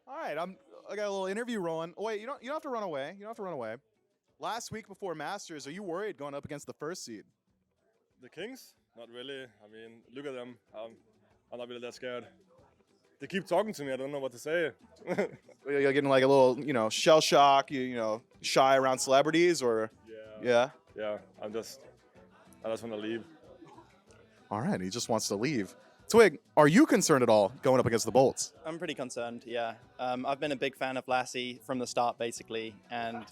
All right, I got a little interview rolling. Oh, wait, you don't have to run away. You don't have to run away. Last week before Masters, are you worried going up against the first seed? The Kings? Not really. I mean, look at them. I'm not really that scared. They keep talking to me. I don't know what to say. You're getting like a little, shell shock. Shy around celebrities, or yeah. I just want to leave. All right, he just wants to leave. Twig, are you concerned at all going up against the Bolts? I'm pretty concerned, yeah. I've been a big fan of Lassie from the start, basically, and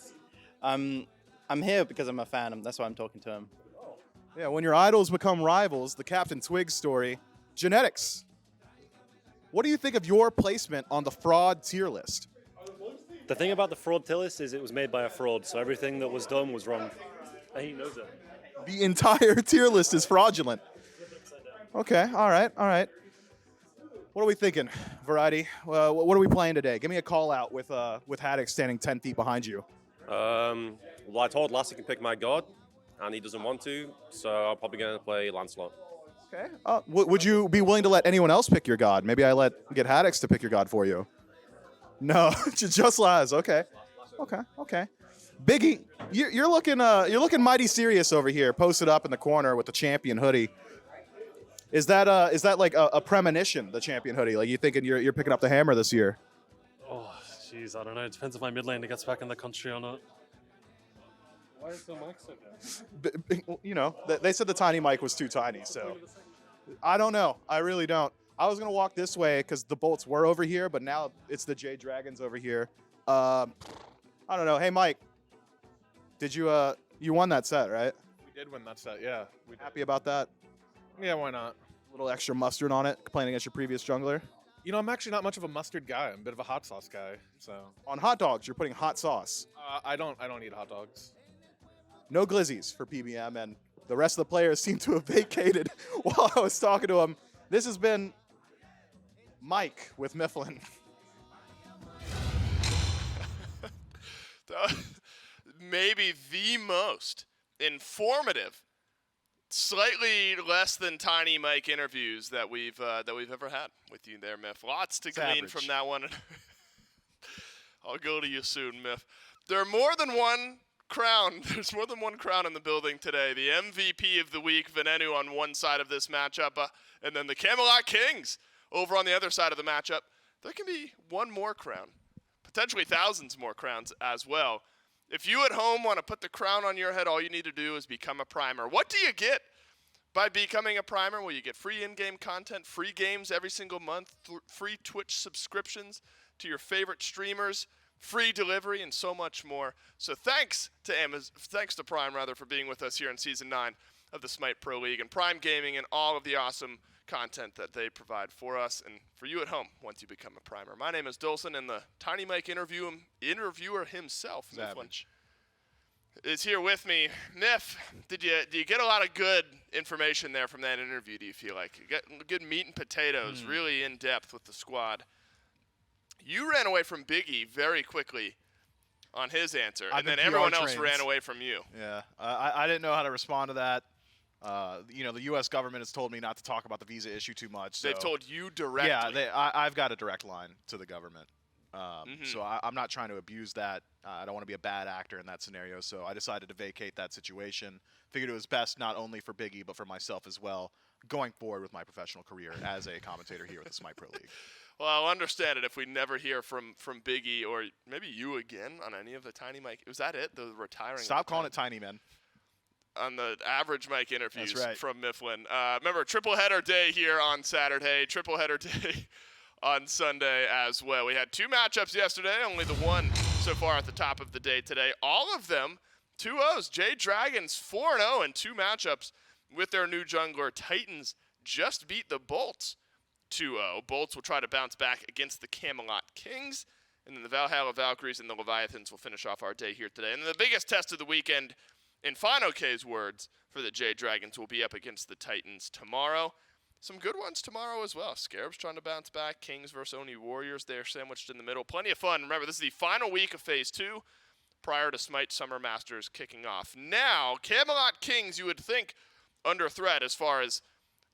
I'm here because I'm a fan. That's why I'm talking to him. Yeah, when your idols become rivals, the CaptainTwig story, genetics. What do you think of your placement on the fraud tier list? The thing about the fraud tier list is it was made by a fraud, so everything that was done was wrong. And he knows it. The entire tier list is fraudulent. Okay, all right. What are we thinking, Variety? What are we playing today? Give me a call out with Haddix standing 10 feet behind you. Well, I told Lassie can pick my god, and he doesn't want to, so I'm probably going to play Lancelot. Okay. Would you be willing to let anyone else pick your god? Maybe I get Haddix to pick your god for you. No, just Laz. Okay. Biggie, you're looking mighty serious over here, posted up in the corner with the champion hoodie. Is that like a premonition, the champion hoodie? Like you thinking you're picking up the hammer this year? Oh, jeez, I don't know. It depends if my mid laner gets back in the country or not. Why is the mic so bad? They said the tiny mic was too tiny, so I don't know. I really don't. I was gonna walk this way because the Bolts were over here, but now it's the J Dragons over here. I don't know. Hey, Mike, did you won that set, right? We did win that set, yeah. We Happy about that? Yeah, why not? A little extra mustard on it, playing against your previous jungler. I'm actually not much of a mustard guy. I'm a bit of a hot sauce guy. So On hot dogs, you're putting hot sauce. I don't eat hot dogs. No glizzies for PBM, and the rest of the players seem to have vacated while I was talking to them. This has been Mike with Mifflin. Maybe the most informative, slightly less than tiny mic interviews that we've ever had with you there, Miff. Lots to glean from that one. I'll go to you soon, Miff. There's more than one crown in the building today. The MVP of the week, Venenu, on one side of this matchup, and then the Camelot Kings over on the other side of the matchup. There can be one more crown, potentially thousands more crowns as well. If you at home want to put the crown on your head, all you need to do is become a primer. What do you get by becoming a primer? Well, you get free in-game content, free games every single month, free Twitch subscriptions to your favorite streamers, free delivery, and so much more. So thanks to Prime for being with us here in Season 9 of the SMITE Pro League, and Prime Gaming and all of the awesome content that they provide for us and for you at home once you become a primer. My name is Dolson, and the Tiny Mike interviewer himself, Mifflin, is here with me. Miff, do you get a lot of good information there from that interview, do you feel like? You get good meat and potatoes, really in depth with the squad. You ran away from Biggie very quickly on his answer, and then everyone else ran away from you. Yeah, I didn't know how to respond to that. The U.S. government has told me not to talk about the visa issue too much. So. They've told you directly. Yeah, I've got a direct line to the government. So I'm not trying to abuse that. I don't want to be a bad actor in that scenario. So I decided to vacate that situation. Figured it was best not only for Biggie, but for myself as well, going forward with my professional career as a commentator here with the SMITE Pro League. Well, I'll understand it if we never hear from Biggie or maybe you again on any of the Tiny Mike. Was that it? The retiring? Stop calling it Tiny, man. On the average mic interviews from Mifflin. Remember, triple header day here on Saturday, triple header day on Sunday as well. We had 2 matchups yesterday, only the one so far at the top of the day today. All of them 2-0s. J Dragons 4-0 in 2 matchups with their new jungler. Titans just beat the Bolts 2-0. Bolts will try to bounce back against the Camelot Kings. And then the Valhalla Valkyries and the Leviathans will finish off our day here today. And then the biggest test of the weekend, in Final K's words, for the J Dragons will be up against the Titans tomorrow. Some good ones tomorrow as well. Scarab's trying to bounce back. Kings versus Oni Warriors. They're sandwiched in the middle. Plenty of fun. Remember, this is the final week of Phase 2 prior to SMITE Summer Masters kicking off. Now, Camelot Kings, you would think, under threat as far as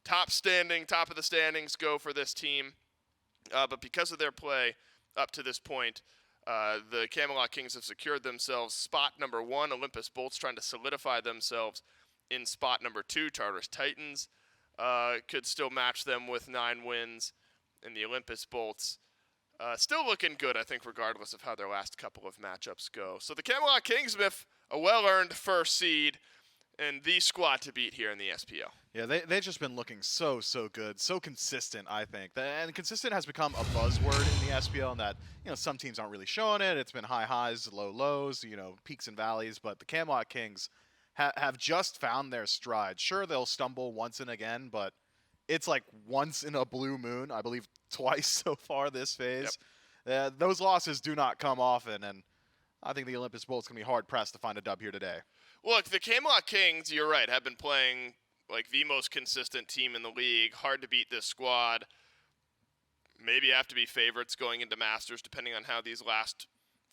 top of the standings go for this team. But because of their play up to this point, the Camelot Kings have secured themselves spot number 1. Olympus Bolts trying to solidify themselves in spot number 2. Tartarus Titans could still match them with 9 wins. And the Olympus Bolts still looking good, I think, regardless of how their last couple of matchups go. So the Camelot Kings, Miff, a well-earned first seed and the squad to beat here in the SPL. Yeah, they've just been looking so good, so consistent, I think. And consistent has become a buzzword in the SPL in that, some teams aren't really showing it. It's been high highs, low lows, peaks and valleys. But the Camelot Kings have just found their stride. Sure, they'll stumble once and again, but it's like once in a blue moon, I believe twice so far this phase. Yep. Those losses do not come often, and I think the Olympus Bolts can be hard-pressed to find a dub here today. Look, the Camelot Kings, you're right, have been playing like the most consistent team in the league. Hard to beat this squad. Maybe have to be favorites going into Masters, depending on how these last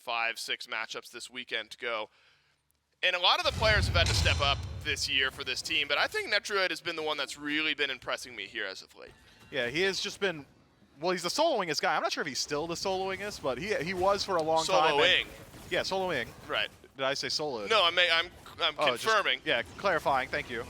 5-6 matchups this weekend go. And a lot of the players have had to step up this year for this team, but I think Netrioid has been the one that's really been impressing me here as of late. Yeah, he has just been, well, he's the soloingest guy. I'm not sure if he's still the soloingest, but he was for a long time. Soloing. Yeah, soloing. Right. Did I say solo? No, I'm confirming. Clarifying. Thank you.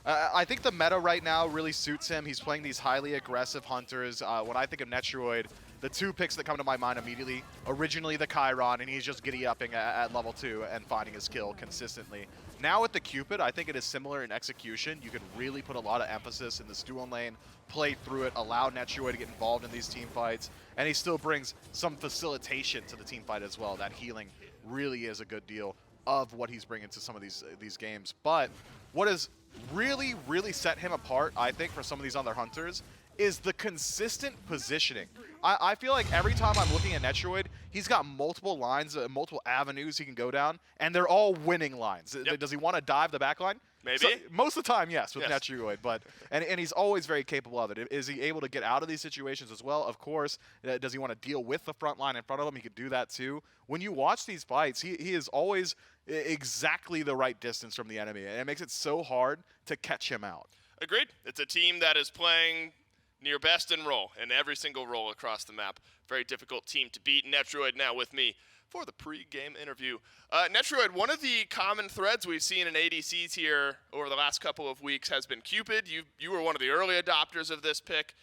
I think the meta right now really suits him. He's playing these highly aggressive hunters. When I think of Netrioid, the 2 picks that come to my mind immediately, originally the Chiron, and he's just giddy-upping at level 2 and finding his kill consistently. Now with the Cupid, I think it is similar in execution. You can really put a lot of emphasis in this dual lane, play through it, allow Netrioid to get involved in these team fights, and he still brings some facilitation to the team fight as well. That healing really is a good deal of what he's bringing to some of these games. But what has really set him apart, I think, for some of these other hunters is the consistent positioning. I feel like every time I'm looking at Netrioid, he's got multiple lines, multiple avenues he can go down, and they're all winning lines. Yep. Does he want to dive the back line? Maybe. So, most of the time, yes, with Netrioid, but and he's always very capable of it. Is he able to get out of these situations as well? Of course. Does he want to deal with the front line in front of him? He could do that too. When you watch these fights, he is always exactly the right distance from the enemy, and it makes it so hard to catch him out. Agreed. It's a team that is playing near best in role, in every single role across the map. Very difficult team to beat. Netrioid now with me for the pre-game interview. Netrioid, one of the common threads we've seen in ADCs here over the last couple of weeks has been Cupid. You were one of the early adopters of this pick.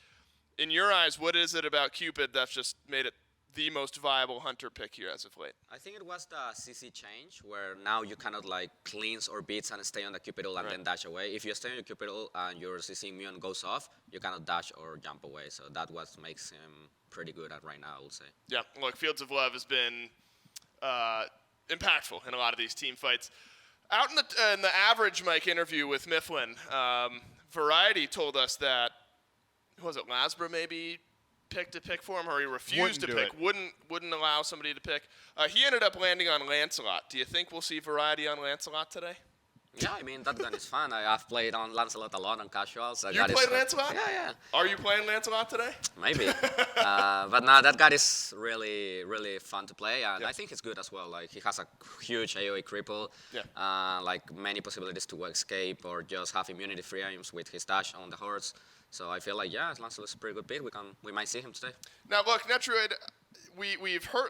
In your eyes, what is it about Cupid that's just made it the most viable hunter pick here as of late? I think it was the CC change, where now you cannot like cleanse or beats and stay on the Cupid ult and then dash away. If you stay on your Cupid ult and your CC immune goes off, you cannot dash or jump away. So that what makes him pretty good at right now, I would say. Yeah, look, Fields of Love has been impactful in a lot of these team fights. Out in the average Mike interview with Mifflin, Variety told us that, who was it, LASBRA maybe picked a pick for him, or he refused to pick, wouldn't allow somebody to pick. He ended up landing on Lancelot. Do you think we'll see Variety on Lancelot today? Yeah, I mean, that gun is fun. I've played on Lancelot a lot on casual. So you played Lancelot? Yeah. Are you playing Lancelot today? Maybe. But no, that guy is really fun to play, and I think he's good as well. Like, he has a huge AoE cripple, like many possibilities to escape or just have immunity free aims with his dash on the hordes. So I feel like, Lancelot's a pretty good pick. We might see him today. Now, look, Netrioid,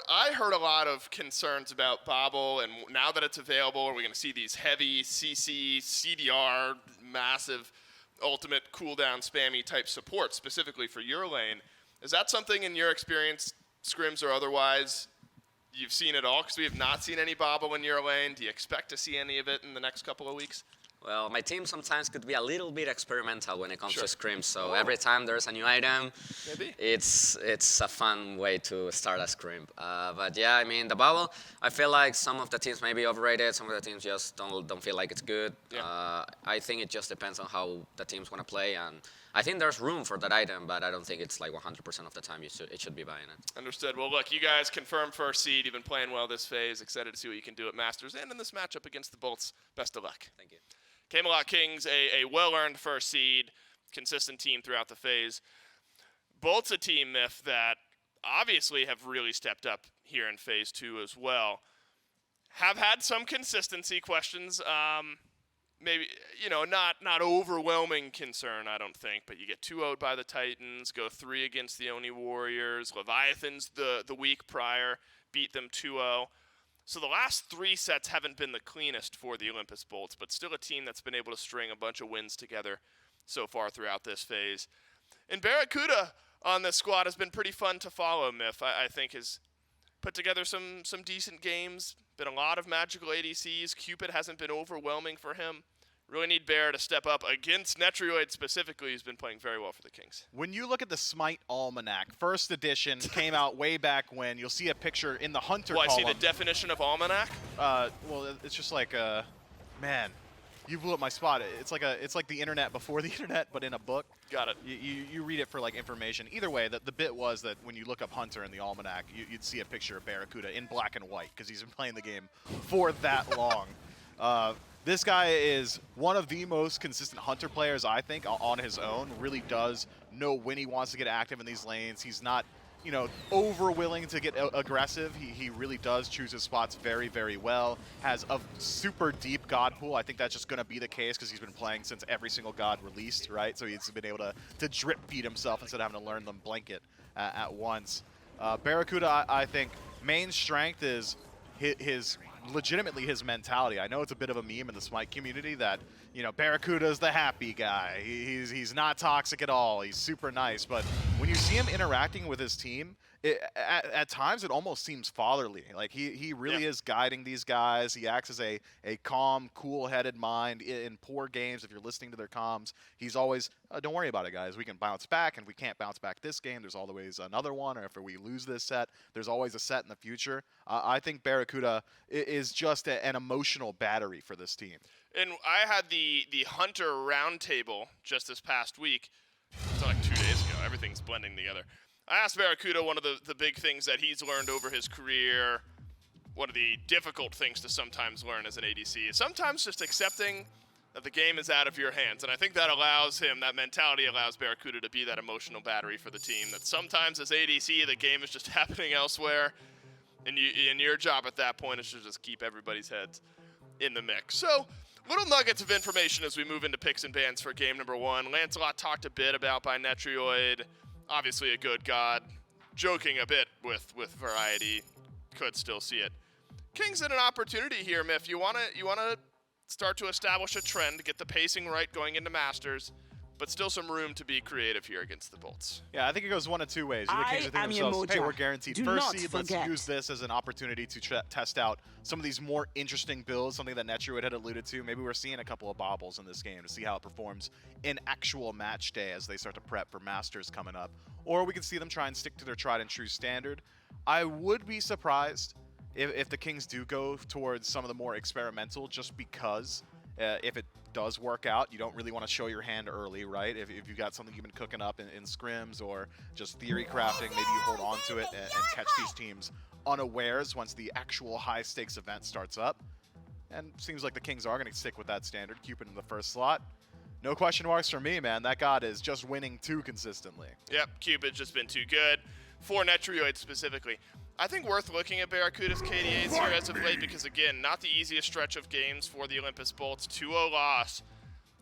I heard a lot of concerns about Bobble, and now that it's available, are we going to see these heavy CC, CDR, massive ultimate cooldown spammy type support specifically for your lane? Is that something in your experience, scrims or otherwise, you've seen it all? Because we have not seen any Bobble in your lane. Do you expect to see any of it in the next couple of weeks? Well, my team sometimes could be a little bit experimental when it comes to scrims. So every time there's a new item, it's a fun way to start a scrim. But yeah, I mean, the bubble, I feel like some of the teams may be overrated. Some of the teams just don't feel like it's good. Yeah. I think it just depends on how the teams want to play. And I think there's room for that item, but I don't think it's like 100% of the time it should be buying it. Understood. Well, look, you guys confirmed first seed. You've been playing well this phase. Excited to see what you can do at Masters and in this matchup against the Bolts. Best of luck. Thank you. Camelot Kings, a well-earned first seed, consistent team throughout the phase. Bolts a team, Miff, that obviously have really stepped up here in phase 2 as well. Have had some consistency questions. maybe, you know, not overwhelming concern, I don't think, but you get 2-0'd by the Titans, go 3 against the Oni Warriors, Leviathans the week prior, beat them 2-0. So the last 3 sets haven't been the cleanest for the Olympus Bolts, but still a team that's been able to string a bunch of wins together so far throughout this phase. And BaRRaCCuDDa on this squad has been pretty fun to follow. Myth, I think, has put together some decent games. Been a lot of magical ADCs. Cupid hasn't been overwhelming for him. Really need Bear to step up against Netrioid specifically, who's been playing very well for the Kings. When you look at the SMITE Almanac, first edition came out way back when. You'll see a picture in the Hunter column. I see the definition of Almanac? Well, it's just like, man, you blew up my spot. It's like the internet before the internet, but in a book. Got it. You read it for like information. Either way, the bit was that when you look up Hunter in the Almanac, you'd see a picture of BaRRaCCuDDa in black and white because he's been playing the game for that long. This guy is one of the most consistent Hunter players, I think, on his own. Really does know when he wants to get active in these lanes. He's not, you know, over willing to get aggressive. He really does choose his spots very, very well. Has a super deep god pool. I think that's just going to be the case because he's been playing since every single god released, right? So he's been able to drip feed himself instead of having to learn them blanket at once. BaRRaCCuDDa, I think, main strength is legitimately his mentality. I know it's a bit of a meme in the SMITE community that, you know, BaRRaCCuDDa's the happy guy. He's not toxic at all. He's super nice. But when you see him interacting with his team, at times it almost seems fatherly. Like he really is guiding these guys. He acts as a calm, cool-headed mind in poor games. If you're listening to their comms, he's always, don't worry about it, guys. We can bounce back, and if we can't bounce back this game, there's always another one. Or if we lose this set, there's always a set in the future. I think BaRRaCCuDDa is just an emotional battery for this team. And I had the Hunter roundtable just this past week. It's like 2 days ago. Everything's blending together. I asked BaRRaCCuDDa one of the big things that he's learned over his career, one of the difficult things to sometimes learn as an ADC, is sometimes just accepting that the game is out of your hands. And I think that allows him, that mentality allows BaRRaCCuDDa to be that emotional battery for the team, that sometimes as ADC, the game is just happening elsewhere, and your job at that point is to just keep everybody's heads in the mix. So, little nuggets of information as we move into picks and bans for game number 1. Lancelot talked a bit about by Netrioid. Obviously a good god, joking a bit with variety, could still see it. Kings in an opportunity here, Miff. You wanna start to establish a trend, get the pacing right going into Masters, but still some room to be creative here against the Bolts. Yeah, I think it goes one of 2 ways. The Kings are thinking to themselves, hey, we're guaranteed first seed. Let's use this as an opportunity to test out some of these more interesting builds, something that Netrioid had alluded to. Maybe we're seeing a couple of bobbles in this game to see how it performs in actual match day as they start to prep for Masters coming up. Or we can see them try and stick to their tried and true standard. I would be surprised if the Kings do go towards some of the more experimental, just because if it does work out, you don't really want to show your hand early, right? If you've got something you've been cooking up in scrims or just theory crafting, maybe you hold on to it and catch these teams unawares once the actual high-stakes event starts up. And seems like the Kings are going to stick with that standard. Cupid in the first slot. No question marks for me, man. That god is just winning too consistently. Yep, Cupid's just been too good. For Netrioid specifically. I think worth looking at BaRRaCCuDDa's KDAs here as of late because, again, not the easiest stretch of games for the Olympus Bolts. 2-0 loss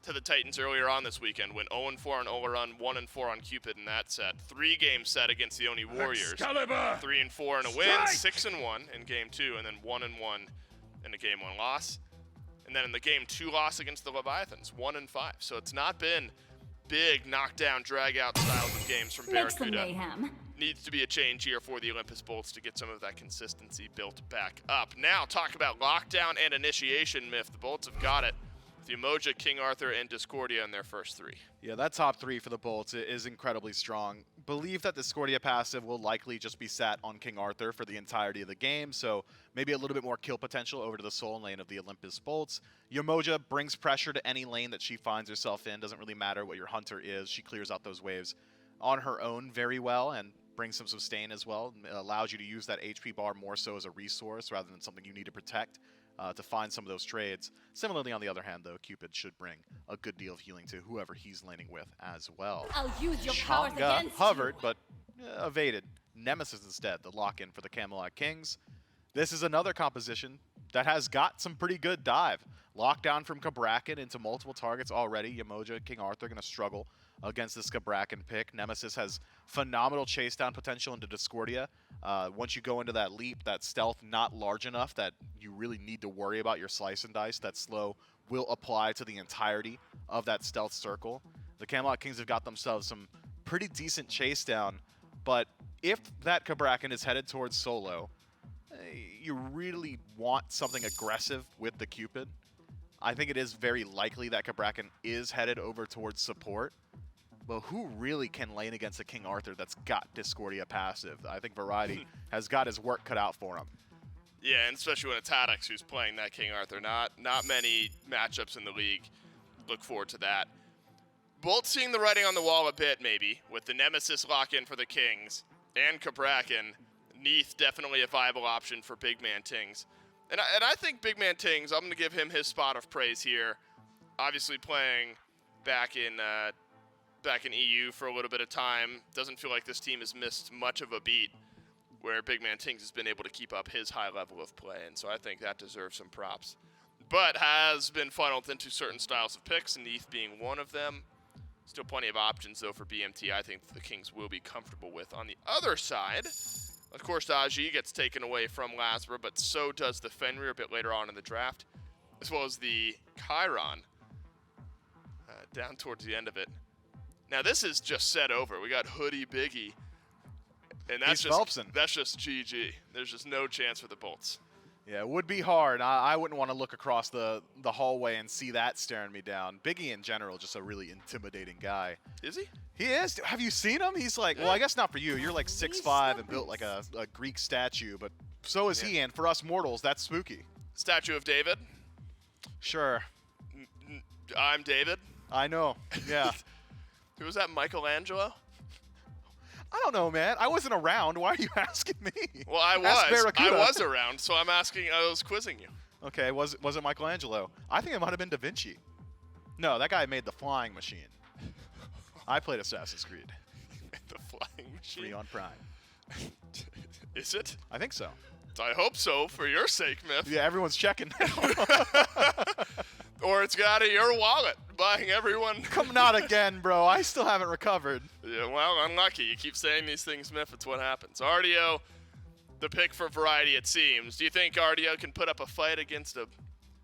to the Titans earlier on this weekend. Went 0-4 on Oleron, 1-4 on Cupid in that set. 3-game set against the Oni Warriors. 3-4 in a win, 6-1 in game 2, and then 1-1 in a game 1 loss. And then in the game 2 loss against the Leviathans, 1-5. So it's not been big knockdown, drag-out styles of games from BaRRaCCuDDa. Needs to be a change here for the Olympus Bolts to get some of that consistency built back up. Now, talk about lockdown and initiation, Myth. The Bolts have got it. The Umoja, King Arthur, and Discordia in their first 3. Yeah, that top 3 for the Bolts is incredibly strong. Believe that the Discordia passive will likely just be sat on King Arthur for the entirety of the game, so maybe a little bit more kill potential over to the soul lane of the Olympus Bolts. Umoja brings pressure to any lane that she finds herself in. Doesn't really matter what your hunter is. She clears out those waves on her own very well and brings some sustain as well. It allows you to use that HP bar more so as a resource rather than something you need to protect to find some of those trades. Similarly, on the other hand, though, Cupid should bring a good deal of healing to whoever he's laning with as well. I'll use your powers against hovered, but evaded. Nemesis instead, the lock-in for the Camelot Kings. This is another composition that has got some pretty good dive. Lockdown from Cabrakan into multiple targets already. Yemoja, King Arthur going to struggle against this Cabrakan pick. Nemesis has phenomenal chase down potential into Discordia. Once you go into that leap, that stealth not large enough that you really need to worry about your slice and dice. That slow will apply to the entirety of that stealth circle. The Camelot Kings have got themselves some pretty decent chase down, but if that Cabrakan is headed towards solo, you really want something aggressive with the Cupid. I think it is very likely that Cabrakan is headed over towards support. But who really can lane against a King Arthur that's got Discordia passive? I think Variety has got his work cut out for him. Yeah, and especially when it's Haddix who's playing that King Arthur. Not many matchups in the league. Look forward to that. Bolt seeing the writing on the wall a bit, maybe, with the Nemesis lock-in for the Kings and Cabrakan. Neath definitely a viable option for BigManTingz. And I think BigManTingz, I'm going to give him his spot of praise here. Obviously playing back in EU for a little bit of time. Doesn't feel like this team has missed much of a beat where BigManTingz has been able to keep up his high level of play. And so I think that deserves some props. But has been funneled into certain styles of picks, Neath being one of them. Still plenty of options, though, for BMT I think the Kings will be comfortable with. On the other side, of course, Daji gets taken away from LASBRA, but so does the Fenrir a bit later on in the draft, as well as the Chiron down towards the end of it. Now, this is just set over. We got Hoodie Biggie, and that's just GG. There's just no chance for the Bolts. Yeah, it would be hard. I wouldn't want to look across the hallway and see that staring me down. Biggie, in general, just a really intimidating guy. Is he? He is. Have you seen him? He's like, well, I guess not for you. You're like 6'5" and built like a Greek statue, but so is he, and for us mortals, that's spooky. Statue of David? Sure. I'm David? I know, yeah. Who was that, Michelangelo? I don't know, man. I wasn't around. Why are you asking me? Well, I was around, so I'm asking. I was quizzing you. Okay, was it Michelangelo? I think it might have been Da Vinci. No, that guy made the flying machine. I played Assassin's Creed. The flying machine? Free on Prime. Is it? I think so. I hope so, for your sake, Myth. Yeah, everyone's checking now. Or it's got in your wallet, buying everyone. Come not again, bro. I still haven't recovered. Yeah, well, unlucky. You keep saying these things, Myth. It's what happens. Ardio, the pick for Variety, it seems. Do you think Ardio can put up a fight against a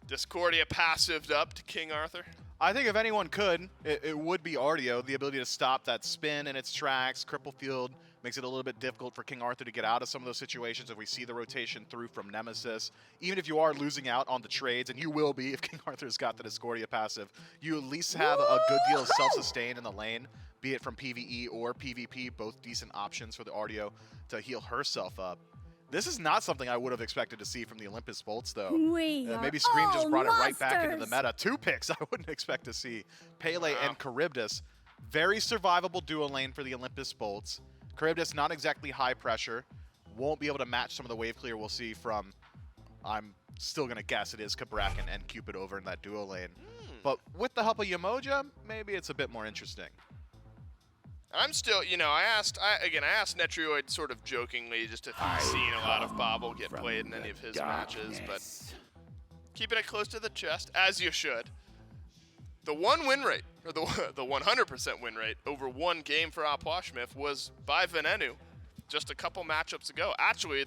Discordia passived up to King Arthur? I think if anyone could, it would be Ardio. The ability to stop that spin in its tracks, cripple field, makes it a little bit difficult for King Arthur to get out of some of those situations if we see the rotation through from Nemesis. Even if you are losing out on the trades, and you will be if King Arthur's got the Discordia passive, you at least have a good deal of self-sustain in the lane, be it from PvE or PvP, both decent options for the Ardio to heal herself up. This is not something I would have expected to see from the Olympus Bolts, though. Maybe Scream just brought it right back into the meta. 2 picks I wouldn't expect to see. Pele and Charybdis. Very survivable duo lane for the Olympus Bolts. Charybdis, not exactly high pressure. Won't be able to match some of the wave clear we'll see from, I'm still going to guess it is Cabrakan and Cupid over in that duo lane. But with the help of Yemoja, maybe it's a bit more interesting. I'm still, I asked Netrioid sort of jokingly just if he's seen a lot of Bobble get played in any of his matches, but keeping it close to the chest, as you should. The one win rate, or the 100% win rate over one game for Apwashmith was by Venenu just a couple matchups ago. Actually,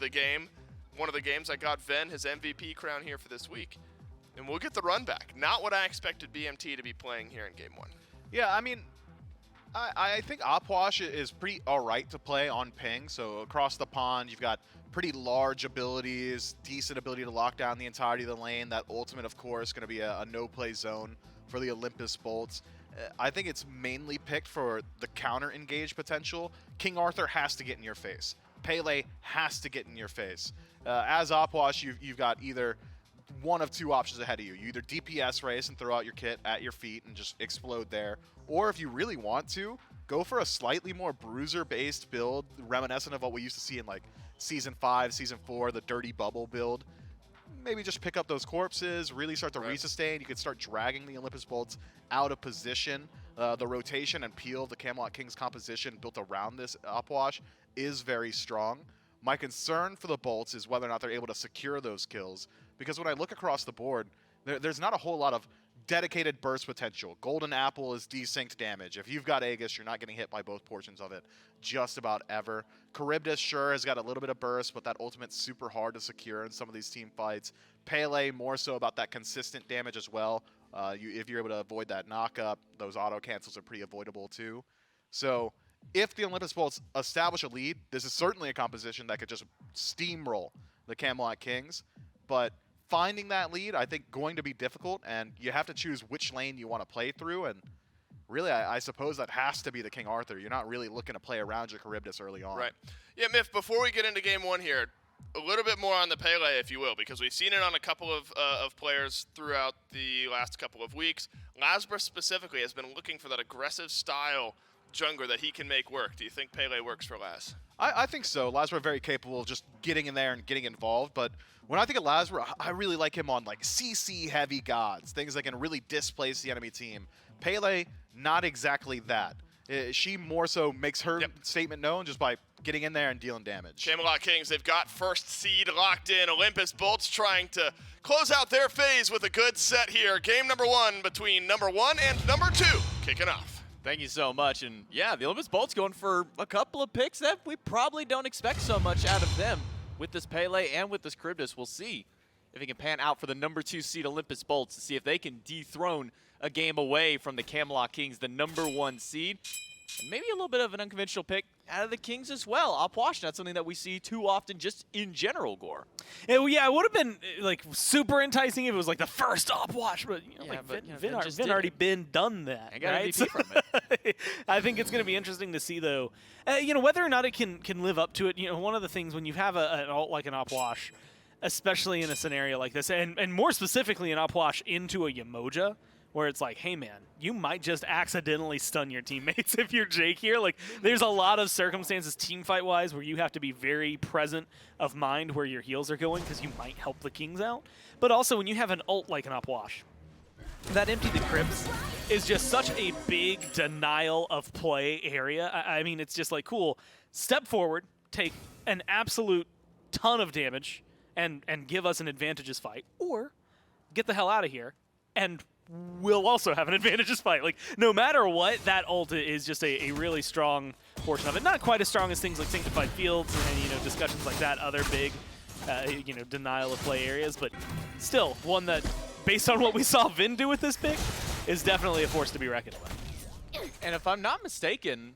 one of the games I got Ven his MVP crown here for this week. And we'll get the run back. Not what I expected BMT to be playing here in game 1. Yeah, I mean, I think Apwash is pretty all-right to play on ping. So across the pond, you've got pretty large abilities, decent ability to lock down the entirety of the lane. That ultimate, of course, going to be a no-play zone for the Olympus Bolts. I think it's mainly picked for the counter-engage potential. King Arthur has to get in your face. Pele has to get in your face. As Apwash, you've got either one of 2 options ahead of you. You either DPS race and throw out your kit at your feet and just explode there, or if you really want to, go for a slightly more bruiser-based build, reminiscent of what we used to see in like Season 5, Season 4, the Dirty Bubble build. Maybe just pick up those corpses, really start to resustain. You could start dragging the Olympus Bolts out of position. The rotation and peel of the Camelot Kings composition built around this Upwash is very strong. My concern for the Bolts is whether or not they're able to secure those kills, because when I look across the board, there's not a whole lot of dedicated burst potential. Golden Apple is desynced damage. If you've got Aegis, you're not getting hit by both portions of it just about ever. CaptainTwig sure has got a little bit of burst, but that ultimate's super hard to secure in some of these team fights. Pele more so about that consistent damage as well. If you're able to avoid that knock-up, those auto cancels are pretty avoidable too. So if the Olympus Bolts establish a lead, this is certainly a composition that could just steamroll the Camelot Kings. But finding that lead, I think, going to be difficult, and you have to choose which lane you want to play through, and really, I suppose that has to be the King Arthur. You're not really looking to play around your CaptainTwig early on. Right. Yeah, Miff, before we get into game one here, a little bit more on the Pele, if you will, because we've seen it on a couple of players throughout the last couple of weeks. LASBRA specifically has been looking for that aggressive style jungler that he can make work. Do you think Pele works for Las? I think so. LASBRA very capable of just getting in there and getting involved, but when I think of LASBRA, I really like him on like CC heavy gods, things that can really displace the enemy team. Pele, not exactly that. She more so makes her statement known just by getting in there and dealing damage. Camelot Kings, they've got first seed locked in. Olympus Bolts trying to close out their phase with a good set here. Game number one between number 1 and number 2 kicking off. Thank you so much. And yeah, the Olympus Bolts going for a couple of picks that we probably don't expect so much out of them. With this Pele and with this CaptainTwig, we'll see if he can pan out for the number 2 seed Olympus Bolts to see if they can dethrone a game away from the Camelot Kings, the number 1 seed. And maybe a little bit of an unconventional pick out of the Kings as well. Opwash, not something that we see too often just in general, Gore. Yeah, it would have been like super enticing if it was like the first Opwash, but you know, Vin already been done that. I got right? MVP from it. I think it's going to be interesting to see though, whether or not it can live up to it. You know, one of the things when you have an alt like an Opwash, especially in a scenario like this, and more specifically an Opwash into a Yamoja, where it's like, hey man, you might just accidentally stun your teammates if you're Jake here. Like, there's a lot of circumstances team fight-wise where you have to be very present of mind where your heals are going because you might help the Kings out. But also when you have an ult like an Opwash, that empty the crypts is just such a big denial of play area. I mean, it's just like, cool, step forward, take an absolute ton of damage and give us an advantageous fight, or get the hell out of here and we'll also have an advantageous fight. Like, no matter what, that ult is just a really strong portion of it. Not quite as strong as things like Sanctified Fields and discussions like that, other big, denial of play areas, but still one that, based on what we saw Vin do with this pick, is definitely a force to be reckoned with. And if I'm not mistaken,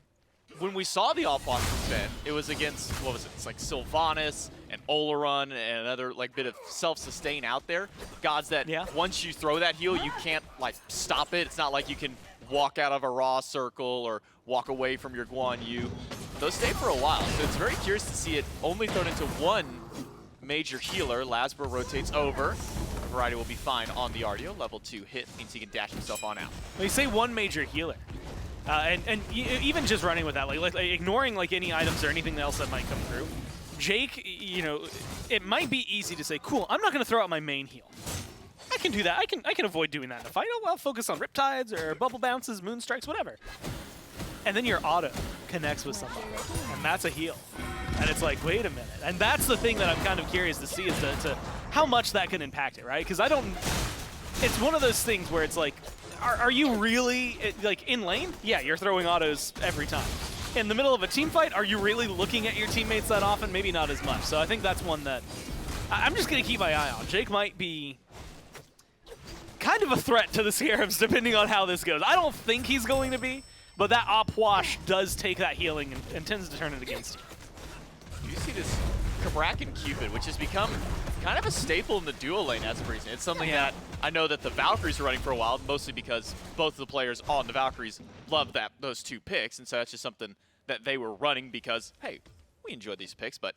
when we saw the Opwash from Vin, it was against, what was it? It's like Sylvanas and Olarun and another like bit of self-sustain out there. Gods that once you throw that heal, you can't like stop it. It's not like you can walk out of a Raw circle or walk away from your Guan Yu. Those stay for a while, so it's very curious to see it only thrown into one major healer. LASBRA rotates over. Variety will be fine on the RDO. Level 2 hit means he can dash himself on out. Well, you say one major healer. And even just running with that, like ignoring like any items or anything else that might come through, Jake, it might be easy to say, cool, I'm not going to throw out my main heal. I can do that. I can avoid doing that in a fight. I'll focus on Riptides or Bubble Bounces, Moon Strikes, whatever. And then your auto connects with somebody, and that's a heal. And it's like, wait a minute. And that's the thing that I'm kind of curious to see is to how much that can impact it, right? Because it's one of those things where it's like, are you really, like, in lane? Yeah, you're throwing autos every time. In the middle of a team fight, are you really looking at your teammates that often? Maybe not as much. So I think that's one that I'm just going to keep my eye on. Jake might be kind of a threat to the Scarabs depending on how this goes. I don't think he's going to be, but that Opwash does take that healing and tends to turn it against you. You see this BaRRaCCuDDa, which has become kind of a staple in the duo lane as of recent. It's something that I know that the Valkyries were running for a while, mostly because both of the players on the Valkyries love those 2 picks, and so that's just something that they were running because, hey, we enjoyed these picks, but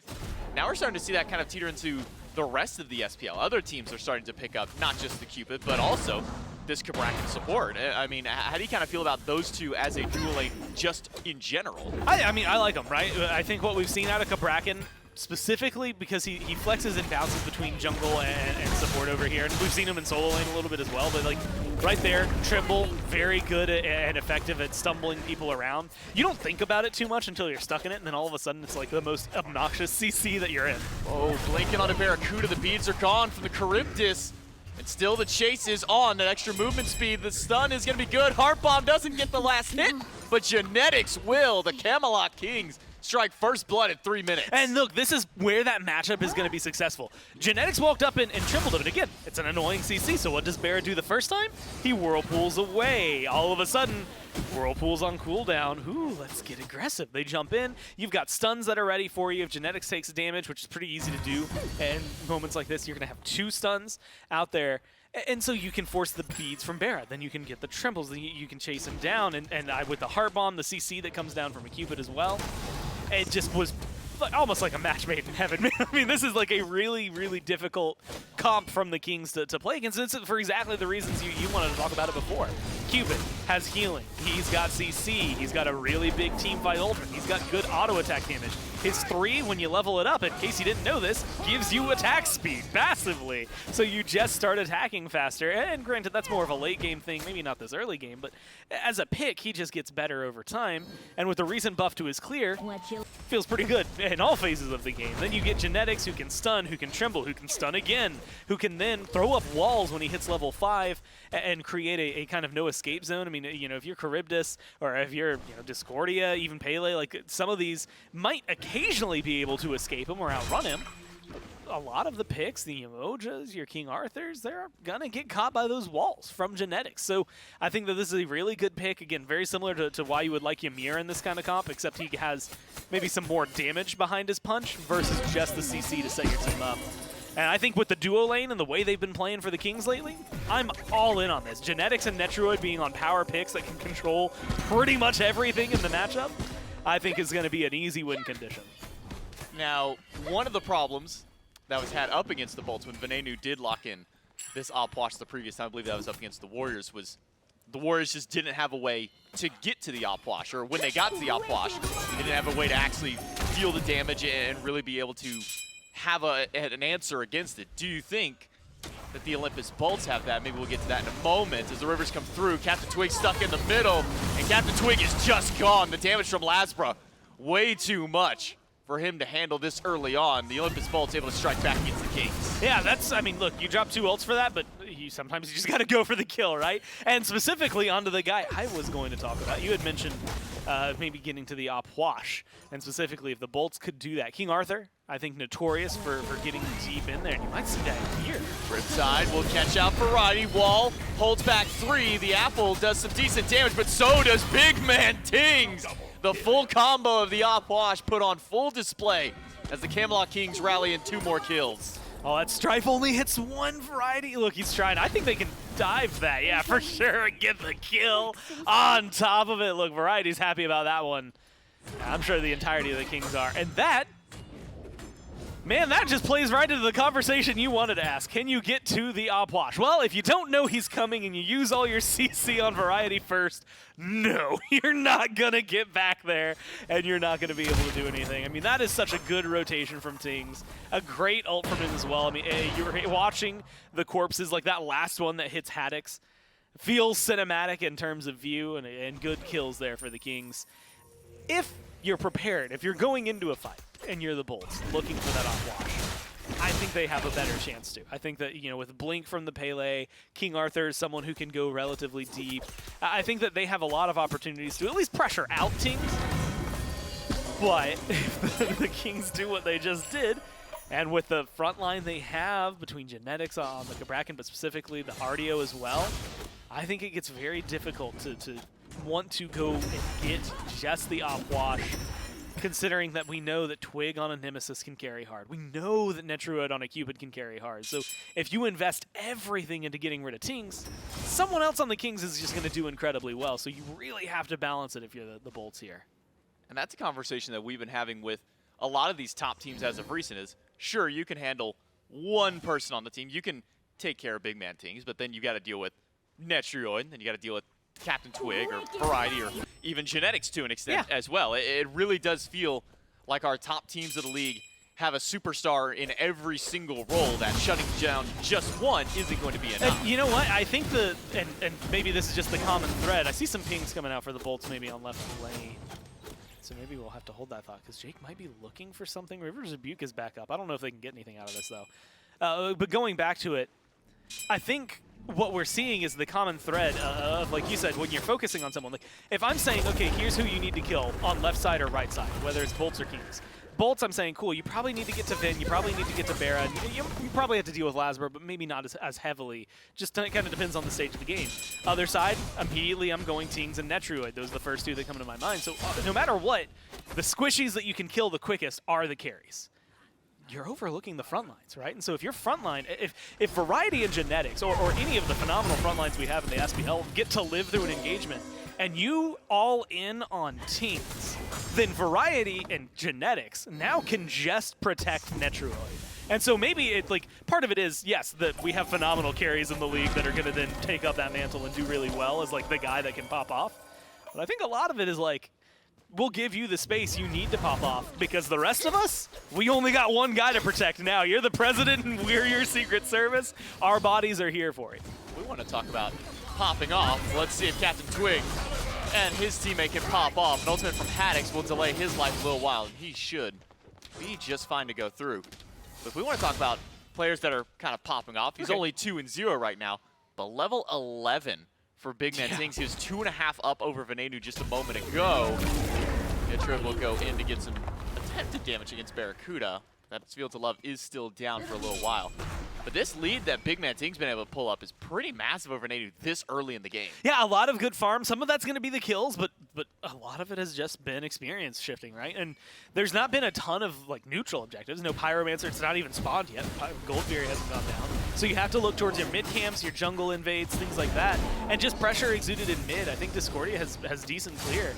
now we're starting to see that kind of teeter into the rest of the SPL. Other teams are starting to pick up not just the Cupid, but also this BaRRaCCuDDa support. I mean, how do you kind of feel about those 2 as a duo lane just in general? I mean, I like them, right? I think what we've seen out of BaRRaCCuDDa specifically because he flexes and bounces between jungle and support over here. And we've seen him in solo lane a little bit as well, but like right there, Trimble, very good and effective at stumbling people around. You don't think about it too much until you're stuck in it, and then all of a sudden it's like the most obnoxious CC that you're in. Oh, blinking on a BaRRaCCuDDa. The beads are gone from the Charybdis. And still the chase is on. That extra movement speed. The stun is going to be good. Heart Bomb doesn't get the last hit, but Genetics will. The Camelot Kings strike first blood at 3 minutes. And look, this is where that matchup is going to be successful. Genetics walked up and trimbled him, and again, it's an annoying CC, so what does BaRRa do the first time? He whirlpools away. All of a sudden, whirlpool's on cooldown. Ooh, let's get aggressive. They jump in. You've got stuns that are ready for you. If Genetics takes damage, which is pretty easy to do, and moments like this, you're going to have 2 stuns out there. And so you can force the beads from BaRRa. Then you can get the trembles. Then you can chase him down. And with the Heart Bomb, the CC that comes down from a Cupid as well, it just was almost like a match made in heaven. I mean, this is like a really, really difficult comp from the Kings to play against. It's for exactly the reasons you wanted to talk about it before. Cupid has healing. He's got CC. He's got a really big team fight ultimate. He's got good auto attack damage. His 3, when you level it up, in case you didn't know this, gives you attack speed massively. So you just start attacking faster. And granted, that's more of a late game thing, maybe not this early game, but as a pick, he just gets better over time. And with the recent buff to his clear, feels pretty good in all phases of the game. Then you get Genetics, who can stun, who can tremble, who can stun again, who can then throw up walls when he hits level 5 and create a kind of no escape zone. I mean, you know, if you're Charybdis or if you're, Discordia, even Pele, like some of these might occasionally be able to escape him or outrun him. A lot of the picks, the Emojas, your King Arthurs, they're gonna get caught by those walls from Genetics. So I think that this is a really good pick. Again, very similar to why you would like Ymir in this kind of comp, except he has maybe some more damage behind his punch versus just the CC to set your team up. And I think with the duo lane and the way they've been playing for the Kings lately, I'm all in on this. Genetics and Netrioid being on power picks that can control pretty much everything in the matchup, I think is going to be an easy win condition. Now, one of the problems that was had up against the Bolts when Venenu did lock in this op wash the previous time, I believe that was up against the Warriors, was the Warriors just didn't have a way to get to the op wash, or when they got to the op wash, they didn't have a way to actually feel the damage and really be able to have an answer against it. Do you think that the Olympus Bolts have that? Maybe we'll get to that in a moment as the Rivers come through. CaptainTwig stuck in the middle, and CaptainTwig is just gone. The damage from LASBRA, way too much for him to handle this early on. The Olympus Bolts able to strike back against the Kings. Yeah, I mean, look, you drop 2 ults for that, but sometimes you just got to go for the kill, right? And specifically onto the guy I was going to talk about. You had mentioned maybe getting to the op wash, and specifically if the Bolts could do that. King Arthur, I think, notorious for getting deep in there, and you might see that here. Riptide will catch out Variety. Wall holds back 3. The Apple does some decent damage, but so does BigManTingz. The full combo of the op wash put on full display as the Camelot Kings rally in 2 more kills. Oh, that Strife only hits 1 Variety. Look, he's trying. I think they can dive that, yeah, for sure, and get the kill on top of it. Look, Variety's happy about that one. I'm sure the entirety of the Kings are. And that, man, that just plays right into the conversation you wanted to ask. Can you get to the op wash? Well, if you don't know he's coming and you use all your CC on Variety first, no, you're not going to get back there, and you're not going to be able to do anything. I mean, that is such a good rotation from Tings. A great ult from him as well. I mean, you were watching the corpses, like that last one that hits Haddix. Feels cinematic in terms of view, and good kills there for the Kings. If you're prepared, if you're going into a fight and you're the Bolts looking for that op wash, I think they have a better chance to. I think that, with Blink from the Pele, King Arthur is someone who can go relatively deep. I think that they have a lot of opportunities to at least pressure out Tings. But if the Kings do what they just did, and with the front line they have between Genetics on the Bracken, but specifically the RDO as well, I think it gets very difficult to want to go and get just the op wash, considering that we know that Twig on a Nemesis can carry hard. We know that Netrioid on a Cupid can carry hard. So if you invest everything into getting rid of Tings, someone else on the Kings is just going to do incredibly well. So you really have to balance it if you're the Bolts here. And that's a conversation that we've been having with a lot of these top teams as of recent is, sure, you can handle one person on the team. You can take care of BigManTingz, but then you got to deal with Netrioid, then you got to deal with CaptainTwig or Variety or even Genetics to an extent as well. It really does feel like our top teams of the league have a superstar in every single role, that shutting down just one isn't going to be enough. And you know what? I think and maybe this is just the common thread. I see some pings coming out for the Bolts maybe on left lane. So maybe we'll have to hold that thought, because Jake might be looking for something. River's Rebuke is back up. I don't know if they can get anything out of this, though. But going back to it, I think what we're seeing is the common thread of, like you said, when you're focusing on someone. Like, if I'm saying, okay, here's who you need to kill on left side or right side, whether it's Bolts or Kings. Bolts, I'm saying, cool, you probably need to get to Vin, you probably need to get to BaRRa, you probably have to deal with LASBRA, but maybe not as heavily. Just kind of depends on the stage of the game. Other side, immediately I'm going Tings and Netrioid. Those are the first two that come to my mind. So no matter what, the squishies that you can kill the quickest are the carries. You're overlooking the front lines, right? And so if your front line, if Variety and Genetics, or any of the phenomenal front lines we have in the SPL get to live through an engagement, and you all in on Tings, then Variety and Genetics now can just protect Netrioid. And so maybe it, like, part of it is, yes, that we have phenomenal carries in the league that are going to then take up that mantle and do really well as, like, the guy that can pop off. But I think a lot of it is, like, we'll give you the space you need to pop off, because the rest of us, we only got one guy to protect now. You're the president and we're your Secret Service. Our bodies are here for it. We want to talk about popping off. Let's see if CaptainTwig and his teammate can pop off. An ultimate from Haddix will delay his life a little while, and he should be just fine to go through. But if we want to talk about players that are kind of popping off, he's only 2-0 right now, but level 11 for BigManTingz. He was 2.5 up over Venenu just a moment ago. Netrioid will go in to get some attempted damage against BaRRaCCuDDa. That Field to Love is still down for a little while. But this lead that BigManTingz been able to pull up is pretty massive over Venenu this early in the game. Yeah, a lot of good farm. Some of that's going to be the kills, but a lot of it has just been experience shifting, right? And there's not been a ton of, like, neutral objectives. No Pyromancer. It's not even spawned yet. Goldberry hasn't gone down. So you have to look towards your mid camps, your jungle invades, things like that. And just pressure exuded in mid. I think Discordia has decent clear.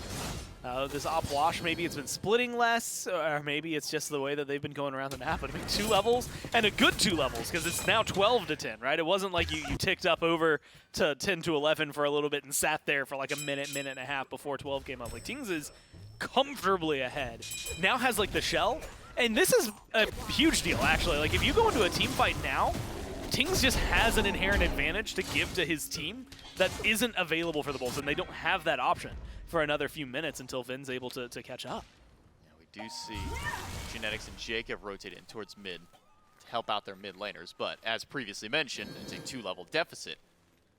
This op wash, maybe it's been splitting less, or maybe it's just the way that they've been going around the map. But I mean, 2 levels, and a good 2 levels, because it's now 12 to 10, right? It wasn't like you ticked up over to 10 to 11 for a little bit and sat there for like a minute and a half before 12 came up. Like, Tings is comfortably ahead. Now has, like, the shell, and this is a huge deal, actually. Like, if you go into a team fight now, Tings just has an inherent advantage to give to his team that isn't available for the Bolts, and they don't have that option for another few minutes until Vin's able to catch up. Yeah, we do see Genetics and Jacob rotate in towards mid to help out their mid laners, but as previously mentioned, it's a 2-level deficit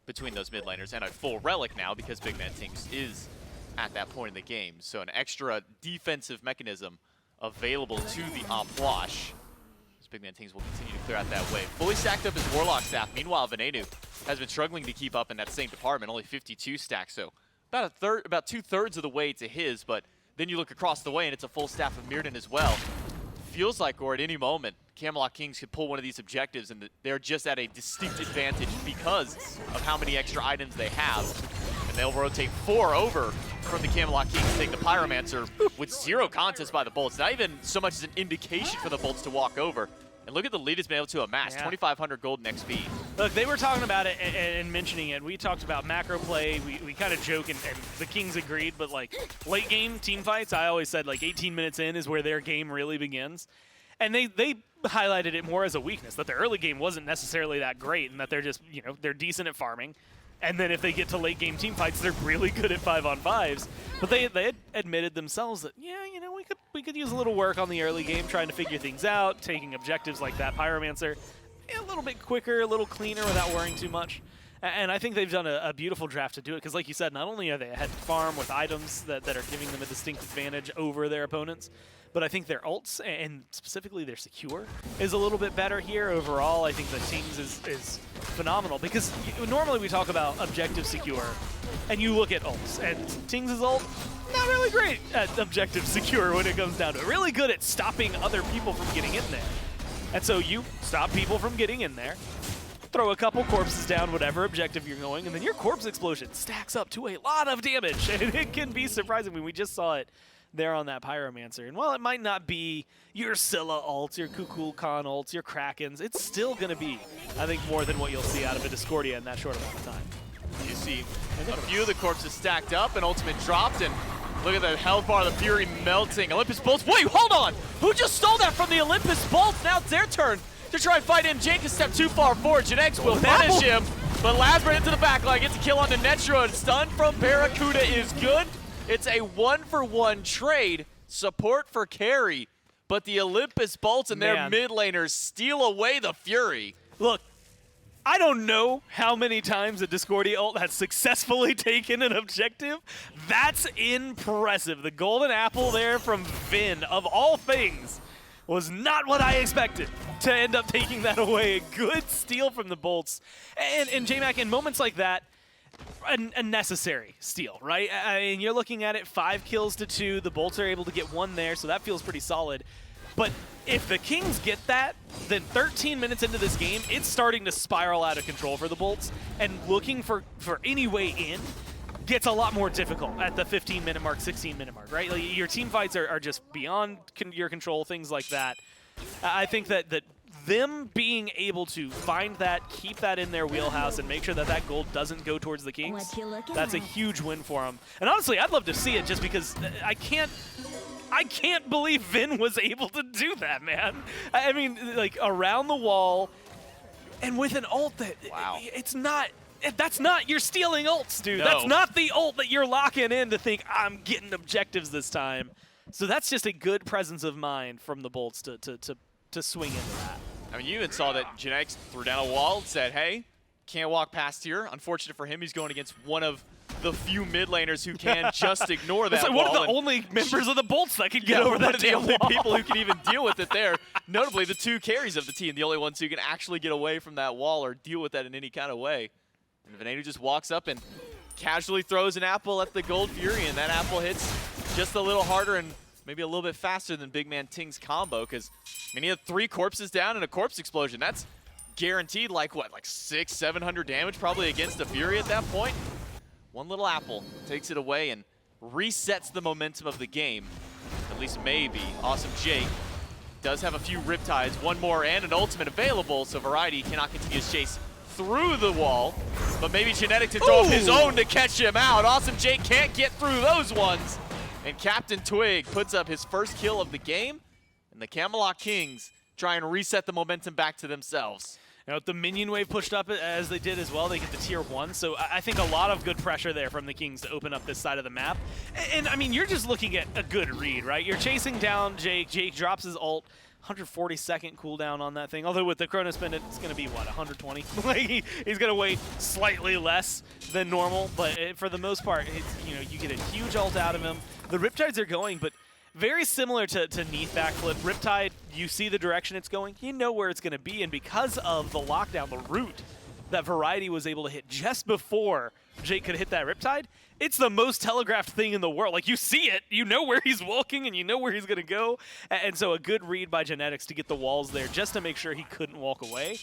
between those mid laners and a full relic now because BigManTingz is at that point in the game. So an extra defensive mechanism available to the op wash. BigManTingz will continue to clear out that way. Fully stacked up his Warlock staff. Meanwhile, Venenu has been struggling to keep up in that same department, only 52 stacks, so about 2/3 of the way to his, but then you look across the way and it's a full staff of Mirrodin as well. Feels like, or at any moment, Camelot Kings could pull one of these objectives and they're just at a distinct advantage because of how many extra items they have. And they'll rotate 4 over from the Camelot Kings, take the Pyromancer with 0 contest by the Bolts. Not even so much as an indication for the Bolts to walk over. And look at the lead it's been able to amass, 2,500 gold in XP. Look, they were talking about it and mentioning it. We talked about macro play. We kind of joke, and the Kings agreed, but, like, late game team fights, I always said, like, 18 minutes in is where their game really begins. And they highlighted it more as a weakness, that the early game wasn't necessarily that great and that they're just, you know, they're decent at farming. And then if they get to late game team fights, they're really good at 5-on-5s. But they had admitted themselves that, yeah, you know, we could use a little work on the early game, trying to figure things out, taking objectives like that Pyromancer a little bit quicker, a little cleaner without worrying too much. And I think they've done a beautiful draft to do it, because like you said, not only are they ahead to farm with items that are giving them a distinct advantage over their opponents, but I think their ults, and specifically their secure, is a little bit better here. Overall, I think that Tings is phenomenal, because normally we talk about objective secure, and you look at ults, and Tings' ult, not really great at objective secure when it comes down to it. Really good at stopping other people from getting in there. And so you stop people from getting in there, throw a couple corpses down, whatever objective you're going, and then your corpse explosion stacks up to a lot of damage, and it can be surprising. I mean, we just saw it there on that Pyromancer. And while it might not be your Scylla ults, your Kukulkan ults, your Krakens, it's still going to be, I think, more than what you'll see out of a Discordia in that short amount of time. You see a few of the corpses stacked up, and ultimate dropped, and Look at the health bar, the Fury melting. Olympus Bolts, wait, hold on! Who just stole that from the Olympus Bolts? Now it's their turn to try and fight him. Jake has stepped too far forward. JeNeX will punish him, but LASBRA into the back line, gets a kill on the Netrioid. Stun from BaRRaCCuDDa is good. It's a 1-for-1 trade. Support for carry, but the Olympus Bolts and their mid laners steal away the Fury. Look, I don't know how many times a Discordia ult has successfully taken an objective. That's impressive. The golden apple there from Vin, of all things, was not what I expected to end up taking that away. A good steal from the Bolts. And J-Mac, in moments like that, a necessary steal, right? I mean, you're looking at it 5 kills to 2. The Bolts are able to get 1 there, so that feels pretty solid. But if the Kings get that, then 13 minutes into this game, it's starting to spiral out of control for the Bolts, and looking for any way in gets a lot more difficult at the 15-minute mark, 16-minute mark, right? Like, your team fights are just beyond your control, things like that. I think that them being able to find that, keep that in their wheelhouse, and make sure that that gold doesn't go towards the Kings, that's a huge win for them. And honestly, I'd love to see it just because I can't believe Vin was able to do that, man. I mean, like, around the wall, and with an ult that, it's not, that's not, you're stealing ults, dude. No. That's not the ult that you're locking in to think, I'm getting objectives this time. So that's just a good presence of mind from the Bolts to swing into that. I mean, you even saw that JeNeX threw down a wall and said, hey, can't walk past here. Unfortunate for him, he's going against one of the few mid laners who can just ignore that wall. One of the only members of the Bolts that can get over that damn wall. One of the only people who can even deal with it there. Notably, the 2 carries of the team, the only ones who can actually get away from that wall or deal with that in any kind of way. And Venenu just walks up and casually throws an apple at the Gold Fury, and that apple hits just a little harder and maybe a little bit faster than BigManTingz combo, because I mean, he had 3 corpses down and a corpse explosion. That's guaranteed like what, like 600-700 damage probably against a Fury at that point. One little apple takes it away and resets the momentum of the game. At least maybe. Awesome Jake does have a few Riptides, 1 more and an ultimate available, so BaRRaCCuDDa cannot continue his chase through the wall, but maybe JeNeX to throw up his own to catch him out. Awesome Jake can't get through those ones. And CaptainTwig puts up his first kill of the game, and the Camelot Kings try and reset the momentum back to themselves. Now, with the minion wave pushed up as they did as well, they get the tier 1. So I think a lot of good pressure there from the Kings to open up this side of the map. And I mean, you're just looking at a good read, right? You're chasing down Jake. Jake drops his ult. 140-second cooldown on that thing. Although with the Chrono Spin, it's going to be, what, 120? Like he's going to wait slightly less than normal. But for the most part, you get a huge ult out of him. The Riptides are going, but very similar to Neath backflip. Riptide, you see the direction it's going, you know where it's going to be, and because of the lockdown, the route that Variety was able to hit just before Jake could hit that Riptide, it's the most telegraphed thing in the world. Like, you see it, you know where he's walking, and you know where he's going to go, and so a good read by JeNeX to get the walls there just to make sure he couldn't walk away.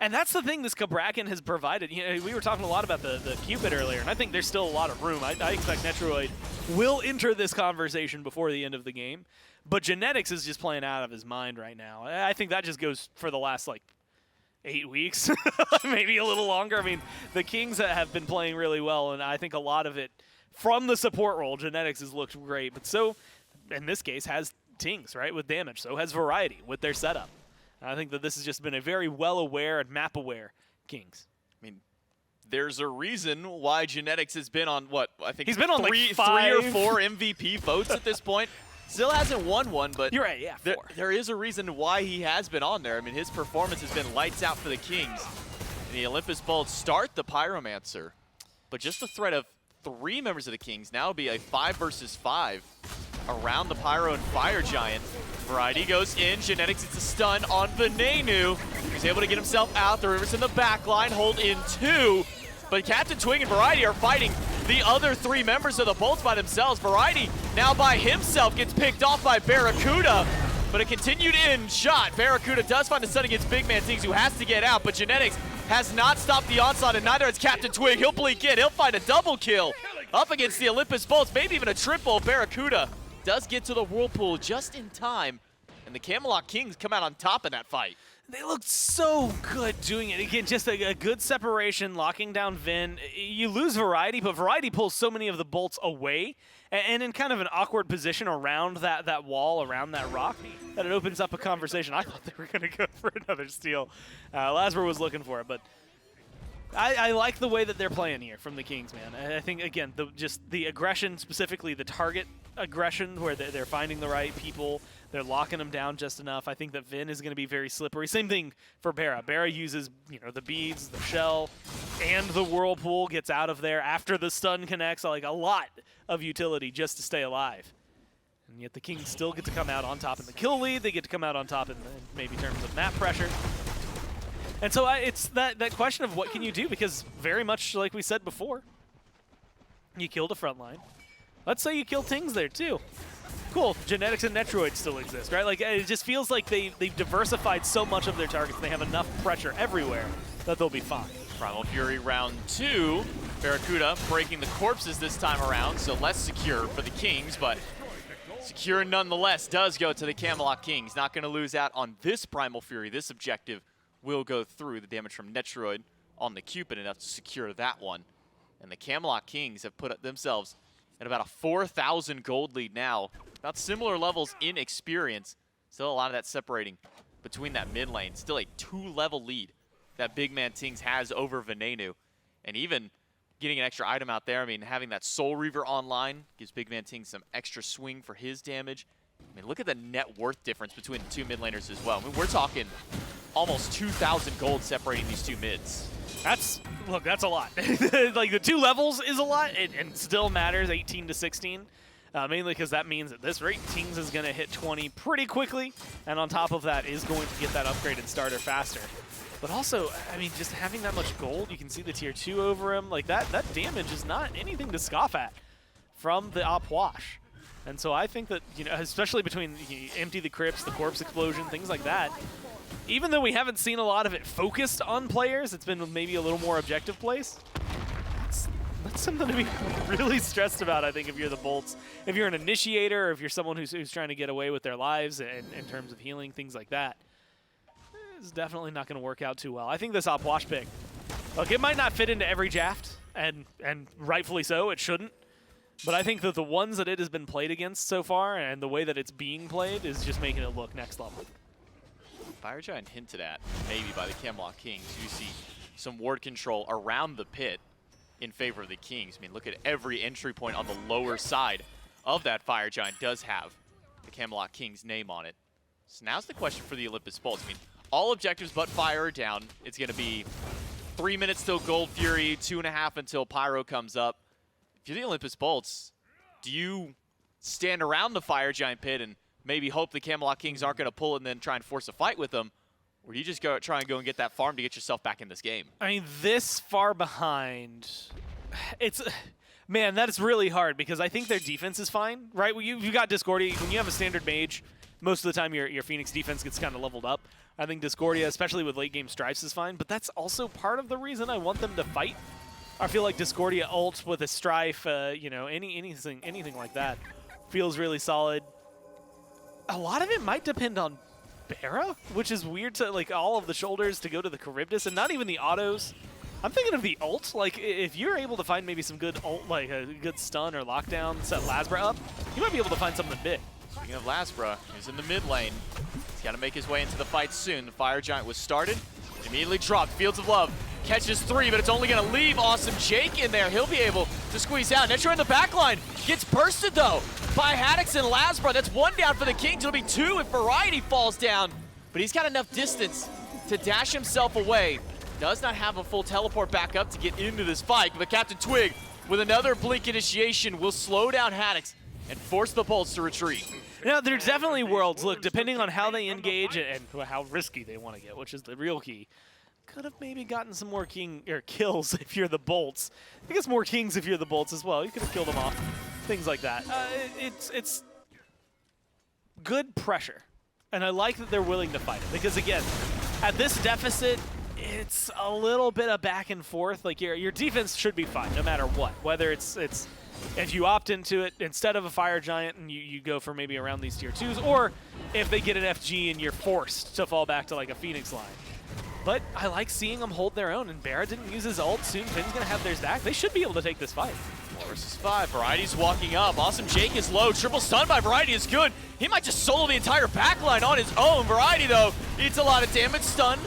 And that's the thing this Cabrakan has provided. You know, we were talking a lot about the Cupid earlier, and I think there's still a lot of room. I expect Netrioid will enter this conversation before the end of the game. But JeNeX is just playing out of his mind right now. I think that just goes for the last, like, 8 weeks, maybe a little longer. I mean, the Kings have been playing really well, and I think a lot of it from the support role, JeNeX has looked great. But so, in this case, has Tings, right, with damage. So has Variety with their setup. I think that this has just been a very well-aware and map-aware Kings. I mean, there's a reason why JeNeX has been on, what, I think he's been on three or 4 MVP votes at this point. Still hasn't won one, but you're right, yeah, there is a reason why he has been on there. I mean, his performance has been lights out for the Kings. And the Olympus Bolts start the Pyromancer, but just the threat of 3 members of the Kings now will be a 5 versus 5 around the Pyro and Fire Giant. Variety goes in. JeNeX gets a stun on Venenu. He's able to get himself out. The Rivers in the back line hold in 2. But CaptainTwig and Variety are fighting the other 3 members of the Bolts by themselves. Variety now by himself gets picked off by BaRRaCCuDDa. But a continued in shot. BaRRaCCuDDa does find a stun against BigManTingz, who has to get out. But JeNeX has not stopped the onslaught, and neither has CaptainTwig. He'll blink in. He'll find a double kill up against the Olympus Bolts. Maybe even a triple. BaRRaCCuDDa does get to the Whirlpool just in time And the Camelot Kings come out on top in that fight. They looked so good doing it. Again, just a good separation, locking down Vin. You lose Variety, but Variety pulls so many of the bolts away and in kind of an awkward position around that wall, around that rock, that it opens up a conversation. I thought they were going to go for another steal. LASBRA was looking for it, but I like the way that they're playing here from the Kings, man. I think, again, just the aggression, specifically the target aggression, where they're finding the right people, they're locking them down just enough. I think that Vin is going to be very slippery. Same thing for BaRRa. BaRRa uses, the beads, the shell, and the whirlpool, gets out of there after the stun connects, like a lot of utility just to stay alive. And yet the Kings still get to come out on top in the kill lead. They get to come out on top in maybe terms of map pressure. And so it's that question of what can you do, because very much like we said before, you killed a front line. Let's say you kill Tingz there too. Cool, Genetics and Netrioid still exist, right? Like, it just feels like they've diversified so much of their targets, they have enough pressure everywhere that they'll be fine. Primal Fury round 2. BaRRaCCuDDa breaking the corpses this time around, so less secure for the Kings, but secure nonetheless does go to the Camelot Kings. Not going to lose out on this Primal Fury. This objective will go through. The damage from Netrioid on the Cupid enough to secure that one. And the Camelot Kings have put themselves at about a 4,000 gold lead now. About similar levels in experience. Still a lot of that separating between that mid lane. Still a 2-level lead that BigManTingz has over Venenu. And even getting an extra item out there, I mean, having that Soul Reaver online gives BigManTingz some extra swing for his damage. I mean, look at the net worth difference between the two mid laners as well. I mean, we're talking almost 2,000 gold separating these two mids. Look, that's a lot. Like, the 2 levels is a lot, and still matters, 18 to 16. Mainly because that means at this rate, Tingz is going to hit 20 pretty quickly, and on top of that is going to get that upgraded starter faster. But also, I mean, just having that much gold, you can see the tier 2 over him. Like, that damage is not anything to scoff at from the op wash. And so I think that, especially between empty the crypts, the corpse explosion, things like that, even though we haven't seen a lot of it focused on players, it's been maybe a little more objective plays. That's something to be really stressed about, I think, if you're the Bolts. If you're an initiator, or if you're someone who's trying to get away with their lives in terms of healing, things like that, it's definitely not going to work out too well. I think this op wash pick, look, it might not fit into every draft, and rightfully so, it shouldn't. But I think that the ones that it has been played against so far, and the way that it's being played, is just making it look next level. Fire Giant hinted at, maybe by the Camelot Kings. You see some ward control around the pit in favor of the Kings. I mean, look at every entry point on the lower side of that Fire Giant does have the Camelot Kings name on it. So now's the question for the Olympus Bolts. I mean, all objectives but fire are down. It's going to be 3 minutes till Gold Fury, 2.5 until Pyro comes up. If you're the Olympus Bolts, do you stand around the Fire Giant pit and maybe hope the Camelot Kings aren't going to pull and then try and force a fight with them? Or do you just try and go and get that farm to get yourself back in this game? I mean, this far behind, man, that is really hard, because I think their defense is fine, right? Well, you got Discordia. When you have a standard mage, most of the time your Phoenix defense gets kind of leveled up. I think Discordia, especially with late game stripes, is fine, but that's also part of the reason I want them to fight. I feel like Discordia ults with a strife, anything like that feels really solid. A lot of it might depend on BaRRa, which is weird to, like, all of the shoulders to go to the Charybdis, and not even the autos. I'm thinking of the ult. Like, if you're able to find maybe some good ult, like a good stun or lockdown, set LASBRA up, you might be able to find something big. Speaking of LASBRA, he's in the mid lane. He's got to make his way into the fight soon. The Fire Giant was started, immediately dropped. Fields of Love catches 3, but it's only going to leave Awesome Jake in there. He'll be able to squeeze out. Netrioid in the backline gets bursted, though, by Haddix and LASBRA. That's 1 down for the Kings. It'll be 2 if Variety falls down. But he's got enough distance to dash himself away. Does not have a full teleport back up to get into this fight. But CaptainTwig, with another Blink initiation, will slow down Haddix and force the Bolts to retreat. Now, there's definitely worlds, look, depending on how they engage and how risky they want to get, which is the real key. Could have maybe gotten some more kills if you're the Bolts. I guess more Kings if you're the Bolts as well. You could have killed them off. Things like that. It's good pressure. And I like that they're willing to fight it. Because, again, at this deficit, it's a little bit of back and forth. Like, your defense should be fine no matter what. Whether it's if you opt into it instead of a Fire Giant and you go for maybe around these tier 2s, or if they get an FG and you're forced to fall back to like a Phoenix line. But I like seeing them hold their own, and BaRRA didn't use his ult. Soon Finn's going to have theirs back. They should be able to take this fight. 4 versus 5. BaRRaCCuDDa's walking up. Awesome Jake is low. Triple stun by BaRRaCCuDDa is good. He might just solo the entire backline on his own. BaRRaCCuDDa, though, eats a lot of damage. Stun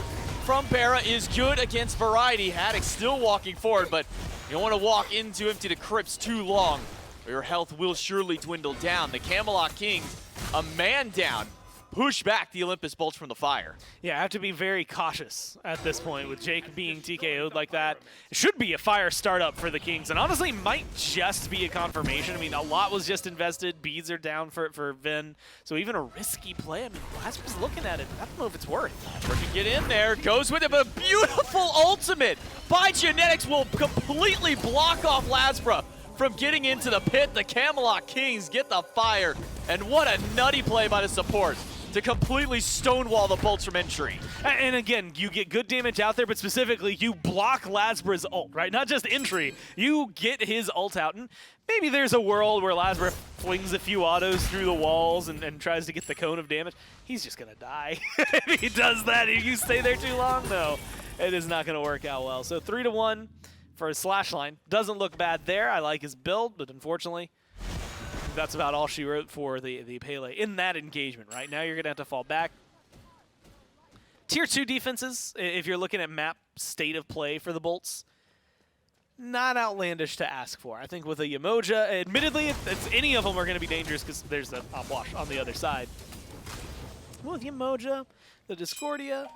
from BaRRA is good against BaRRaCCuDDa. Haddix still walking forward, but you don't want to walk into empty the crypts too long, or your health will surely dwindle down. The Camelot Kings, a man down, push back the Olympus Bolts from the fire. Yeah, I have to be very cautious at this point with Jake being TKO'd like that. It should be a fire startup for the Kings, and honestly might just be a confirmation. I mean, a lot was just invested. Beads are down for Ven, so even a risky play. I mean, LASBRA's looking at it, but I don't know if it's worth. LASBRA can get in there, goes with it, but a beautiful ultimate by Genetics will completely block off LASBRA from getting into the pit. The Camelot Kings get the fire, and what a nutty play by the support to completely stonewall the bolts from entry. And again, you get good damage out there, but specifically, you block LASBRA's ult, right? Not just entry. You get his ult out, and maybe there's a world where LASBRA flings a few autos through the walls and tries to get the cone of damage. He's just going to die. If he does that, if you stay there too long, no, it is not going to work out well. So 3-1 for his slash line. Doesn't look bad there. I like his build, but unfortunately, that's about all she wrote for the Pele in that engagement. Right now, you're going to have to fall back. Tier 2 defenses, if you're looking at map state of play for the Bolts, not outlandish to ask for. I think with a Yemoja, admittedly, any of them are going to be dangerous because there's an Opwash on the other side. With Yemoja, the Discordia,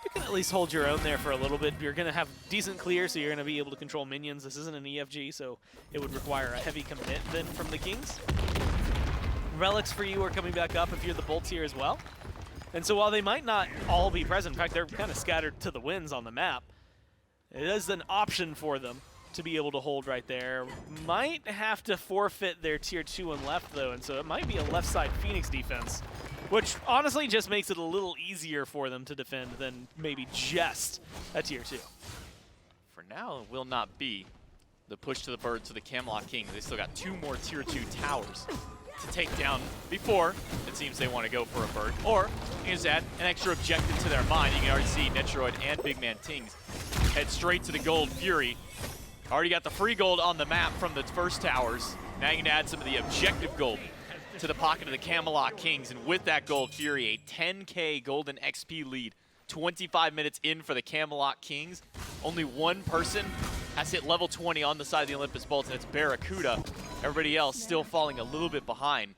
you can at least hold your own there for a little bit. You're going to have decent clear, so you're going to be able to control minions. This isn't an EFG, so it would require a heavy commit then from the Kings. Relics for you are coming back up if you're the Bolts here as well. And so while they might not all be present, in fact, they're kind of scattered to the winds on the map, it is an option for them to be able to hold right there. Might have to forfeit their tier 2 and left, though, and so it might be a left side Phoenix defense, which honestly just makes it a little easier for them to defend than maybe just a tier 2. For now, it will not be the push to the bird to the Camelot Kings. They still got 2 more tier 2 towers to take down before it seems they want to go for a bird. Or you can just add an extra objective to their mind. You can already see Netrioid and BigManTingz head straight to the Gold Fury. Already got the free gold on the map from the first towers. Now you can add some of the objective gold to the pocket of the Camelot Kings, and with that Gold Fury, a 10k golden XP lead. 25 minutes in for the Camelot Kings. Only one person has hit level 20 on the side of the Olympus Bolts, and it's BaRRaCCuDDa. Everybody else still falling a little bit behind.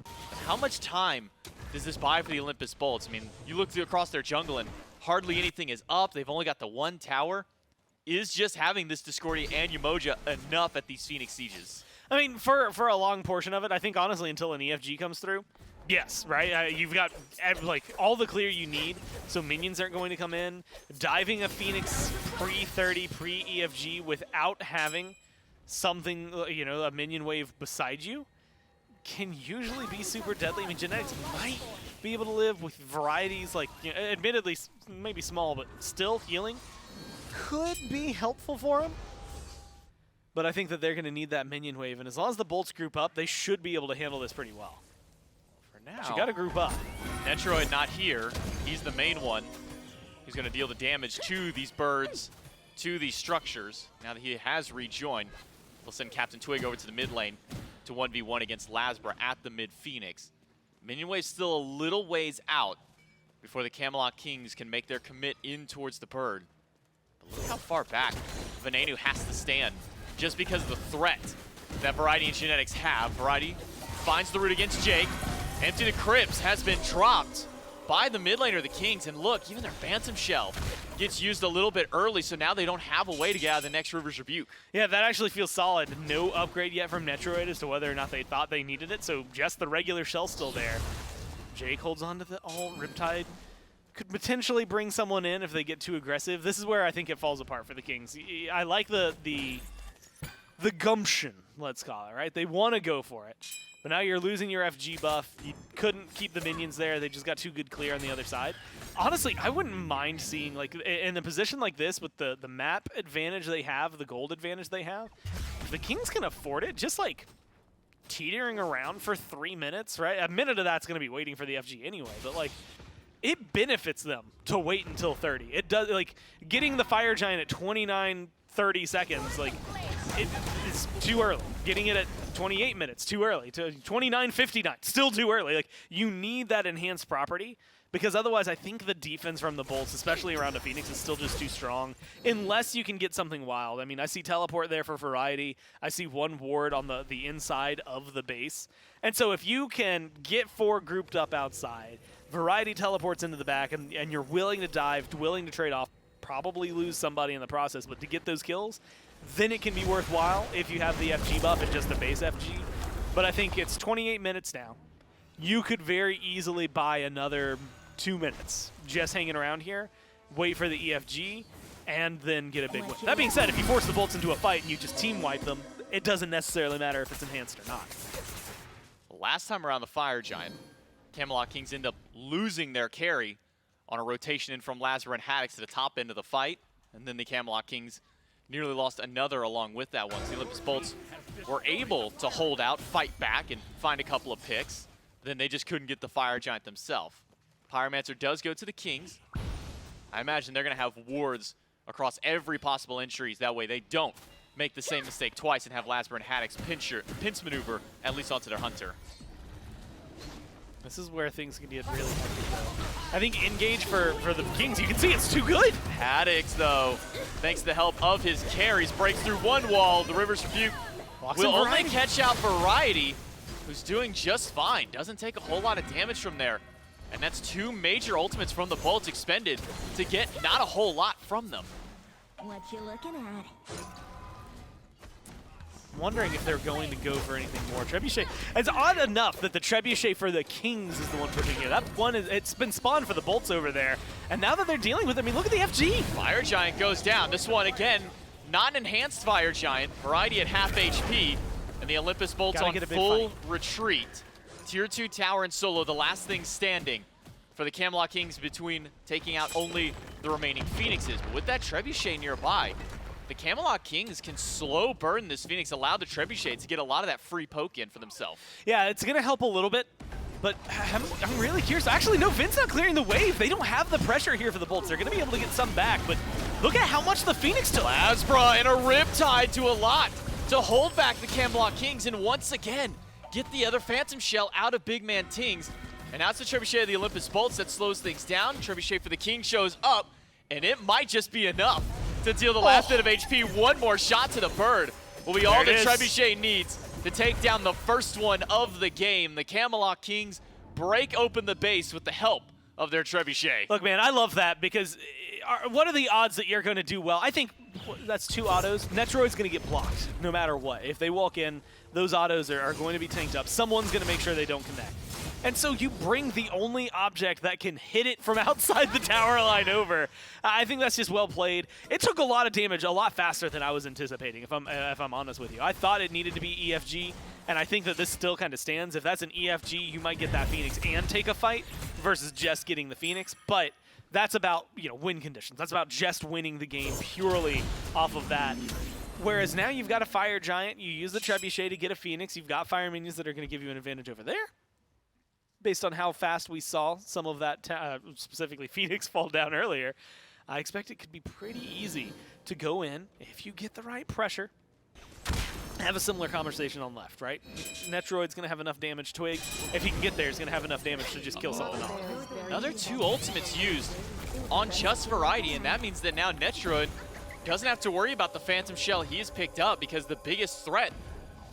But how much time does this buy for the Olympus Bolts? I mean, you look across their jungle and hardly anything is up. They've only got the 1 tower. Is just having this Discordia and Yemoja enough at these Phoenix Sieges? I mean, for a long portion of it, I think honestly until an EFG comes through, yes, right? You've got like all the clear you need, so minions aren't going to come in. Diving a Phoenix pre-30, pre-EFG without having something, you know, a minion wave beside you can usually be super deadly. I mean, Genetics might be able to live with varieties like, you know, admittedly, maybe small, but still healing could be helpful for him. But I think that they're going to need that minion wave, and as long as the Bolts group up, they should be able to handle this pretty well. For now, you got to group up. Netrioid not here. He's the main one. He's going to deal the damage to these birds, to these structures. Now that he has rejoined, we'll send CaptainTwig over to the mid lane to 1v1 against LASBRA at the mid Phoenix. Minion wave's still a little ways out before the Camelot Kings can make their commit in towards the bird. But look how far back Venenu has to stand just because of the threat that BaRRaCCuDDa and Genetics have. BaRRaCCuDDa finds the root against Jake. Empty the Crypts has been dropped by the mid laner, the Kings. And look, even their Phantom Shell gets used a little bit early, so now they don't have a way to get out of the next River's Rebuke. Yeah, that actually feels solid. No upgrade yet from Netrioid as to whether or not they thought they needed it, so just the regular shell still there. Jake holds on to the Riptide. Could potentially bring someone in if they get too aggressive. This is where I think it falls apart for the Kings. I like the gumption, let's call it, right? They want to go for it. But now you're losing your FG buff. You couldn't keep the minions there. They just got too good clear on the other side. Honestly, I wouldn't mind seeing, like, in a position like this with the map advantage they have, the gold advantage they have, the Kings can afford it, just like teetering around for 3 minutes, right? A minute of that's going to be waiting for the FG anyway, but like it benefits them to wait until 30. It does, like getting the Fire Giant at 29, 30 seconds, like it's too early. Getting it at 28 minutes, too early. To 29:59, still too early. Like you need that enhanced property, because otherwise I think the defense from the Bolts, especially around a Phoenix, is still just too strong unless you can get something wild. I mean, I see teleport there for variety. I see one ward on the inside of the base. And so if you can get 4 grouped up outside, variety teleports into the back, and you're willing to dive, willing to trade off, probably lose somebody in the process, but to get those kills, then it can be worthwhile if you have the FG buff and just the base FG. But I think it's 28 minutes now. You could very easily buy another 2 minutes just hanging around here, wait for the EFG, and then get a big win. That being said, if you force the Bolts into a fight and you just team wipe them, it doesn't necessarily matter if it's enhanced or not. Last time around the Fire Giant, Camelot Kings end up losing their carry on a rotation in from LASBRA and Haddix to the top end of the fight, and then the Camelot Kings nearly lost another along with that one. So the Olympus Bolts were able to hold out, fight back, and find a couple of picks. Then they just couldn't get the Fire Giant themselves. Pyromancer does go to the Kings. I imagine they're going to have wards across every possible entries. That way they don't make the same mistake twice and have LASBRA and Haddix pinch maneuver at least onto their Hunter. This is where things can get really hectic, though. I think engage for the Kings, you can see it's too good. Haddix, though, thanks to the help of his carries, breaks through one wall. The River's Rebuke will only catch out Variety, who's doing just fine. Doesn't take a whole lot of damage from there. And that's 2 major ultimates from the Bolts expended to get not a whole lot from them. What you looking at? I'm wondering if they're going to go for anything more. Trebuchet. It's odd enough that the Trebuchet for the Kings is the one pushing it. That one is, it's been spawned for the Bolts over there. And now that they're dealing with it, I mean, look at the FG. Fire Giant goes down. This one, again, not an enhanced Fire Giant. Variety at half HP. And the Olympus Bolts on full retreat. Tier 2 tower and solo, the last thing standing for the Camelot Kings between taking out only the remaining Phoenixes. But with that Trebuchet nearby, the Camelot Kings can slow burn this Phoenix, allow the Trebuchet to get a lot of that free poke in for themselves. Yeah, it's going to help a little bit, but I'm really curious. Actually, no, Vin's not clearing the wave. They don't have the pressure here for the Bolts. They're going to be able to get some back, but look at how much the Phoenix took. LASBRA and a Riptide to a lot to hold back the Camelot Kings, and once again, get the other Phantom Shell out of BigManTingz. And now it's the Trebuchet of the Olympus Bolts that slows things down. Trebuchet for the King shows up, and it might just be enough to deal the last bit of HP. One more shot to the bird will be all the Trebuchet needs to take down the first one of the game. The Camelot Kings break open the base with the help of their Trebuchet. Look, man, I love that because what are the odds that you're going to do well? I think that's 2 autos. Netrioid's going to get blocked no matter what. If they walk in, those autos are going to be tanked up. Someone's going to make sure they don't connect. And so you bring the only object that can hit it from outside the tower line over. I think that's just well played. It took a lot of damage a lot faster than I was anticipating, if I'm honest with you. I thought it needed to be EFG, and I think that this still kind of stands. If that's an EFG, you might get that Phoenix and take a fight versus just getting the Phoenix. But that's about, you know, win conditions. That's about just winning the game purely off of that. Whereas now you've got a Fire Giant. You use the Trebuchet to get a Phoenix. You've got Fire Minions that are going to give you an advantage over there. Based on how fast we saw some of that, specifically Phoenix, fall down earlier, I expect it could be pretty easy to go in if you get the right pressure. Have a similar conversation on left, right? Netrioid's going to have enough damage. Twig, if he can get there, is going to have enough damage to just kill something off. Another 2 ultimates used on just Variety, and that means that now Netrioid doesn't have to worry about the Phantom Shell he has picked up because the biggest threat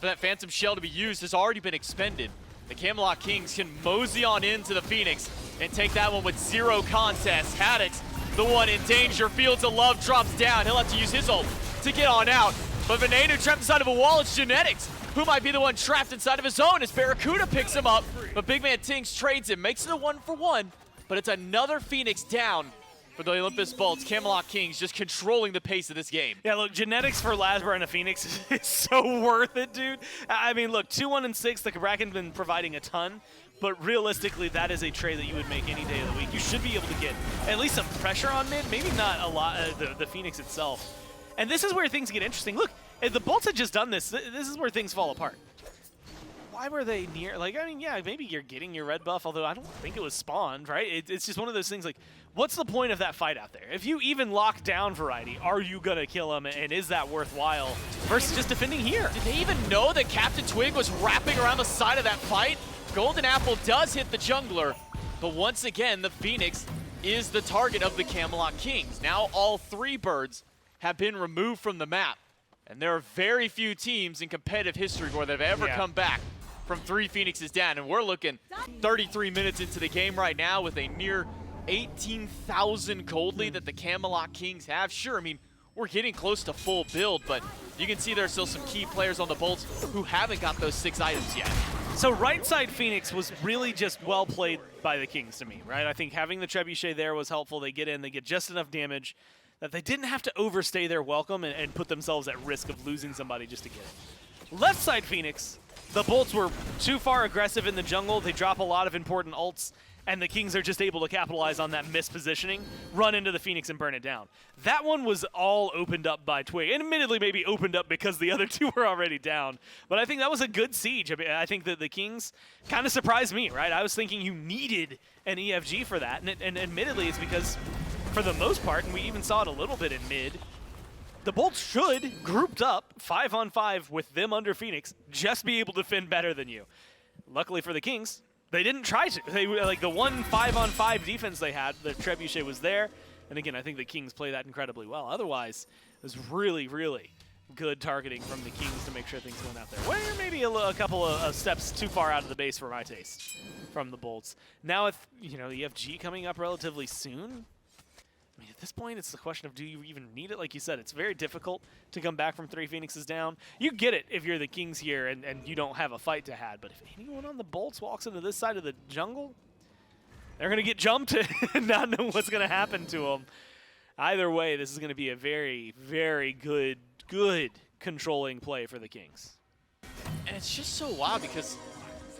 for that Phantom Shell to be used has already been expended. The Camelot Kings can mosey on into the Phoenix and take that one with 0 contest. Haddix, the one in danger. Fields of Love drops down. He'll have to use his ult to get on out. But Venenu trapped inside of a wall. It's Genetics who might be the one trapped inside of his own as BaRRaCCuDDa picks him up. But BigManTingz trades him, makes it a 1-for-1. But it's another Phoenix down for the Olympus Bolts. Camelot Kings just controlling the pace of this game. Yeah, look, Genetics for LASBRA and a Phoenix is so worth it, dude. I mean, look, 2-1-6, the Bracken's been providing a ton, but realistically, that is a trade that you would make any day of the week. You should be able to get at least some pressure on mid, maybe not a lot, the Phoenix itself. And this is where things get interesting. Look, If the Bolts had just done this, this is where things fall apart. Why were they near? Like, I mean, yeah, maybe you're getting your red buff, although I don't think it was spawned, right? It's just one of those things, like, what's the point of that fight out there? If you even lock down Variety, are you going to kill him, and is that worthwhile versus just defending here? Did they even know that CaptainTwig was wrapping around the side of that fight? Golden Apple does hit the jungler, but once again, the Phoenix is the target of the Camelot Kings. Now all 3 birds have been removed from the map, and there are very few teams in competitive history where they've ever come back from 3 Phoenixes down, and we're looking 33 minutes into the game right now with a near 18,000 gold lead that the Camelot Kings have. Sure, I mean, we're getting close to full build, but you can see there's still some key players on the Bolts who haven't got those 6 items yet. So right side Phoenix was really just well played by the Kings to me, right? I think having the Trebuchet there was helpful. They get in, they get just enough damage that they didn't have to overstay their welcome and put themselves at risk of losing somebody just to get it. Left side Phoenix, the Bolts were too far aggressive in the jungle. They drop a lot of important ults, and the Kings are just able to capitalize on that mispositioning, run into the Phoenix and burn it down. That one was all opened up by Twig, and admittedly maybe opened up because the other 2 were already down. But I think that was a good siege. I mean, I think that the Kings kind of surprised me, right? I was thinking you needed an EFG for that, and admittedly it's because for the most part, and we even saw it a little bit in mid, the Bolts should, grouped up, 5-on-5 with them under Phoenix, just be able to defend better than you. Luckily for the Kings, they didn't try to. They, like, the one 5-on-5 defense they had, the Trebuchet was there, and again, I think the Kings play that incredibly well. Otherwise, it was really, really good targeting from the Kings to make sure things went out there. Well, maybe a couple of steps too far out of the base for my taste from the Bolts. Now with, you know, the EFG coming up relatively soon, I mean, at this point, it's the question of, do you even need it? Like you said, it's very difficult to come back from 3 Phoenixes down. You get it if you're the Kings here and you don't have a fight to have, but if anyone on the Bolts walks into this side of the jungle, they're going to get jumped and not know what's going to happen to them. Either way, this is going to be a very, very good controlling play for the Kings. And it's just so wild because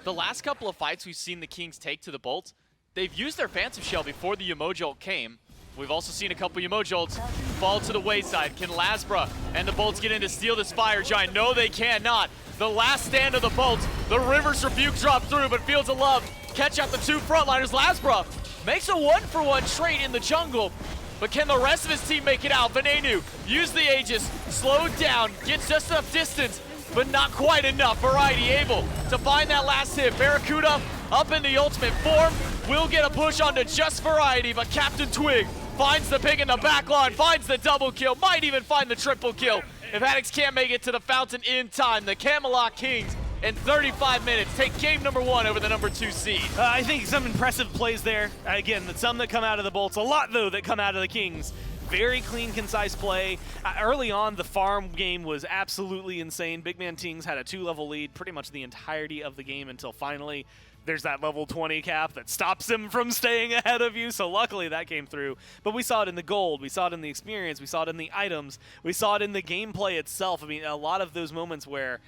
the last couple of fights we've seen the Kings take to the Bolts, they've used their Phantom Shell before the Emoji ult came. We've also seen a couple Emoji ults fall to the wayside. Can LASBRA and the Bolts get in to steal this Fire Giant? No, they cannot. The last stand of the Bolts. The River's Rebuke dropped through, but Fields of Love catch out the 2 frontliners. LASBRA makes a 1-for-1 trade in the jungle, but can the rest of his team make it out? Venenu use the Aegis, slowed down, gets just enough distance, but not quite enough. Variety able to find that last hit. BaRRaCCuDDa up in the ultimate form. Will get a push onto just Variety, but CaptainTwig finds the pick in the back line, finds the double kill, might even find the triple kill. If Haddix can't make it to the fountain in time, the Camelot Kings in 35 minutes take game number 1 over the number 2 seed. I think some impressive plays there. Again, some that come out of the Bolts, a lot though that come out of the Kings. Very clean, concise play. Early on, the farm game was absolutely insane. BigManTingz had a 2-level lead pretty much the entirety of the game until finally there's that level 20 cap that stops him from staying ahead of you, so luckily that came through. But we saw it in the gold, we saw it in the experience, we saw it in the items, we saw it in the gameplay itself. I mean, a lot of those moments where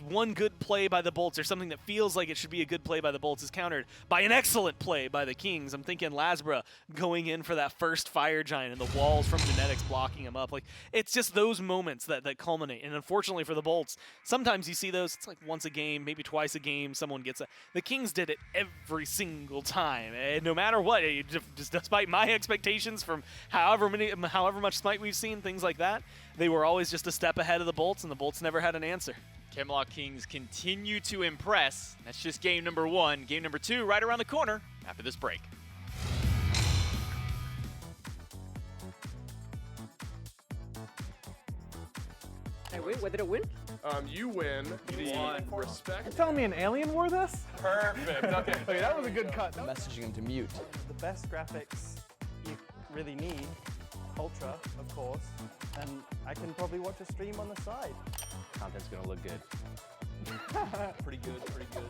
one good play by the Bolts or something that feels like it should be a good play by the Bolts is countered by an excellent play by the Kings. I'm thinking LASBRA going in for that first Fire Giant and the walls from Genetics blocking him up. Like, it's just those moments that culminate. And unfortunately for the Bolts, sometimes you see those, it's like once a game, maybe twice a game, someone gets it. The Kings did it every single time. And no matter what, just despite my expectations from however much Smite we've seen, things like that, they were always just a step ahead of the Bolts, and the Bolts never had an answer. Camelot Kings continue to impress. That's just game number 1. Game number 2 right around the corner after this break. I win? What did it win? You win. You won. Respect. You're telling me an alien wore this? Perfect. Okay. Okay, that was a good cut. Messaging him to mute. The best graphics you really need, Ultra, of course, and I can probably watch a stream on the side. Content's gonna look good. Pretty good, pretty good.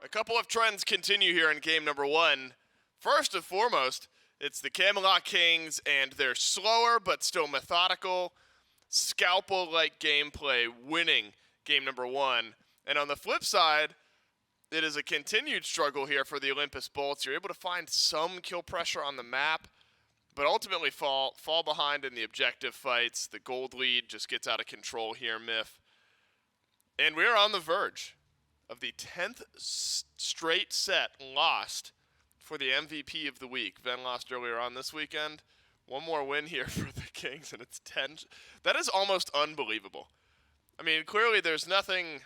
A couple of trends continue here in game number one. First and foremost, it's the Camelot Kings and their slower but still methodical, scalpel-like gameplay winning game number one. And on the flip side, it is a continued struggle here for the Olympus Bolts. You're able to find some kill pressure on the map, but ultimately fall behind in the objective fights. The gold lead just gets out of control here, Myth. And we're on the verge of the 10th straight set lost for the MVP of the week. Ven lost earlier on this weekend. One more win here for the Kings, and it's 10. That is almost unbelievable. I mean, clearly there's nothing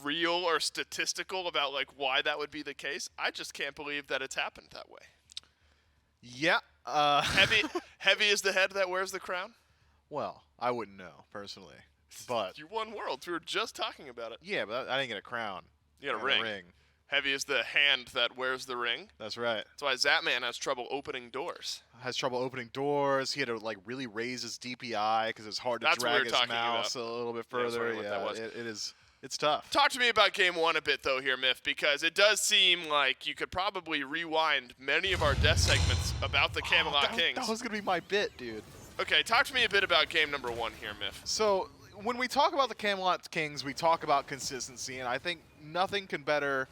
real or statistical about like why that would be the case. I just can't believe that it's happened that way. Yeah. Heavy is the head that wears the crown? Well, I wouldn't know, personally. But you won Worlds. We were just talking about it. Yeah, but I didn't get a crown. You got a ring. Heavy is the hand that wears the ring. That's right. That's why Zapman has trouble opening doors. Has trouble opening doors. He had to like really raise his DPI because it's hard to drag his mouse a little bit further. It's tough. Talk to me about Game 1 a bit, though, here, Myth, because it does seem like you could probably rewind many of our death segments about the Camelot Kings. That was going to be my bit, dude. Okay, talk to me a bit about game number 1 here, Myth. So, when we talk about the Camelot Kings, we talk about consistency, and I think nothing can better,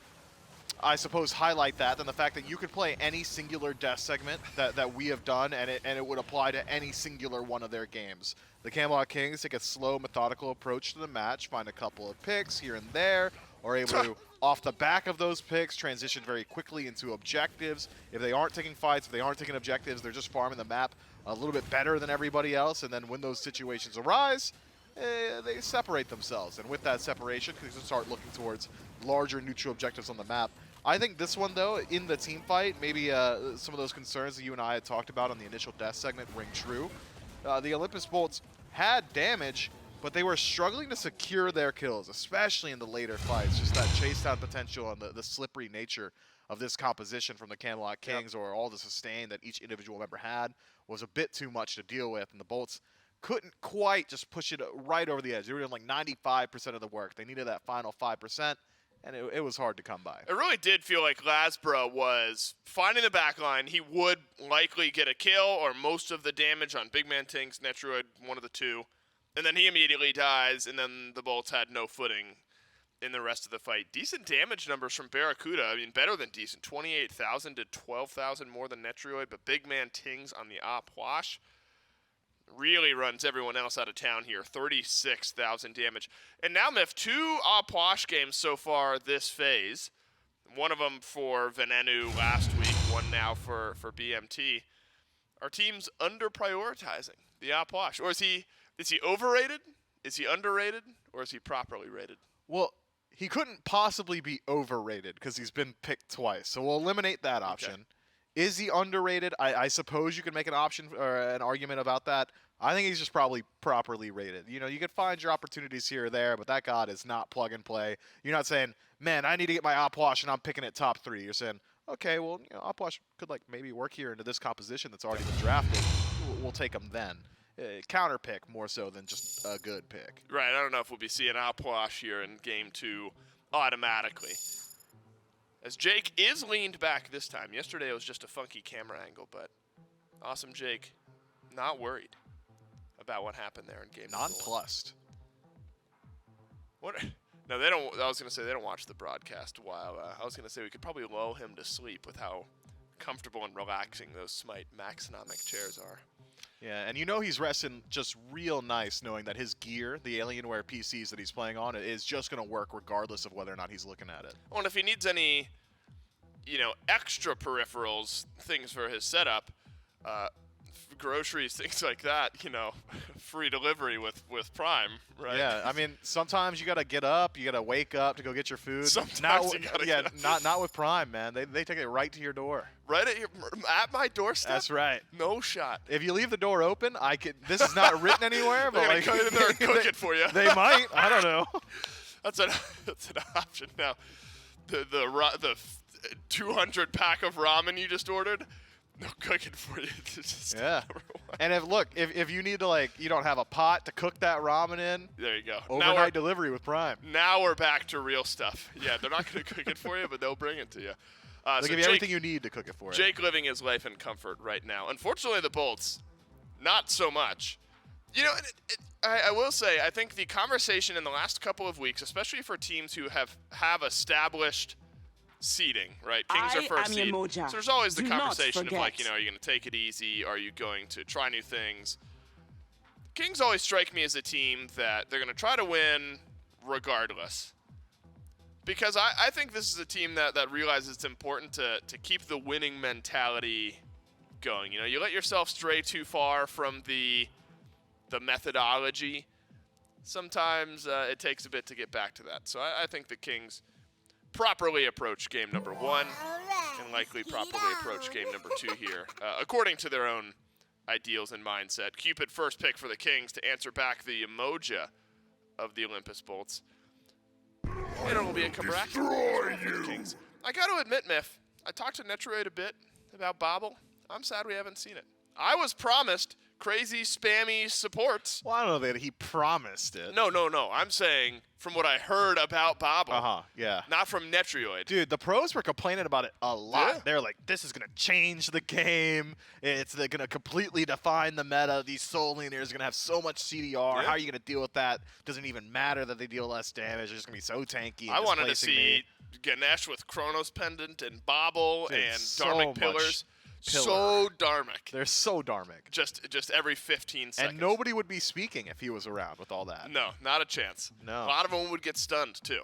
I suppose, highlight that than the fact that you could play any singular death segment that we have done, and it would apply to any singular one of their games. The Camelot Kings take a slow, methodical approach to the match, find a couple of picks here and there, are able to, off the back of those picks, transition very quickly into objectives. If they aren't taking fights, if they aren't taking objectives, they're just farming the map a little bit better than everybody else, and then when those situations arise, they separate themselves. And with that separation, they can start looking towards larger neutral objectives on the map. I think this one, though, in the team fight, maybe some of those concerns that you and I had talked about on the initial death segment ring true. The Olympus Bolts had damage, but they were struggling to secure their kills, especially in the later fights. Just that chase down potential and the slippery nature of this composition from the Camelot Kings, or all the sustain that each individual member had, was a bit too much to deal with, and the Bolts couldn't quite just push it right over the edge. They were doing like 95% of the work. They needed that final 5%. And it was hard to come by. It really did feel like LASBRA was finding the backline. He would likely get a kill or most of the damage on BigManTingz, Netrioid, one of the two. And then he immediately dies, and then the Bolts had no footing in the rest of the fight. Decent damage numbers from BaRRaCCuDDa. I mean, better than decent. 28,000 to 12,000 more than Netrioid, but BigManTingz on the op wash really runs everyone else out of town here. 36,000 damage. And now, Myth, 2 op-wash games so far this phase. One of them for Venenu last week, one now for BMT. Our team's under-prioritizing the op-wash. Or is he overrated? Is he underrated? Or is he properly rated? Well, he couldn't possibly be overrated because he's been picked twice. So we'll eliminate that option. Okay. Is he underrated? I suppose you could make an option or an argument about that. I think he's just probably properly rated. You know, you could find your opportunities here or there, but that god is not plug and play. You're not saying, man, I need to get my op wash and I'm picking it top 3. You're saying, okay, well, you know, op wash could like maybe work here into this composition that's already been drafted. We'll take him then. Counter pick more so than just a good pick. Right. I don't know if we'll be seeing op wash here in game 2 automatically. As Jake is leaned back this time. Yesterday it was just a funky camera angle, but awesome Jake, not worried about what happened there in game. Nonplussed. What? No, they don't. I was gonna say they don't watch the broadcast while. I was gonna say we could probably lull him to sleep with how comfortable and relaxing those SMITE Maxonomic chairs are. Yeah, and you know he's resting just real nice knowing that his gear, the Alienware PCs that he's playing on, is just going to work regardless of whether or not he's looking at it. Well, and if he needs any, you know, extra peripherals, things for his setup, groceries, things like that, you know, free delivery with Prime, right? Yeah, I mean, sometimes you got to get up, you got to wake up to go get your food. Sometimes you got to get up. Not with Prime, man. They take it right to your door. Right at my doorstep? That's right. No shot. If you leave the door open, this is not written anywhere, but like, come in there and cook it for you. They might. I don't know. That's an option now. The 200 pack of ramen you just ordered, no cooking for you. Yeah. And if you need to, you don't have a pot to cook that ramen in. There you go. Overnight delivery with Prime. Now we're back to real stuff. Yeah, they're not going to cook it for you, but they'll bring it to you. They'll give you everything you need to cook it for you. Jake living his life in comfort right now. Unfortunately, the Bolts, not so much. You know, I will say, I think the conversation in the last couple of weeks, especially for teams who have established seeding, right? Kings are first seed. So there's always the conversation of like, you know, are you going to take it easy? Are you going to try new things? Kings always strike me as a team that they're going to try to win regardless. Because I think this is a team that realizes it's important to keep the winning mentality going. You know, you let yourself stray too far from the methodology. Sometimes it takes a bit to get back to that. So I think the Kings properly approach game number 1 and likely properly approach game number 2 here, according to their own ideals and mindset. Cupid first pick for the Kings to answer back the emoja of the Olympus Bolts. And it will be a comeback for the Kings. I got to admit, Miff, I talked to Netrioid a bit about Bobble. I'm sad we haven't seen it. I was promised crazy, spammy supports. Well, I don't know that he promised it. No. I'm saying from what I heard about Bobble. Yeah. Not from Netrioid. Dude, the pros were complaining about it a lot. Yeah. They're like, this is going to change the game. They're going to completely define the meta. These soul leaners are going to have so much CDR. Yeah. How are you going to deal with that? Doesn't even matter that they deal less damage. They're just going to be so tanky. I wanted to see Ganesh with Chronos Pendant and Bobble and Dharmic Pillars. So Dharmic. They're so Dharmic. Just every 15 seconds. And nobody would be speaking if he was around with all that. No, not a chance. No. A lot of them would get stunned, too.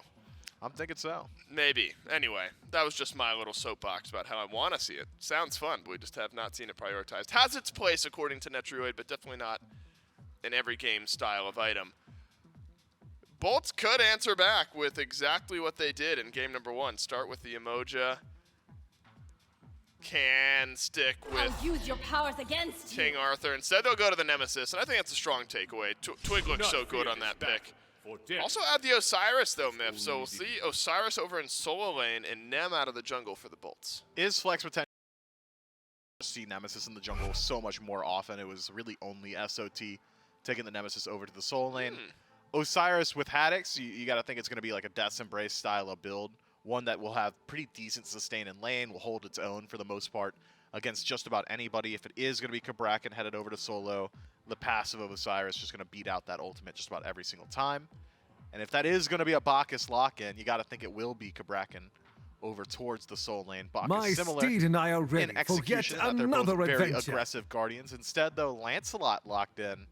I'm thinking so. Maybe. Anyway, that was just my little soapbox about how I want to see it. Sounds fun, but we just have not seen it prioritized. Has its place, according to Netrioid, but definitely not an every game style of item. Bolts could answer back with exactly what they did in game number 1. Start with the emoja. Can stick with use your powers against King Arthur. Instead, they'll go to the Nemesis, and I think that's a strong takeaway. Twig looks so good on that pick. Also add the Osiris, though, Miff. So we'll see Osiris over in solo lane and Nem out of the jungle for the Bolts. Is flex potential see Nemesis in the jungle so much more often? It was really only SOT taking the Nemesis over to the solo lane. Osiris with Haddix, you got to think it's going to be like a Death's Embrace style of build. One that will have pretty decent sustain in lane, will hold its own for the most part against just about anybody. If it is going to be Cabrakan headed over to solo, the passive of Osiris is just going to beat out that ultimate just about every single time. And if that is going to be a Bacchus lock-in, you got to think it will be Cabrakan over towards the soul lane. Bacchus similar steed and I are ready in execution. for yet they're both another very adventure. aggressive Guardians. Instead, though, Lancelot locked in.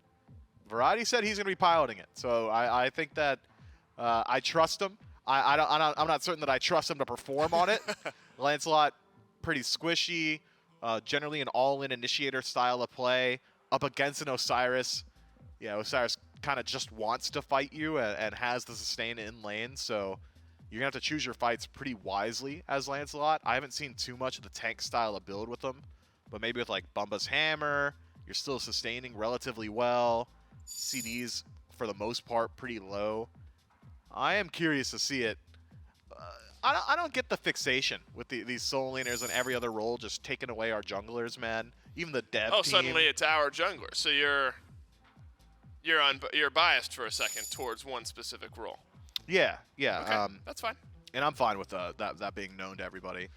Variety said he's going to be piloting it. So I think that I trust him. I'm not certain that I trust him to perform on it. Lancelot, pretty squishy, generally an all-in initiator style of play. Up against an Osiris, yeah, Osiris kind of just wants to fight you and has the sustain in lane, so you're going to have to choose your fights pretty wisely as Lancelot. I haven't seen too much of the tank style of build with him, but maybe with like Bumba's Hammer, you're still sustaining relatively well. CDs, for the most part, pretty low. I am curious to see it. I don't get the fixation with these soul laners and every other role just taking away our junglers, man. Even the dev team. Suddenly it's our jungler. So you're biased for a second towards one specific role. Yeah. Okay, that's fine. And I'm fine with that being known to everybody.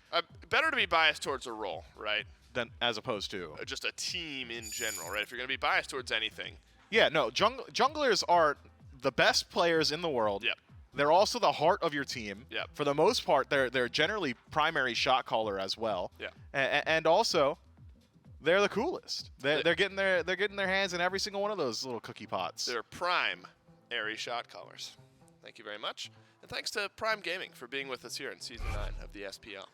Better to be biased towards a role, right? Than as opposed to just a team in general, right? If you're going to be biased towards anything. Yeah, no. Junglers are the best players in the world. Yep. They're also the heart of your team. Yep. For the most part, they're generally primary shot caller as well. Yeah. And also, they're the coolest. They're getting their hands in every single one of those little cookie pots. They're prime airy shot callers. Thank you very much, and thanks to Prime Gaming for being with us here in Season 9 of the SPL.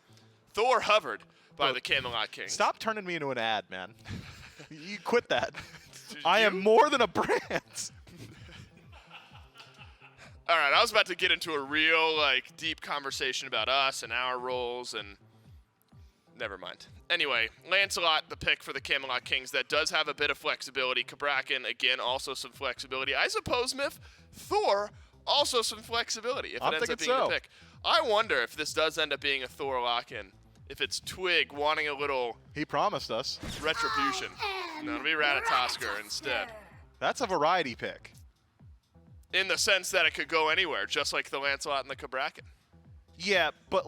Thor hovered by the Camelot Kings. Stop turning me into an ad, man. You quit that. I am more than a brand. All right, I was about to get into a real, deep conversation about us and our roles, and never mind. Anyway, Lancelot, the pick for the Camelot Kings, that does have a bit of flexibility. Cabrakan, again, also some flexibility. I suppose, Miff, Thor, also some flexibility if it ends up being the pick. I wonder if this does end up being a Thor lock-in, if it's Twig wanting a little... He promised us. Retribution. No, it'll be BaRRaCCuDDa instead. That's a variety pick. In the sense that it could go anywhere, just like the Lancelot and the Cabrakan. Yeah, but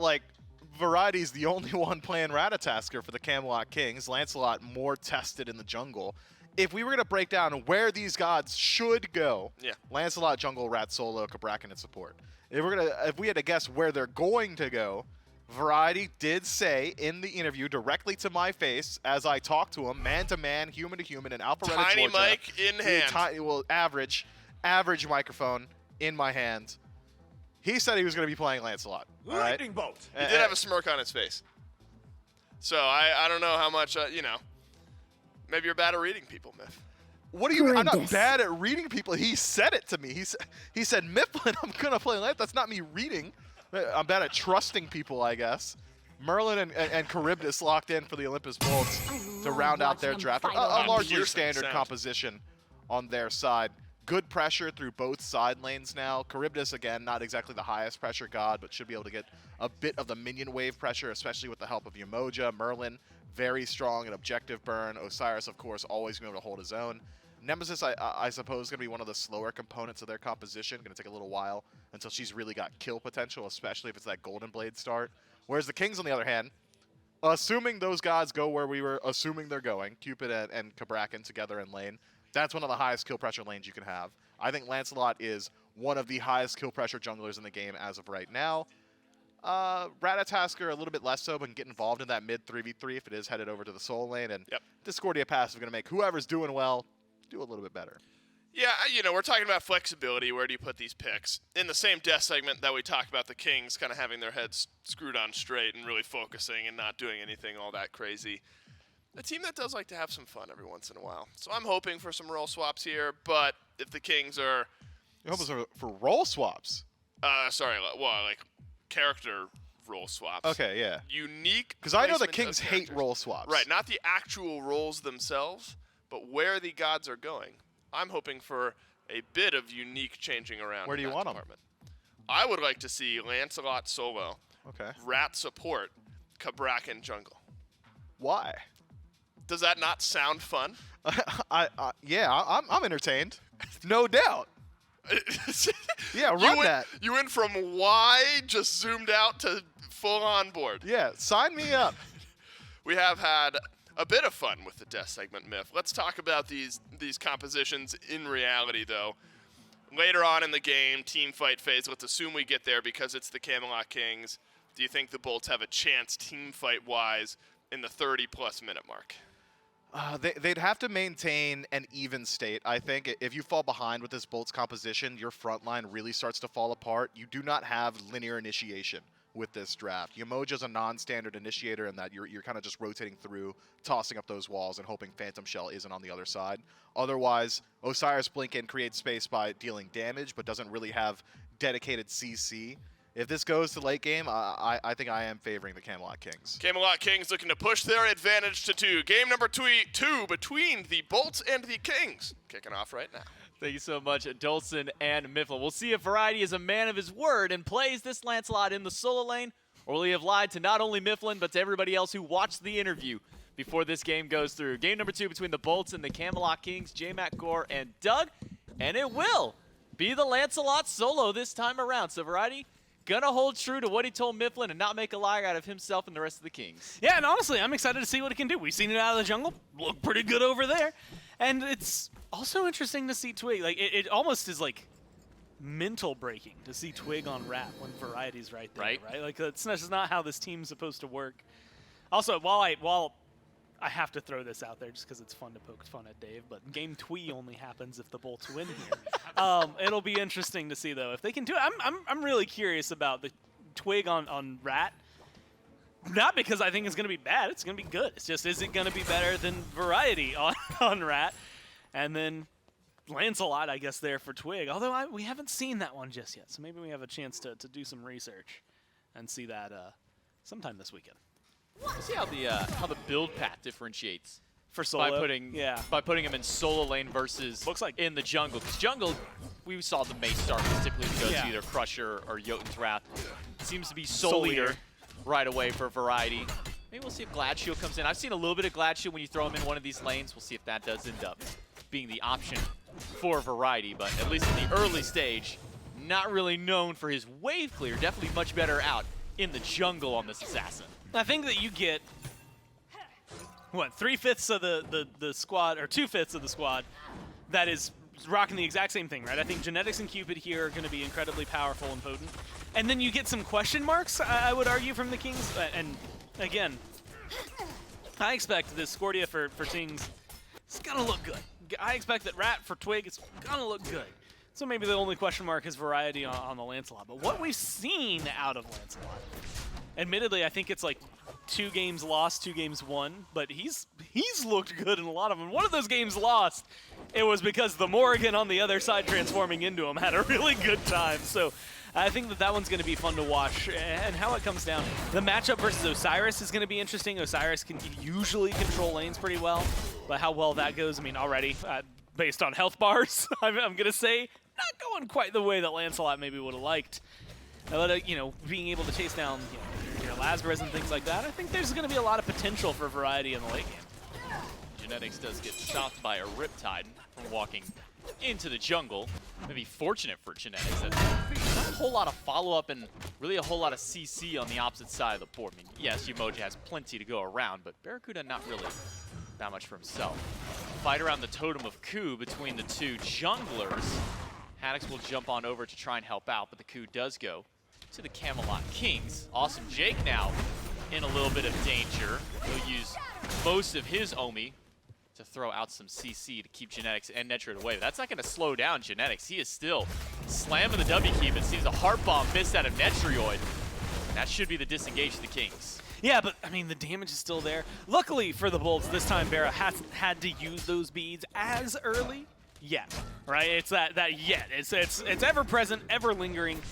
Variety's the only one playing BaRRaCCuDDa for the Camelot Kings. Lancelot more tested in the jungle. if we were going to break down where these gods should go, yeah. Lancelot, jungle, Rat solo, Cabrakan, and support. If we had to guess where they're going to go, BaRRaCCuDDa did say in the interview directly to my face as I talked to him, man to man, human to human, in Alpharetta, Tiny Georgia. mic in hand. Well, average microphone in my hand. He said he was going to be playing Lancelot. Lightning bolt. He did have a smirk on his face. So I don't know how much, you know, maybe you're bad at reading people, Myth. What do you mean? I'm not bad at reading people. He said it to me. He said, Mifflin, I'm going to play Lancelot. That's not me reading. I'm bad at trusting people, I guess. Merlin and CharybDis locked in for the Olympus Bolts to round out their draft. A largely standard composition on their side. Good pressure through both side lanes now. CharybDis, again, not exactly the highest pressure god, but should be able to get a bit of the minion wave pressure, especially with the help of Umoja. Merlin, very strong at objective burn. Osiris, of course, always going to be able to hold his own. Nemesis, I suppose, is going to be one of the slower components of their composition. Going to take a little while until she's really got kill potential, especially if it's that Golden Blade start. Whereas the Kings, on the other hand, assuming those gods go where we were assuming they're going, Cupid and Cabrakan together in lane, that's one of the highest kill pressure lanes you can have. I think Lancelot is one of the highest kill pressure junglers in the game as of right now. Ratatasker a little bit less so, but can get involved in that mid 3v3 if it is headed over to the soul lane. And Discordia passive going to make whoever's doing well do a little bit better. Yeah, you know, we're talking about flexibility. Where do you put these picks? In the same death segment that we talked about the Kings kind of having their heads screwed on straight and really focusing and not doing anything all that crazy. A team that does like to have some fun every once in a while. So I'm hoping for some role swaps here, but if the Kings are... You're hoping for role swaps? Sorry, well, like character role swaps. Okay, yeah. Unique. Because I know the Kings hate role swaps. Right, not the actual roles themselves, but where the gods are going. I'm hoping for a bit of unique changing around. Where do you want them? I would like to see Lancelot solo. Okay. Rat support, Cabrakan jungle. Why? Does that not sound fun? Yeah, I'm entertained. No doubt. Yeah, run that. You went from why just zoomed out to full on board. Yeah, sign me up. We have had a bit of fun with the death segment, Myth. Let's talk about these compositions in reality, though. Later on in the game, team fight phase, let's assume we get there because it's the Camelot Kings. Do you think the Bolts have a chance team fight-wise in the 30-plus minute mark? They'd have to maintain an even state, I think. If you fall behind with this Bolts composition, your front line really starts to fall apart. You do not have linear initiation with this draft. Umoja's a non-standard initiator in that you're kind of just rotating through, tossing up those walls, and hoping Phantom Shell isn't on the other side. Otherwise, Osiris Blinken creates space by dealing damage, but doesn't really have dedicated CC. If this goes to late game, I think I am favoring the Camelot Kings. Camelot Kings looking to push their advantage to 2. Game number 2 between the Bolts and the Kings. Kicking off right now. Thank you so much, Dolson and Mifflin. We'll see if BaRRaCCuDDa is a man of his word and plays this Lancelot in the solo lane, or will he have lied to not only Mifflin, but to everybody else who watched the interview before this game goes through. Game number 2 between the Bolts and the Camelot Kings, J-Mac, Gore, and Doug. And it will be the Lancelot solo this time around. So BaRRaCCuDDa gonna hold true to what he told Mifflin and not make a liar out of himself and the rest of the Kings. Yeah, and honestly, I'm excited to see what it can do. We've seen it out of the jungle. Look pretty good over there. And it's also interesting to see Twig. Like, it almost is like mental breaking to see Twig on Rat when BaRRaCCuDDa's right there, right? Like, that's just not how this team's supposed to work. Also, while I have to throw this out there just because it's fun to poke fun at Dave, but game Twee only happens if the Bolts win here. It'll be interesting to see, though, if they can do it. I'm really curious about the Twig on Rat. Not because I think it's going to be bad. It's going to be good. It's just, is it going to be better than BaRRaCCuDDa on Rat? And then Lancelot, I guess, there for Twig. Although we haven't seen that one just yet, so maybe we have a chance to do some research and see that sometime this weekend. We'll see how the build path differentiates for solo. By putting him in solo lane versus in the jungle. Because jungle, we saw the Mace start typically goes to either Crusher or Jotun's Wrath. It seems to be Soul Eater right away for BaRRaCCuDDa. Maybe we'll see if Glad Shield comes in. I've seen a little bit of Glad Shield when you throw him in one of these lanes. We'll see if that does end up being the option for BaRRaCCuDDa. But at least in the early stage, not really known for his wave clear. Definitely much better out in the jungle on this assassin. I think that you get what, 3/5 of the squad, or 2/5 of the squad that is rocking the exact same thing, right? I think Genetics and Cupid here are going to be incredibly powerful and potent. And then you get some question marks, I would argue, from the Kings. And again, I expect this Scordia for Tings is going to look good. I expect that Rat for Twig is going to look good. So maybe the only question mark is variety on the Lancelot. But what we've seen out of Lancelot, admittedly, I think it's like 2 games lost, 2 games won, but he's looked good in a lot of them. One of those games lost, it was because the Morrigan on the other side transforming into him had a really good time. So I think that one's going to be fun to watch, and how it comes down. The matchup versus Osiris is going to be interesting. Osiris can usually control lanes pretty well, but how well that goes, I mean, already, based on health bars, I'm going to say not going quite the way that Lancelot maybe would have liked. But, you know, being able to chase down your LASBRAs and things like that, I think there's going to be a lot of potential for variety in the late game. Genetics does get stopped by a Riptide from walking into the jungle. Maybe fortunate for Genetics that not a whole lot of follow-up and really a whole lot of CC on the opposite side of the board. I mean, yes, Umoja has plenty to go around, but BaRRaCCuDDa not really that much for himself. Fight around the Totem of Coup between the 2 junglers. Haddix will jump on over to try and help out, but the Coup does go to the Camelot Kings. Awesome Jake now in a little bit of danger. He'll use most of his Omi to throw out some CC to keep Genetics and Netrioid away. But that's not going to slow down Genetics. He is still slamming the W key, but sees a heart bomb missed out of Netrioid. That should be the disengage to the Kings. Yeah, but, I mean, the damage is still there. Luckily for the Bolts, this time BaRRa hasn't had to use those beads as early yet, right? It's that yet. It's ever present, ever lingering.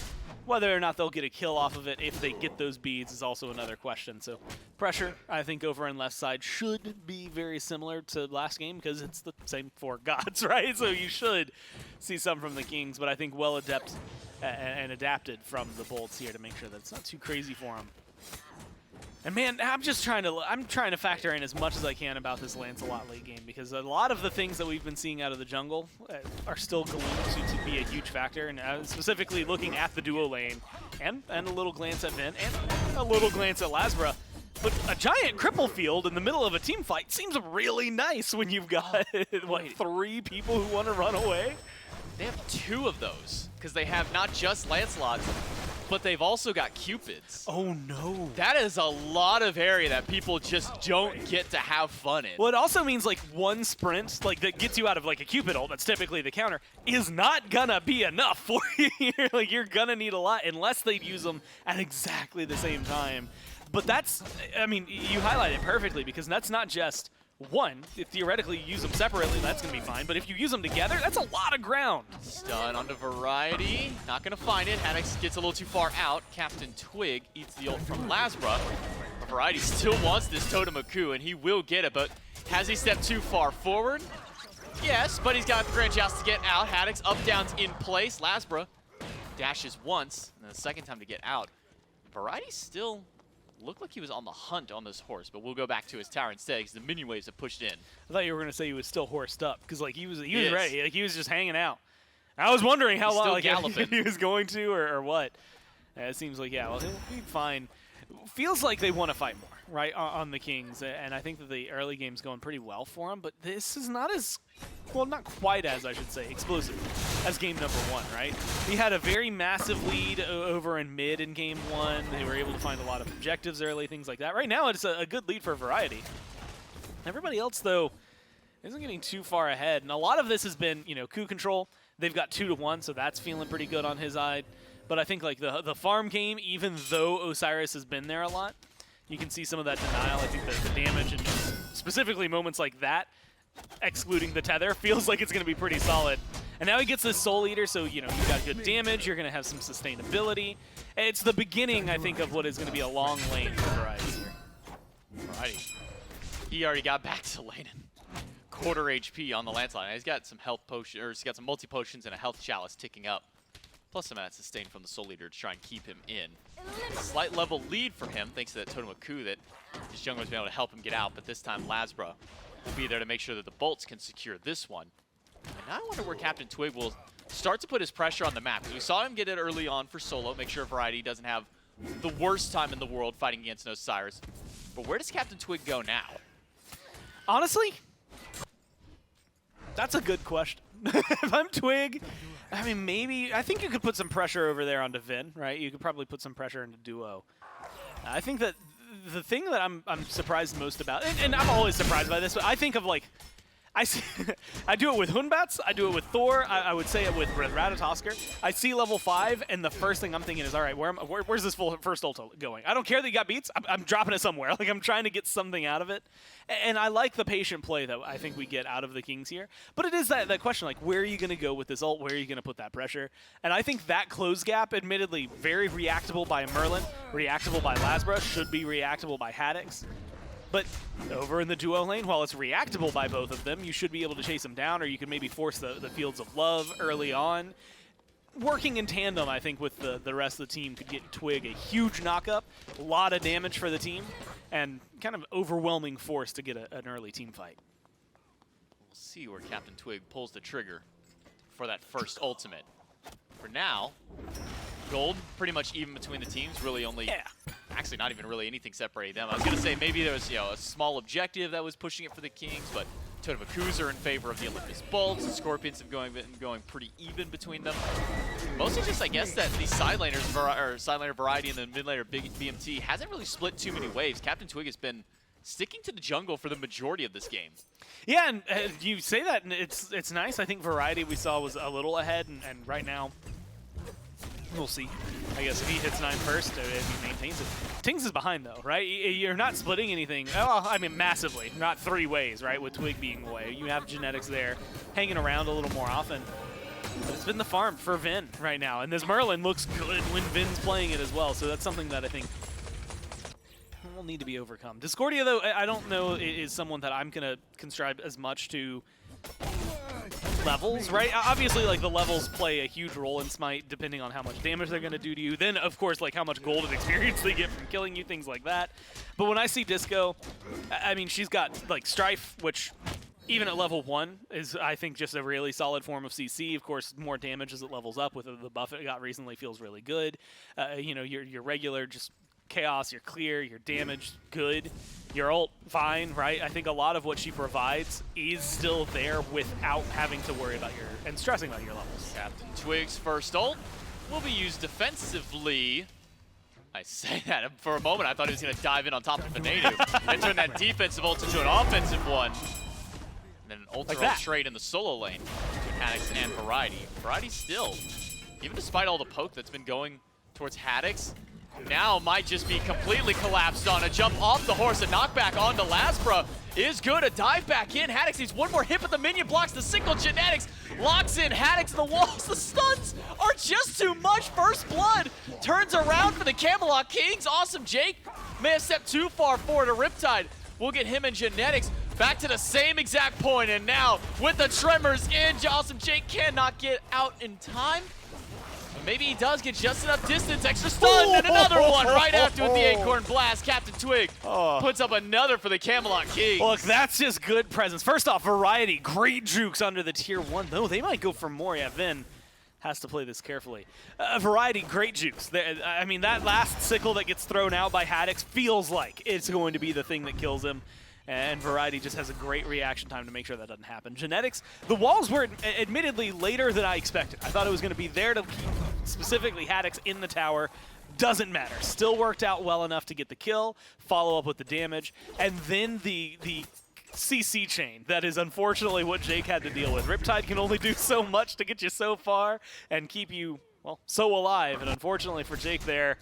Whether or not they'll get a kill off of it if they get those beads is also another question. So pressure, I think, over on left side should be very similar to last game because it's the same 4 gods, right? So you should see some from the Kings, but I think well adept and adapted from the Bolts here to make sure that it's not too crazy for them. And man, I'm trying to factor in as much as I can about this Lancelot late game because a lot of the things that we've been seeing out of the jungle are still going to be a huge factor, and specifically looking at the duo lane and a little glance at Vin and a little glance at LASBRA. But a giant cripple field in the middle of a team fight seems really nice when you've got, what, 3 people who want to run away? They have 2 of those because they have not just Lancelots, but they've also got Cupids. Oh no. That is a lot of area that people just don't get to have fun in. Well, it also means like 1 sprint, like that gets you out of like a Cupid ult, that's typically the counter, is not gonna be enough for you. Like you're gonna need a lot unless they use them at exactly the same time. But that's, I mean, you highlight it perfectly because that's not just 1. If theoretically you use them separately, that's going to be fine. But if you use them together, that's a lot of ground. Stun onto Variety. Not going to find it. Haddix gets a little too far out. CaptainTwig eats the ult from LASBRA. But Variety still wants this Totem of Coup, and he will get it. But has he stepped too far forward? Yes, but he's got the Grand Joust to get out. Haddix up downs in place. LASBRA dashes once, and then the second time to get out. Variety still looked like he was on the hunt on this horse, but we'll go back to his tower instead because the minion waves have pushed in. I thought you were going to say he was still horsed up because like he was ready, like he was just hanging out. I was wondering how long, like, if he was going to or what. It seems like, yeah, well, he'll be fine. Feels like they want to fight more, right, on the Kings, and I think that the early game's going pretty well for him, but this is not as, well, not quite as, I should say, explosive as game number 1, right? He had a very massive lead over in mid in game 1. They were able to find a lot of objectives early, things like that. Right now, it's a good lead for Variety. Everybody else, though, isn't getting too far ahead, and a lot of this has been, you know, coup control. They've got 2-1, so that's feeling pretty good on his side. But I think like the farm game, even though Osiris has been there a lot, you can see some of that denial. I think the damage and specifically moments like that, excluding the tether, feels like it's going to be pretty solid. And now he gets this Soul Eater, so you know you've got good damage. You're going to have some sustainability. It's the beginning, I think, of what is going to be a long lane for Variety here. Variety. He already got back to lane. Quarter HP on the Lancelot. He's got some health potion, or he's got some multi potions and a health chalice ticking up. Plus some of that sustain from the Soul Eater to try and keep him in. Slight level lead for him, thanks to that Totem of Coup that his jungler's been able to help him get out, but this time LASBRA will be there to make sure that the Bolts can secure this one. And now I wonder where CaptainTwig will start to put his pressure on the map, because we saw him get it early on for solo, make sure Variety doesn't have the worst time in the world fighting against Osiris. But where does CaptainTwig go now? Honestly, that's a good question. If I'm Twig, I mean, maybe, I think you could put some pressure over there onto Vin, right? You could probably put some pressure into Duo. I think that the thing that I'm surprised most about, and I'm always surprised by this, but I think of like, I do it with Hunbats, I do it with Thor, I would say it with Ratatosker. I see level 5, and the first thing I'm thinking is, all right, where's this first ult going? I don't care that you got beats, I'm dropping it somewhere. Like, I'm trying to get something out of it. And I like the patient play that I think we get out of the Kings here. But it is that question, like, where are you going to go with this ult? Where are you going to put that pressure? And I think that close gap, admittedly, very reactable by Merlin, reactable by LASBRA, should be reactable by Haddix. But over in the duo lane, while it's reactable by both of them, you should be able to chase them down, or you can maybe force the Fields of Love early on. Working in tandem, I think, with the rest of the team could get Twig a huge knock-up, a lot of damage for the team, and kind of overwhelming force to get an early team fight. We'll see where CaptainTwig pulls the trigger for that first ultimate. For now, gold pretty much even between the teams, really only... Yeah. Actually, not even really anything separating them. I was going to say maybe there was, a small objective that was pushing it for the Kings, but Totem Accuser in favor of the Olympus Bolts. The Scorpions have been going pretty even between them. Mostly just, I guess, that the side laner variety and the mid laner BMT hasn't really split too many waves. CaptainTwig has been sticking to the jungle for the majority of this game. Yeah, and you say that, and it's nice. I think variety we saw was a little ahead, and right now, we'll see. I guess if he hits 9 first, if he maintains it. Tings is behind, though, right? You're not splitting anything. Oh, I mean, massively. Not 3 ways, right, with Twig being away. You have genetics there hanging around a little more often. But it's been the farm for Vin right now. And this Merlin looks good when Vin's playing it as well. So that's something that I think will need to be overcome. Discordia, though, I don't know, is someone that I'm going to conscribe as much to levels, right? Obviously, like, the levels play a huge role in Smite, depending on how much damage they're going to do to you. Then, of course, like, how much golden experience they get from killing you, things like that. But when I see Disco, I mean, she's got, like, Strife, which, even at level 1, is, I think, just a really solid form of CC. Of course, more damage as it levels up with the buff it got recently feels really good. Your regular just chaos, your clear, your damage, good. Your ult, fine, right? I think a lot of what she provides is still there without having to worry about and stressing about your levels. CaptainTwig's first ult will be used defensively. I say that for a moment, I thought he was going to dive in on top of Venenu and turn that defensive ult into an offensive one. And then an ultra ult trade in the solo lane between Haddix and BaRRaCCuDDa. BaRRaCCuDDa still, even despite all the poke that's been going towards Haddix, now might just be completely collapsed on. A jump off the horse, a knockback onto LASBRA is good. A dive back in. Haddix needs one more hit, but the minion blocks the single. Genetics locks in Haddix, the walls. The stuns are just too much. First blood turns around for the Camelot Kings. Awesome Jake may have stepped too far forward. A Riptide will get him and Genetics back to the same exact point. And now with the tremors in, Awesome Jake cannot get out in time. Maybe he does get just enough distance, extra stun, and another one right after with the Acorn Blast. CaptainTwig puts up another for the Camelot Kings. Look, that's just good presence. First off, variety, great jukes under the tier 1. Though they might go for more. Yeah, Vin has to play this carefully. Variety, great jukes. I mean, that last sickle that gets thrown out by Haddix feels like it's going to be the thing that kills him. And Variety just has a great reaction time to make sure that doesn't happen. Genetics, the walls were admittedly later than I expected. I thought it was going to be there to keep specifically Haddix in the tower. Doesn't matter. Still worked out well enough to get the kill, follow up with the damage, and then the CC chain. That is unfortunately what Jake had to deal with. Riptide can only do so much to get you so far and keep you, well, so alive. And unfortunately for Jake there,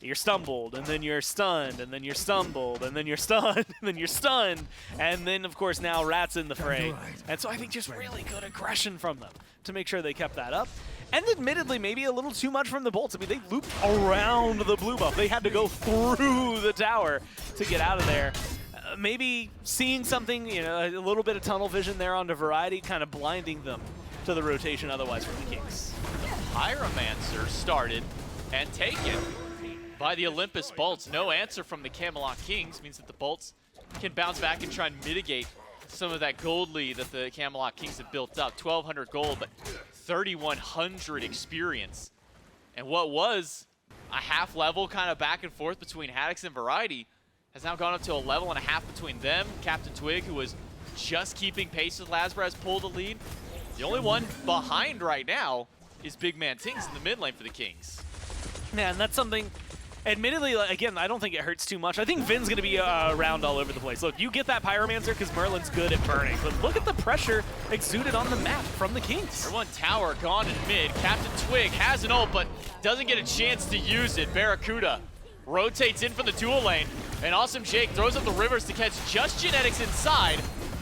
you're stumbled, and then you're stunned, and then you're stumbled, and then you're stunned, and then you're stunned, and then, of course, now Rat's in the fray. And so I think just really good aggression from them to make sure they kept that up. And admittedly, maybe a little too much from the Bolts. I mean, they looped around the blue buff. They had to go through the tower to get out of there. Maybe seeing something, a little bit of tunnel vision there onto Variety, kind of blinding them to the rotation otherwise from the Kings. The Pyromancer started and taken by the Olympus Bolts. No answer from the Camelot Kings means that the Bolts can bounce back and try and mitigate some of that gold lead that the Camelot Kings have built up. 1,200 gold, but 3,100 experience. And what was a half level kind of back and forth between Haddix and Variety has now gone up to a level and a half between them. CaptainTwig, who was just keeping pace with LASBRA, has pulled the lead. The only one behind right now is BigManTingz in the mid lane for the Kings. Man, that's something, admittedly, again, I don't think it hurts too much. I think Vin's going to be around all over the place. Look, you get that Pyromancer because Merlin's good at burning, but look at the pressure exuded on the map from the Kings. Their one tower gone in mid. CaptainTwig has an ult, but doesn't get a chance to use it. BaRRaCCuDDa rotates in from the dual lane, and Awesome Jake throws up the rivers to catch just Genetics inside,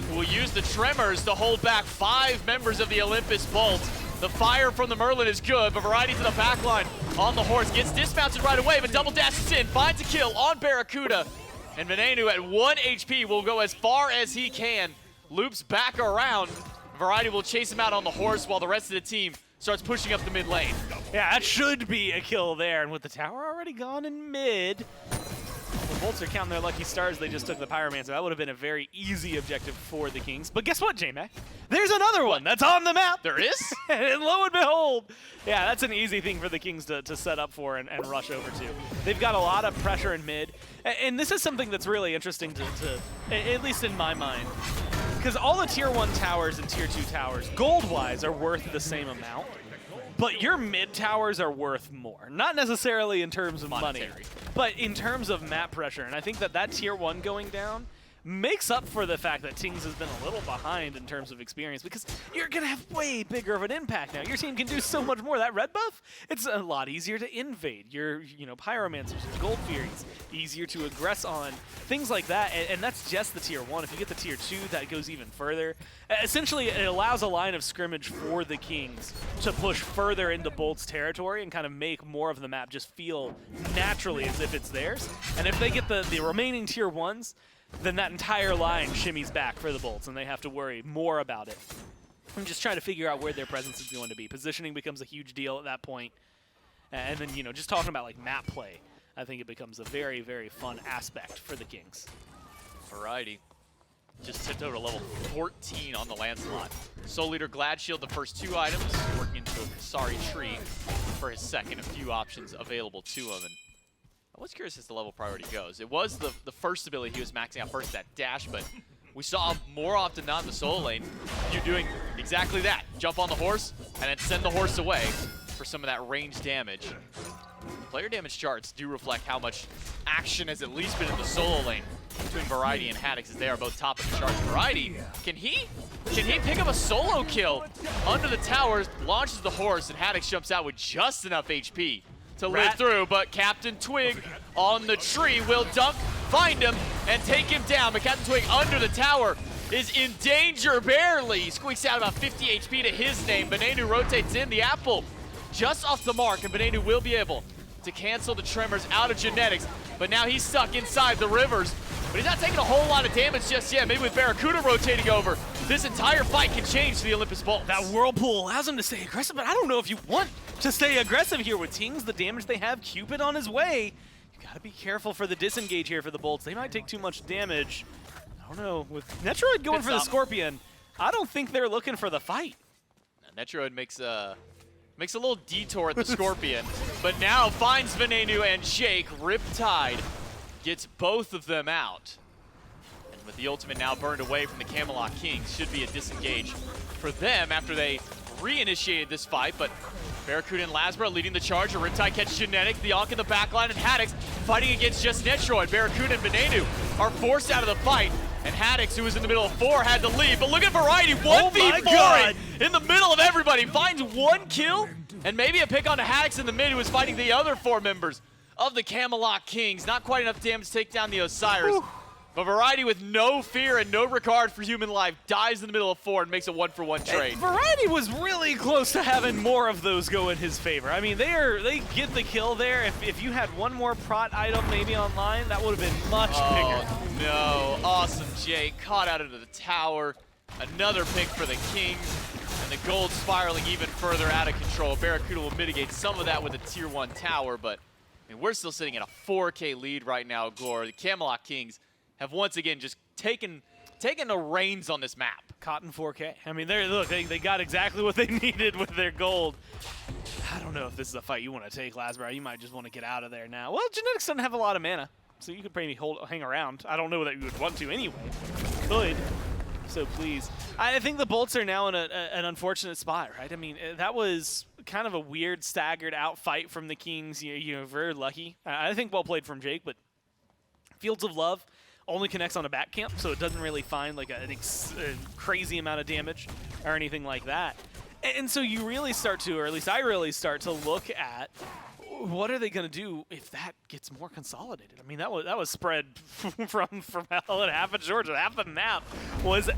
who will use the Tremors to hold back 5 members of the Olympus Bolts. The fire from the Merlin is good, but Variety to the backline on the horse. Gets dismounted right away, but double dashes in, finds a kill on BaRRaCCuDDa. And Venenu at 1 HP will go as far as he can. Loops back around. Variety will chase him out on the horse while the rest of the team starts pushing up the mid lane. Yeah, that should be a kill there. And with the tower already gone in mid, the Bolts are counting their lucky stars. They just took the Pyromancer. That would have been a very easy objective for the Kings. But guess what, J-Mac? There's another one that's on the map. There is? And lo and behold, yeah, that's an easy thing for the Kings to set up for and rush over to. They've got a lot of pressure in mid. And this is something that's really interesting to at least in my mind. Because all the tier 1 towers and tier 2 towers, gold-wise, are worth the same amount. But your mid towers are worth more. Not necessarily in terms of money, but in terms of map pressure. And I think that tier 1 going down makes up for the fact that Tings has been a little behind in terms of experience, because you're going to have way bigger of an impact now. Your team can do so much more. That red buff, it's a lot easier to invade. Your Pyromancers, Gold Furies, easier to aggress on, things like that. And that's just the tier 1. If you get the tier 2, that goes even further. Essentially, it allows a line of scrimmage for the Kings to push further into Bolt's territory and kind of make more of the map just feel naturally as if it's theirs. And if they get the remaining tier 1s, then that entire line shimmies back for the Bolts, and they have to worry more about it. I'm just trying to figure out where their presence is going to be. Positioning becomes a huge deal at that point. And then, just talking about like map play, I think it becomes a very, very fun aspect for the Kings. Variety just tipped over to level 14 on the Lancelot. Soul Leader Glad Shield, the first 2 items, working into a Kasari tree for his second. A few options available to him. And I was curious as the level priority goes. It was the first ability he was maxing out first, that dash, but we saw more often than not in the solo lane you doing exactly that. Jump on the horse and then send the horse away for some of that range damage. Player damage charts do reflect how much action has at least been in the solo lane between Variety and Haddix, as they are both top of the charts. Variety, can he pick up a solo kill under the towers, launches the horse, and Haddix jumps out with just enough HP to live through, but CaptainTwig on the tree will dunk, find him, and take him down. But CaptainTwig under the tower is in danger, barely. Squeaks out about 50 HP to his name. Venenu rotates in, the apple just off the mark, and Venenu will be able to cancel the Tremors out of Genetics, but now he's stuck inside the rivers. But he's not taking a whole lot of damage just yet. Maybe with BaRRaCCuDDa rotating over, this entire fight can change to the Olympus Bolts. That Whirlpool allows him to stay aggressive, but I don't know if you want to stay aggressive here with Tings, the damage they have, Cupid on his way. You gotta be careful for the disengage here for the Bolts. They might take too much damage. I don't know, with Netrioid going for the Scorpion, I don't think they're looking for the fight. Netrioid makes a little detour at the Scorpion, but now finds Venenu and Jake. Riptide gets both of them out. And with the ultimate now burned away from the Camelot Kings, should be a disengage for them after they reinitiated this fight, but BaRRaCCuDDa and LASBRA leading the charge. A Riptide catches Genetics, the Ankh in the backline, and Haddix fighting against just Netrioid. BaRRaCCuDDa and Venenu are forced out of the fight, and Haddix, who was in the middle of 4, had to leave. But look at Variety, 1v4 in the middle of everybody. Finds 1 kill, and maybe a pick onto Haddix in the mid, who was fighting the other 4 members of the Camelot Kings. Not quite enough damage to take down the Osiris. Whew. But Variety, with no fear and no regard for human life, dies in the middle of 4 and makes a 1-for-1 trade. And Variety was really close to having more of those go in his favor. I mean, they get the kill there. If you had one more prot item maybe online, that would have been much bigger. No, Awesome Jake caught out into the tower. Another pick for the Kings, and the gold spiraling even further out of control. BaRRaCCuDDa will mitigate some of that with a tier 1 tower, but I mean, we're still sitting at a 4K lead right now, Gore. The Camelot Kings have once again just taken the reins on this map. Cotton 4K. I mean, they got exactly what they needed with their gold. I don't know if this is a fight you want to take, LASBRA. You might just want to get out of there now. Well, Genetics doesn't have a lot of mana. so you could maybe hang around. I don't know that you would want to anyway. You could, so please. I think the Bolts are now in an unfortunate spot, right? I mean, that was kind of a weird staggered out fight from the Kings. You know, very lucky. I think well played from Jake, but Fields of Love only connects on a back camp, so it doesn't really find like a crazy amount of damage or anything like that. And so you really start to, or at least I really start to look at what are they going to do if that gets more consolidated. I mean, that was spread from hell and half of Georgia. Half the map was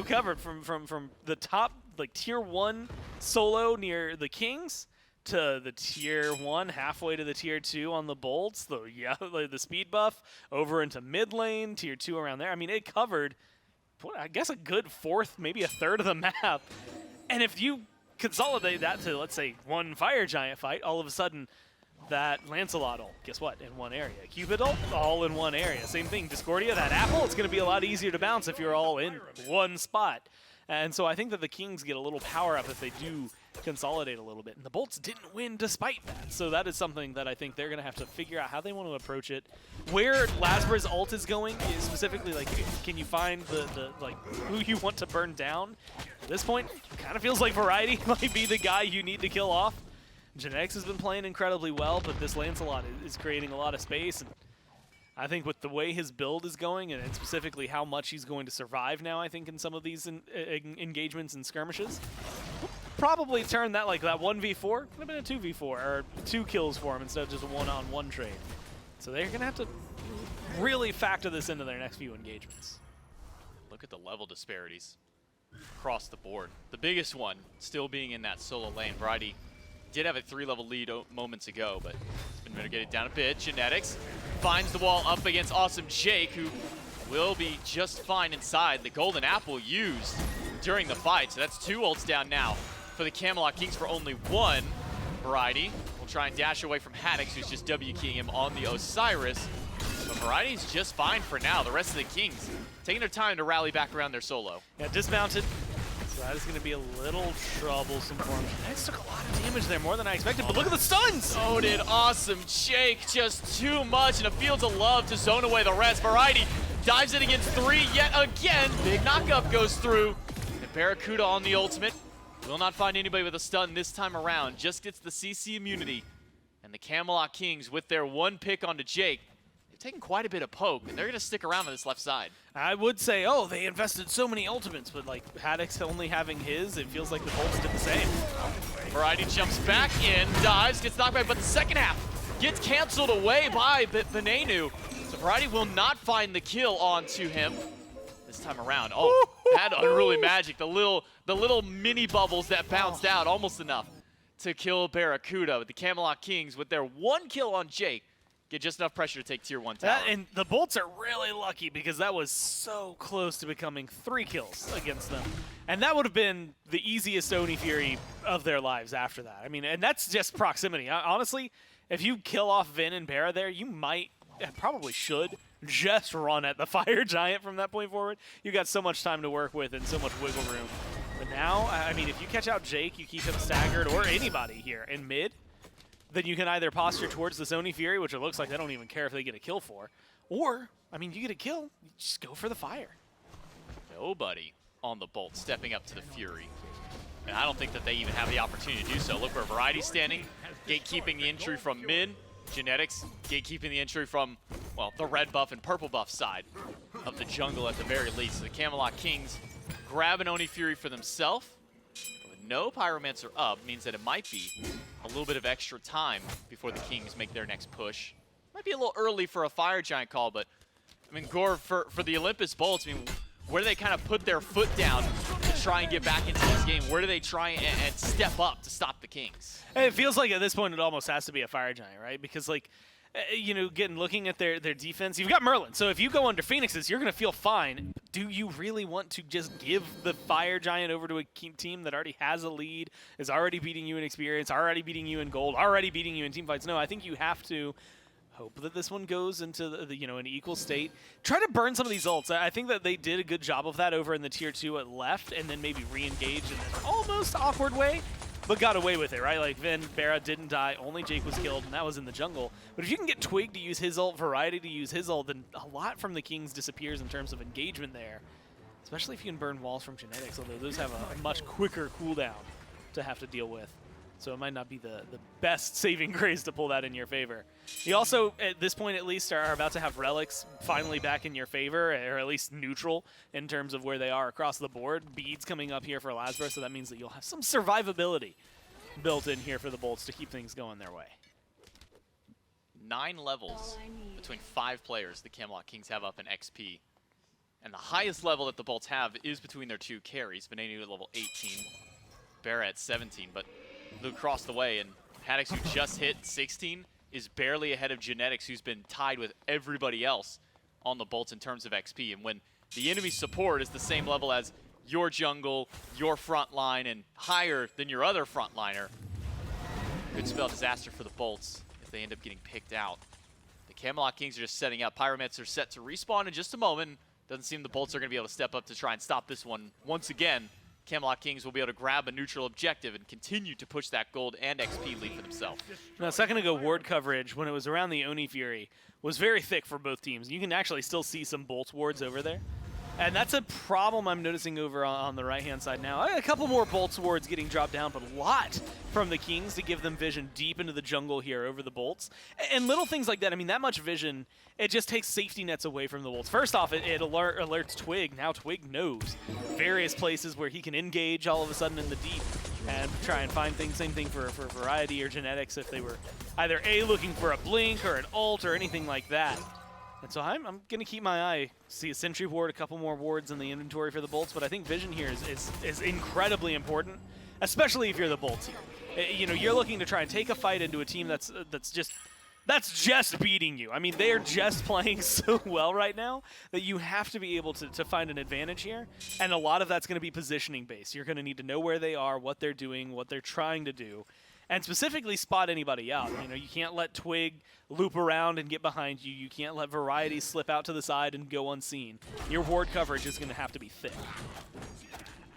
covered from the top, like tier 1 solo near the Kings to the tier 1 halfway to the tier 2 on the Bolts, the speed buff over into mid lane, tier 2 around there. I mean, it covered, I guess, a good fourth, maybe a third of the map. And if you consolidate that to, let's say, one Fire Giant fight, all of a sudden that Lancelot ult, guess what, in one area. Cupid ult, all in one area. Same thing, Discordia, that apple, it's going to be a lot easier to bounce if you're all in one spot. And so I think that the Kings get a little power up if they do consolidate a little bit. And the Bolts didn't win despite that. So that is something that I think they're going to have to figure out how they want to approach it. Where LASBRA's ult is going is specifically, like, can you find the who you want to burn down? At this point, it kind of feels like Variety might be the guy you need to kill off. Genetics has been playing incredibly well, but this Lancelot is creating a lot of space. And I think with the way his build is going, and specifically how much he's going to survive now, I think, in some of these engagements and skirmishes, probably turn that, like, that 1v4, could have been a 2v4, or 2 kills for him instead of just a one-on-one trade. So they're going to have to really factor this into their next few engagements. Look at the level disparities across the board. The biggest one still being in that solo lane. Variety did have a 3-level lead moments ago, but it's been mitigated down a bit. Genetics finds the wall up against Awesome Jake, who will be just fine inside. The golden apple used during the fight, so that's 2 ults down now for the Camelot Kings for only 1. Variety will try and dash away from Haddix, who's just W-keying him on the Osiris. But Variety's just fine for now. The rest of the Kings taking their time to rally back around their solo. Yeah, dismounted. So that is going to be a little troublesome for him. Genetics took a lot of damage there, more than I expected, but look at the stuns! So did Awesome Jake, just too much, and a Fields of Love to zone away the rest. Variety dives in against 3 yet again. Big knockup goes through. And BaRRaCCuDDa on the ultimate. Will not find anybody with a stun this time around. Just gets the CC immunity. And the Camelot Kings, with their 1 pick onto Jake, they've taken quite a bit of poke, and they're going to stick around on this left side. I would say, oh, they invested so many ultimates, but like Haddix only having his, it feels like the Bolts did the same. Variety jumps back in, dives, gets knocked back, but the second half gets canceled away by Venenu. So Variety will not find the kill onto him this time around. Oh, that unruly magic, the little mini bubbles that bounced out, almost enough to kill BaRRaCCuDDa. But the Camelot Kings, with their 1 kill on Jake, get just enough pressure to take tier 1 tower. And the Bolts are really lucky because that was so close to becoming 3 kills against them. And that would have been the easiest Oni Fury of their lives after that. I mean, and that's just proximity. Honestly, if you kill off Vin and Barra there, you might, probably should, just run at the Fire Giant from that point forward. You got so much time to work with and so much wiggle room. But now, I mean, if you catch out Jake, you keep him staggered, or anybody here in mid, then you can either posture towards the Oni Fury, which it looks like they don't even care if they get a kill for, or, I mean, you get a kill, you just go for the fire. Nobody on the Bolt stepping up to the Fury. And I don't think that they even have the opportunity to do so. Look where Variety's standing, gatekeeping the entry from mid. Genetics gatekeeping the entry from, well, the red buff and purple buff side of the jungle at the very least. So the Camelot Kings grab an Oni Fury for themselves. No Pyromancer up means that it might be a little bit of extra time before the Kings make their next push. Might be a little early for a Fire Giant call, but I mean, Gore, for the Olympus Bolts, I mean, where do they kind of put their foot down to try and get back into this game? Where do they try and step up to stop the Kings? And it feels like at this point it almost has to be a Fire Giant, right? Because, like, you know, looking at their defense, you've got Merlin. So if you go under Phoenixes, you're going to feel fine. Do you really want to just give the Fire Giant over to a team that already has a lead, is already beating you in experience, already beating you in gold, already beating you in team fights? No, I think you have to hope that this one goes into the an equal state. Try to burn some of these ults. I think that they did a good job of that over in the tier 2 at left, and then maybe re-engage in an almost awkward way. but got away with it, right? Like BaRRA didn't die, only Jake was killed, and that was in the jungle. But if you can get Twig to use his ult, Variety to use his ult, then a lot from the Kings disappears in terms of engagement there. Especially if you can burn walls from Genetics, although those have a much quicker cooldown to have to deal with. So it might not be the best saving grace to pull that in your favor. You also, at this point at least, are about to have relics finally back in your favor, or at least neutral in terms of where they are across the board. Beads coming up here for LASBRA, so that means that you'll have some survivability built in here for the Bolts to keep things going their way. 9 levels between 5 players the Camelot Kings have up in XP. And the highest level that the Bolts have is between their 2 carries. Venenu at level 18, BaRRA at 17, but look across the way, and Haddix, who just hit 16, is barely ahead of Genetics, who's been tied with everybody else on the Bolts in terms of XP. And when the enemy support is the same level as your jungle, your front line, and higher than your other frontliner, could spell disaster for the Bolts if they end up getting picked out. The Camelot Kings are just setting up. Pyromets are set to respawn in just a moment. Doesn't seem the Bolts are going to be able to step up to try and stop this one once again. Camelot Kings will be able to grab a neutral objective and continue to push that gold and XP lead for themselves. Now, a second ago, ward coverage, when it was around the Oni Fury, was very thick for both teams. You can actually still see some Bolts wards over there. And that's a problem I'm noticing over on the right-hand side now. A couple more Bolts wards getting dropped down, but a lot from the Kings to give them vision deep into the jungle here over the Bolts. And little things like that, I mean, that much vision, it just takes safety nets away from the Bolts. First off, it alerts Twig. Now Twig knows various places where he can engage all of a sudden in the deep and try and find things. Same thing for Variety or Genetics if they were either A, looking for a blink or an ult or anything like that. And so I'm going to keep my eye, see a sentry ward, a couple more wards in the inventory for the Bolts, but I think vision here is incredibly important, especially if you're the Bolt team. You know, you're looking to try and take a fight into a team that's just beating you. I mean, they are just playing so well right now that you have to be able to find an advantage here, and a lot of that's going to be positioning based. You're going to need to know where they are, what they're doing, what they're trying to do, and specifically spot anybody out. You know, you can't let Twig loop around and get behind you. You can't let Variety slip out to the side and go unseen. Your ward coverage is going to have to be thick.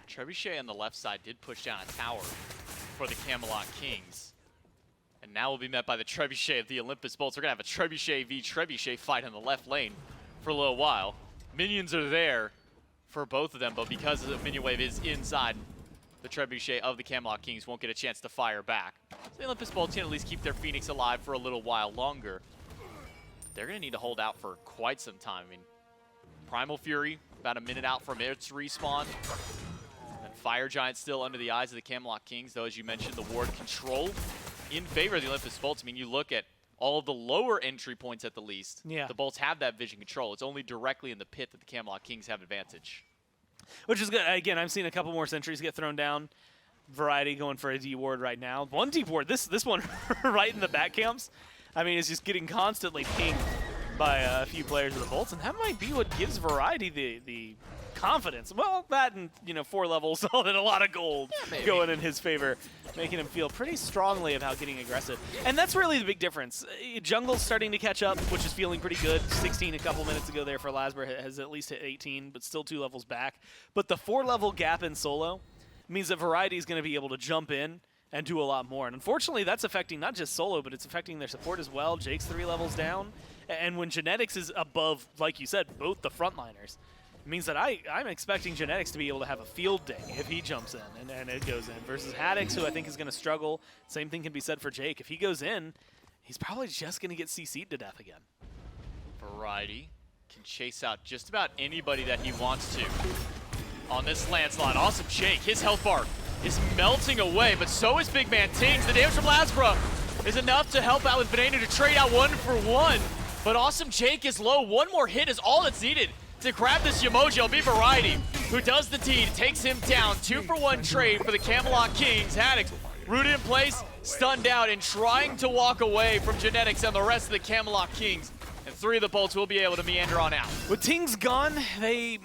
Trebuchet on the left side did push down a tower for the Camelot Kings. And now we'll be met by the Trebuchet of the Olympus Bolts. We're going to have a Trebuchet v Trebuchet fight in the left lane for a little while. Minions are there for both of them, but because the minion wave is inside, the Trebuchet of the Camelot Kings won't get a chance to fire back. So the Olympus Bolts can at least keep their Phoenix alive for a little while longer. They're going to need to hold out for quite some time. I mean, Primal Fury, about a minute out from its respawn. And Fire Giant still under the eyes of the Camelot Kings, though, as you mentioned, the ward control in favor of the Olympus Bolts. I mean, you look at all of the lower entry points at the least. Yeah. The Bolts have that vision control. It's only directly in the pit that the Camelot Kings have advantage. Which is good. Again, I'm seeing a couple more sentries get thrown down. Variety going for a D ward right now. One D ward, this one right in the back camps. I mean, it's just getting constantly pinged by a few players of the Bolts, and that might be what gives Variety the confidence. Well, that and, you know, 4 levels and a lot of gold going in his favor, making him feel pretty strongly about getting aggressive. And that's really the big difference. Jungle's starting to catch up, which is feeling pretty good. 16 a couple minutes ago there for LASBRA, has at least hit 18, but still 2 levels back. But the 4-level gap in solo means that Variety is going to be able to jump in and do a lot more. And unfortunately, that's affecting not just solo, but it's affecting their support as well. Jake's 3 levels down. And when Genetics is above, like you said, both the frontliners, it means that I'm expecting Genetics to be able to have a field day if he jumps in and it goes in. Versus Haddix, who I think is going to struggle. Same thing can be said for Jake. If he goes in, he's probably just going to get CC'd to death again. Variety can chase out just about anybody that he wants to on this landslide. Awesome Jake, his health bar is melting away, but so is BigManTingz. The damage from LASBRA is enough to help out with Venenu to trade out 1 for 1. But Awesome Jake is low. One more hit is all that's needed to grab this Yamoji. It'll be Variety who does the deed, takes him down. 2 for 1 trade for the Camelot Kings. Haddix rooted in place, stunned out, and trying to walk away from Genetics and the rest of the Camelot Kings. And 3 of the Bolts will be able to meander on out. With Tingz gone, they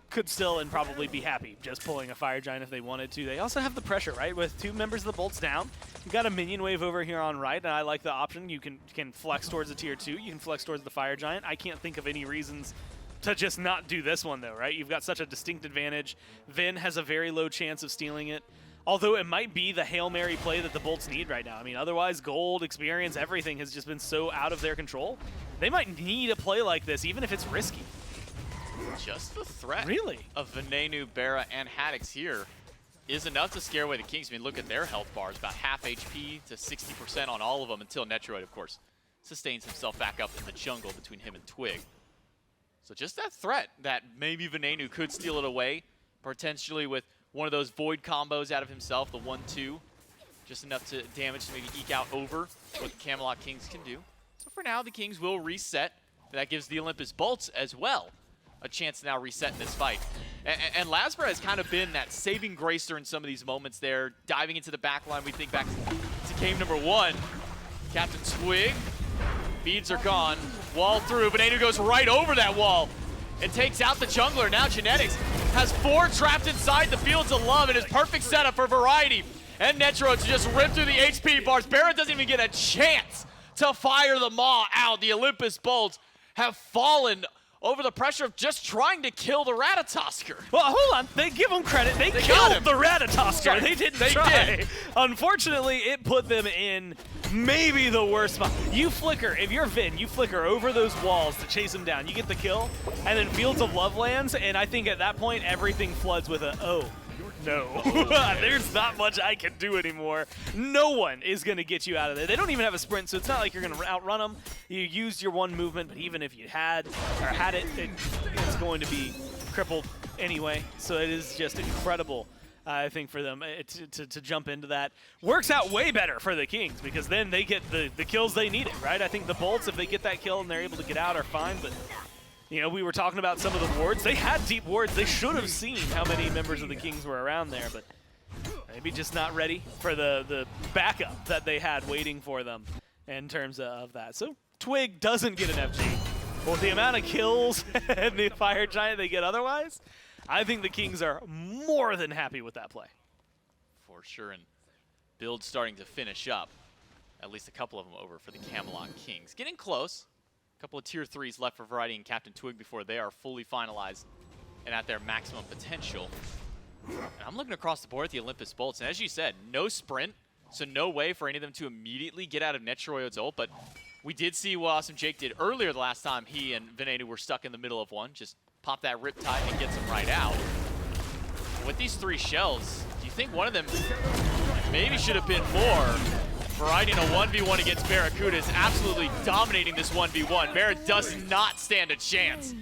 could still and probably be happy just pulling a Fire Giant if they wanted to. They also have the pressure, right? With 2 members of the Bolts down, you've got a minion wave over here on right, and I like the option. You can flex towards the tier 2. You can flex towards the Fire Giant. I can't think of any reasons to just not do this one, though, right? You've got such a distinct advantage. Vin has a very low chance of stealing it. Although it might be the Hail Mary play that the Bolts need right now. I mean, otherwise gold, experience, everything has just been so out of their control. They might need a play like this, even if it's risky. Just the threat really of Venenu, BaRRA, and Haddix here is enough to scare away the Kings. I mean, look at their health bars, about half HP to 60% on all of them until Netrioid, of course, sustains himself back up in the jungle between him and Twig. So just that threat that maybe Venenu could steal it away, potentially with one of those void combos out of himself, the 1-2, just enough to damage to maybe eke out over what the Camelot Kings can do. So for now, the Kings will reset. That gives the Olympus Bolts as well a chance to now reset in this fight. And LASBRA has kind of been that saving grace during some of these moments there, diving into the back line. We think back to game number 1. CaptainTwig, beads are gone, wall through. Venenu goes right over that wall and takes out the jungler. Now Genetics has 4 trapped inside the Fields of Love, and is perfect setup for Variety and Netrioid to just rip through the HP bars. BaRRA doesn't even get a chance to fire the Maw out. The Olympus Bolts have fallen over the pressure of just trying to kill the Ratatosker. Well, hold on. They give them credit. They killed the Ratatosker. Sorry, They didn't they try. did. Unfortunately, it put them in maybe the worst spot. You flicker. If you're Vin, you flicker over those walls to chase him down. You get the kill, and then Fields of Love lands, and I think at that point, everything floods with a, oh, no. There's not much I can do anymore. No one is going to get you out of there. They don't even have a sprint, so it's not like you're going to outrun them. You used your one movement, but even if you had it, it's going to be crippled anyway. So it is just incredible, I think, for them to jump into that. Works out way better for the Kings, because then they get the kills they needed, right? I think the Bolts, if they get that kill and they're able to get out, are fine, but you know, we were talking about some of the wards. They had deep wards. They should have seen how many members of the Kings were around there, but maybe just not ready for the backup that they had waiting for them in terms of that. So Twig doesn't get an FG. Well, the amount of kills and the Fire Giant they get otherwise, I think the Kings are more than happy with that play. For sure, and build starting to finish up. At least a couple of them over for the Camelot Kings. Getting close. A couple of tier 3s left for Variety and CaptainTwig before they are fully finalized and at their maximum potential. And I'm looking across the board at the Olympus Bolts, and as you said, no sprint, so no way for any of them to immediately get out of Netrioid's ult, but we did see what Awesome Jake did earlier the last time he and Venenu were stuck in the middle of one. Just pop that Riptide and gets them right out. With these 3 shells, do you think one of them maybe should have been more? Variety in a 1v1 against BaRRaCCuDDa is absolutely dominating this 1v1. BaRRA does not stand a chance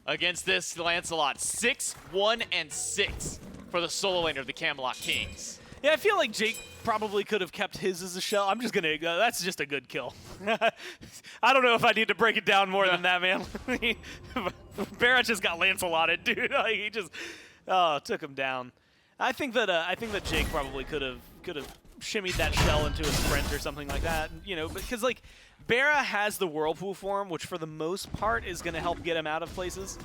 against this Lancelot. 6-1-6 for the solo laner of the Camelot Kings. Yeah, I feel like Jake probably could have kept his as a shell. I'm just going to, that's just a good kill. I don't know if I need to break it down more than that, man. BaRRA just got Lancelotted, dude. Like, he just took him down. I think that Jake probably could have shimmied that shell into a sprint or something like that, you know, because like BaRRA has the Whirlpool form, which for the most part is going to help get him out of places,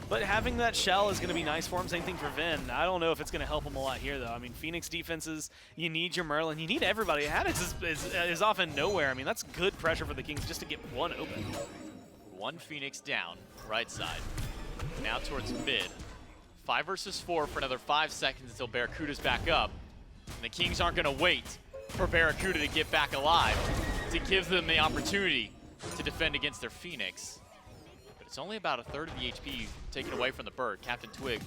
but having that shell is going to be nice for him. Same thing for Vin. I don't know if it's going to help him a lot here, though. I mean, Phoenix defenses, you need your Merlin, you need everybody. Haddix is often nowhere. I mean, that's good pressure for the Kings just to get one open. One Phoenix down, right side. Now towards mid. 5 versus 4 for another 5 seconds until BaRRaCCuDDa's back up. And the Kings aren't going to wait for BaRRaCCuDDa to get back alive, to give them the opportunity to defend against their Phoenix. But it's only about a third of the HP taken away from the bird. CaptainTwig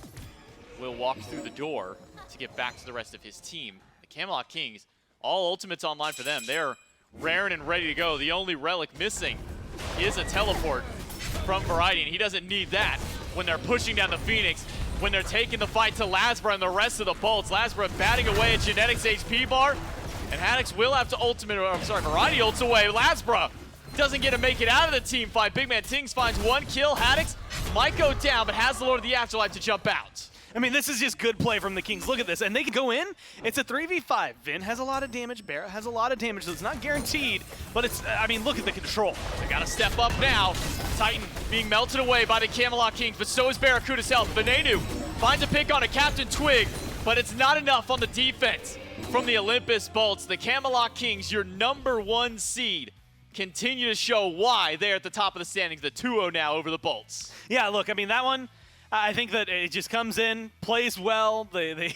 will walk through the door to get back to the rest of his team. The Camelot Kings, all ultimates online for them. They're raring and ready to go. The only relic missing is a teleport from Variety, and he doesn't need that when they're pushing down the Phoenix, when they're taking the fight to LASBRA and the rest of the Bolts. LASBRA batting away at Genetics HP bar, and Haddix will have to Variety ults away. LASBRA doesn't get to make it out of the team fight. BigManTingz finds 1 kill. Haddix might go down, but has the Lord of the Afterlife to jump out. I mean, this is just good play from the Kings. Look at this, and they can go in. It's a 3v5. Vin has a lot of damage. BaRRA has a lot of damage, so it's not guaranteed, but it's, I mean, look at the control. They got to step up now. Titan being melted away by the Camelot Kings, but so is BaRRaCCuDDa's health. Venenu finds a pick on a CaptainTwig, but it's not enough on the defense from the Olympus Bolts. The Camelot Kings, your #1 seed, continue to show why they're at the top of the standings. The 2-0 now over the Bolts. Yeah, look, I mean, that one, I think that it just comes in, plays well. They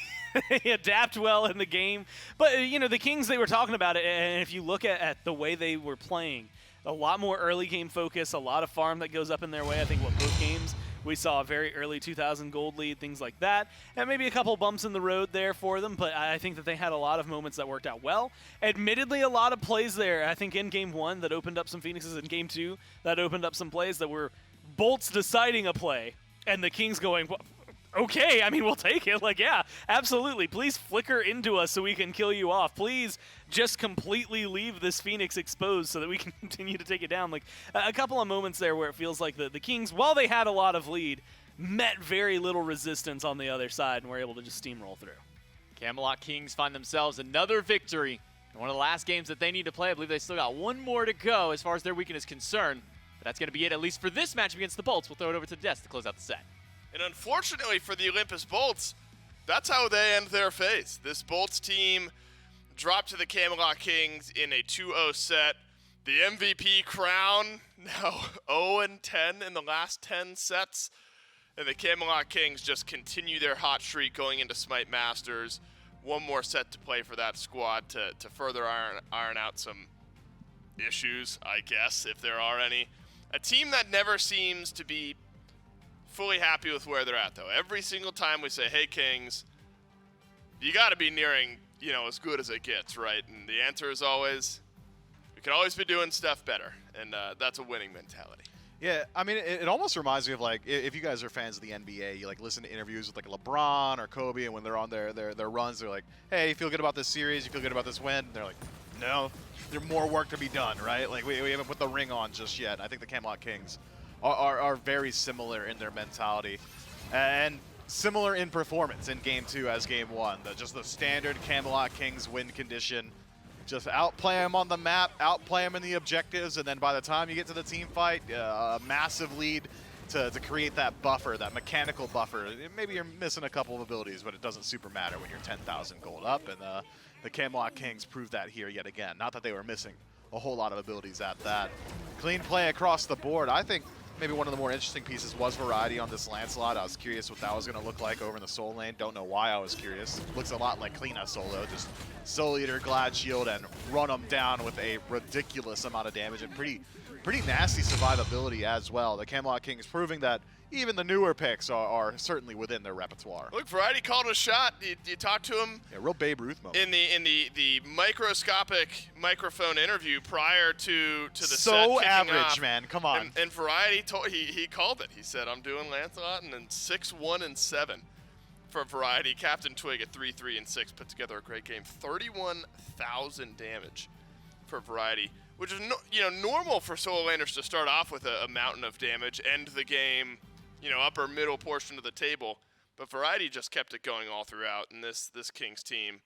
They adapt well in the game. But, you know, the Kings, they were talking about it, and if you look at the way they were playing, a lot more early game focus, a lot of farm that goes up in their way. I think both games we saw a very early 2,000 gold lead, things like that, and maybe a couple bumps in the road there for them, but I think that they had a lot of moments that worked out well. Admittedly, a lot of plays there, I think in Game 1 that opened up some Phoenixes, in Game 2 that opened up some plays that were Bolts deciding a play, and the Kings going, well, okay, I mean, we'll take it. Like, yeah, absolutely. Please flicker into us so we can kill you off. Please just completely leave this Phoenix exposed so that we can continue to take it down. Like, a couple of moments there where it feels like the Kings, while they had a lot of lead, met very little resistance on the other side and were able to just steamroll through. Camelot Kings find themselves another victory in one of the last games that they need to play. I believe they still got one more to go as far as their weekend is concerned. But that's going to be it, at least for this match against the Bolts. We'll throw it over to Des to close out the set. And unfortunately for the Olympus Bolts, that's how they end their phase. This Bolts team dropped to the Camelot Kings in a 2-0 set. The MVP crown, now 0-10 in the last 10 sets. And the Camelot Kings just continue their hot streak going into SMITE Masters. One more set to play for that squad to further iron out some issues, I guess, if there are any. A team that never seems to be fully happy with where they're at, though. Every single time we say, hey, Kings, you got to be nearing, you know, as good as it gets, right? And the answer is always, we can always be doing stuff better, and that's a winning mentality. Yeah, I mean, it almost reminds me of, like, if you guys are fans of the NBA, you, like, listen to interviews with, like, LeBron or Kobe, and when they're on their runs, they're like, hey, you feel good about this series? You feel good about this win? And they're like, no, there's more work to be done, right? Like, we haven't put the ring on just yet. I think the Camelot Kings are very similar in their mentality and similar in performance in Game 2 as Game 1. Just the standard Camelot Kings win condition. Just outplay them on the map, outplay them in the objectives, and then by the time you get to the team fight, a massive lead to create that buffer, that mechanical buffer. Maybe you're missing a couple of abilities, but it doesn't super matter when you're 10,000 gold up, and the Camelot Kings proved that here yet again. Not that they were missing a whole lot of abilities at that. Clean play across the board. I think maybe one of the more interesting pieces was variety on this Lancelot. I was curious what that was going to look like over in the Soul Lane. Don't know why I was curious. Looks a lot like Kleena solo. Just Soul Eater, Glad Shield, and run them down with a ridiculous amount of damage and pretty nasty survivability as well. The Camelot Kings proving that even the newer picks are certainly within their repertoire. Look, Variety called a shot. You talked to him. Yeah, real Babe Ruth moment. In the microscopic microphone interview prior to the set so kicking average, off, man. Come on. And Variety he called it. He said, I'm doing Lancelot, and then 6-1-7 for Variety. CaptainTwig at 3-3-6 put together a great game. 31,000 damage for Variety, which is normal for solo laners to start off with a mountain of damage, end the game, upper middle portion of the table. But Variety just kept it going all throughout, and this Kings team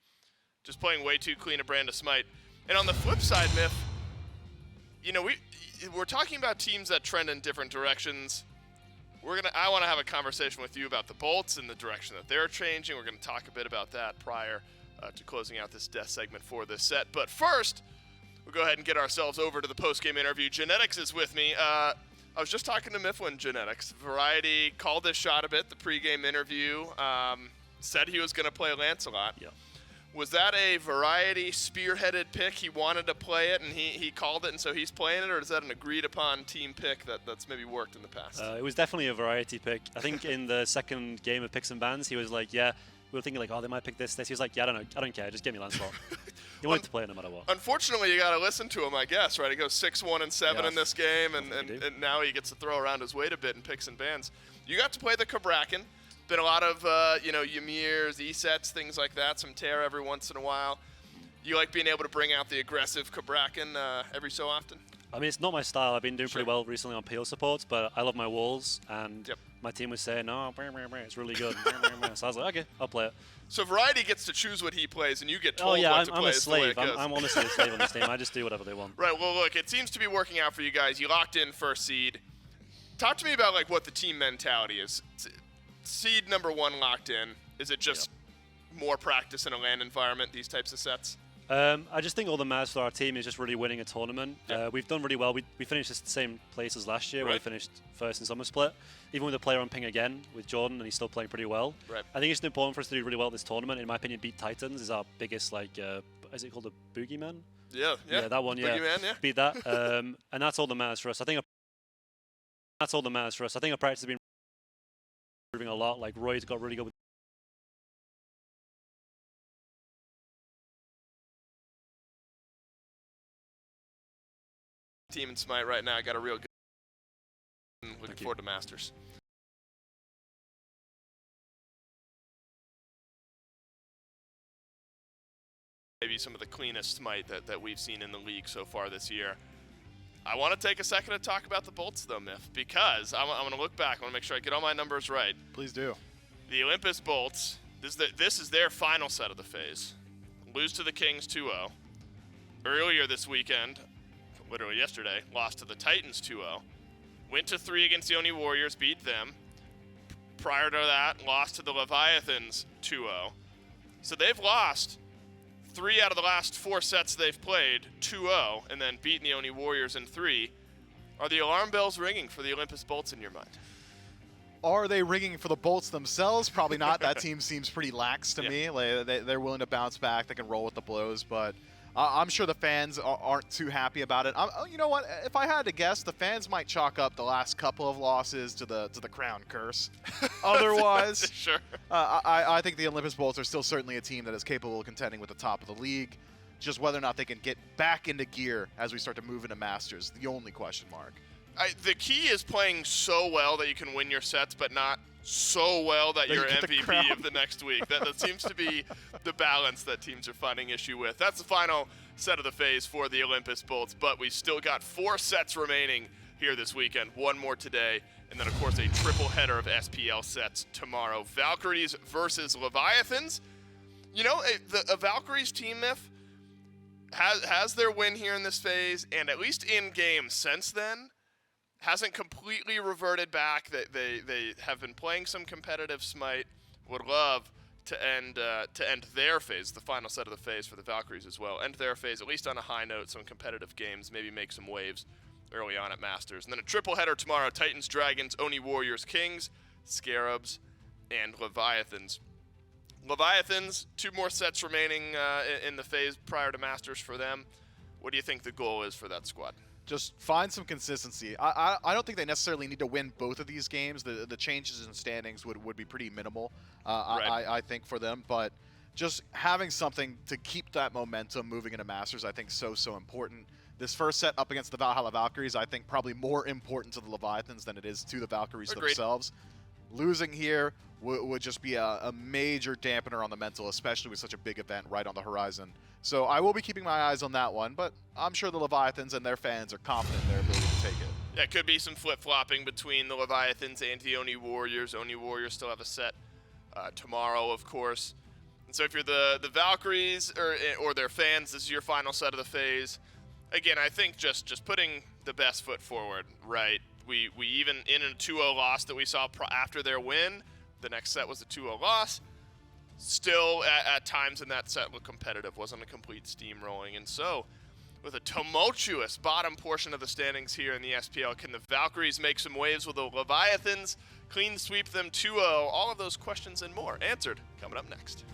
just playing way too clean a brand of SMITE. And on the flip side, Myth, we're talking about teams that trend in different directions. I want to have a conversation with you about the Bolts and the direction that they're changing. We're going to talk a bit about that prior to closing out this death segment for this set. But first, we'll go ahead and get ourselves over to the post-game interview. Genetics is with me. I was just talking to Mifflin Genetics. Variety called this shot a bit, the pregame interview. Said he was going to play Lancelot. Yeah. Was that a Variety spearheaded pick? He wanted to play it, and he called it, and so he's playing it? Or is that an agreed-upon team pick that's maybe worked in the past? It was definitely a Variety pick. I think in the second game of Picks and Bans, he was like, yeah, we were thinking like, oh, they might pick this. He was like, yeah, I don't know. I don't care. Just give me Lancelot. He wanted to play it no matter what. Unfortunately, you got to listen to him, I guys, right? He goes 6-1-7 in this game, and now he gets to throw around his weight a bit in Picks and Bans. You got to play the Cabrakan. Been a lot of, Ymirs, E-sets, things like that, some tear every once in a while. You like being able to bring out the aggressive Cabrakan every so often? I mean, it's not my style. I've been doing pretty well recently on peel supports, but I love my walls, and my team was saying, no, it's really good. So I was like, okay, I'll play it. So Variety gets to choose what he plays, and you get told what to play. I'm a slave. I'm honestly a slave on this team. I just do whatever they want. Right, well, look, it seems to be working out for you guys. You locked in first seed. Talk to me about what the team mentality is. Seed number 1 locked in. Is it just more practice in a LAN environment, these types of sets? I just think all that matters for our team is just really winning a tournament. We've done really well. We finished the same place as last year, where we finished first in Summer Split. Even with a player on ping again with Jordan, and he's still playing pretty well. Right. I think it's important for us to do really well this tournament. In my opinion, beat Titans is our biggest, like, is it called a Boogeyman? Yeah, that one, yeah. Boogeyman, yeah. Beat that, and that's all that matters for us. I think that's all that matters for us. I think our practice has been improving a lot. Like, Roy's got really good with team in SMITE right now. Got a real good. Looking forward to Masters. Maybe some of the cleanest SMITE that we've seen in the league so far this year. I want to take a second to talk about the Bolts, though, Myth, because I'm going to look back. I want to make sure I get all my numbers right. Please do. The Olympus Bolts, this is their final set of the phase. Lose to the Kings 2-0. Earlier this weekend, literally yesterday, lost to the Titans 2-0. Went to 3 against the Oni Warriors, beat them. Prior to that, lost to the Leviathans 2-0. So they've lost 3 out of the last 4 sets they've played, 2-0, and then beaten the Oni Warriors in 3. Are the alarm bells ringing for the Olympus Bolts in your mind? Are they ringing for the Bolts themselves? Probably not. That team seems pretty lax to me. Like, they're willing to bounce back. They can roll with the blows, but I'm sure the fans aren't too happy about it. You know what? If I had to guess, the fans might chalk up the last couple of losses to the crown curse. Otherwise, sure. I think the Olympus Bolts are still certainly a team that is capable of contending with the top of the league. Just whether or not they can get back into gear as we start to move into Masters, the only question mark. The key is playing so well that you can win your sets, but not so well that you're MVP of the next week. That seems to be the balance that teams are finding issue with. That's the final set of the phase for the Olympus Bolts, but we still got 4 sets remaining here this weekend. 1 more today, and then, of course, a triple header of SPL sets tomorrow. Valkyries versus Leviathans. You know, the Valkyries team, Myth, has their win here in this phase, and at least in games since then, hasn't completely reverted back. They have been playing some competitive SMITE. Would love to end their phase, the final set of the phase for the Valkyries as well. End their phase, at least on a high note, some competitive games, maybe make some waves early on at Masters. And then a triple header tomorrow, Titans, Dragons, Oni Warriors, Kings, Scarabs, and Leviathans. Leviathans, 2 more sets remaining in the phase prior to Masters for them. What do you think the goal is for that squad? Just find some consistency. I don't think they necessarily need to win both of these games. The changes in standings would be pretty minimal, I think, for them. But just having something to keep that momentum moving into Masters, I think, so important. This first set up against the Valhalla Valkyries, I think, probably more important to the Leviathans than it is to the Valkyries themselves. Losing here would just be a major dampener on the mental, especially with such a big event right on the horizon. So I will be keeping my eyes on that one, but I'm sure the Leviathans and their fans are confident in their ability to take it. Yeah, it could be some flip-flopping between the Leviathans and the Oni Warriors. Oni Warriors still have a set tomorrow, of course. And so if you're the Valkyries or their fans, this is your final set of the phase. Again, I think just putting the best foot forward, right? We even, in a 2-0 loss that we saw after their win, the next set was a 2-0 loss. Still, at times in that set, looked competitive. Wasn't a complete steamrolling. And so, with a tumultuous bottom portion of the standings here in the SPL, can the Valkyries make some waves with the Leviathans? Clean sweep them 2-0? All of those questions and more answered coming up next.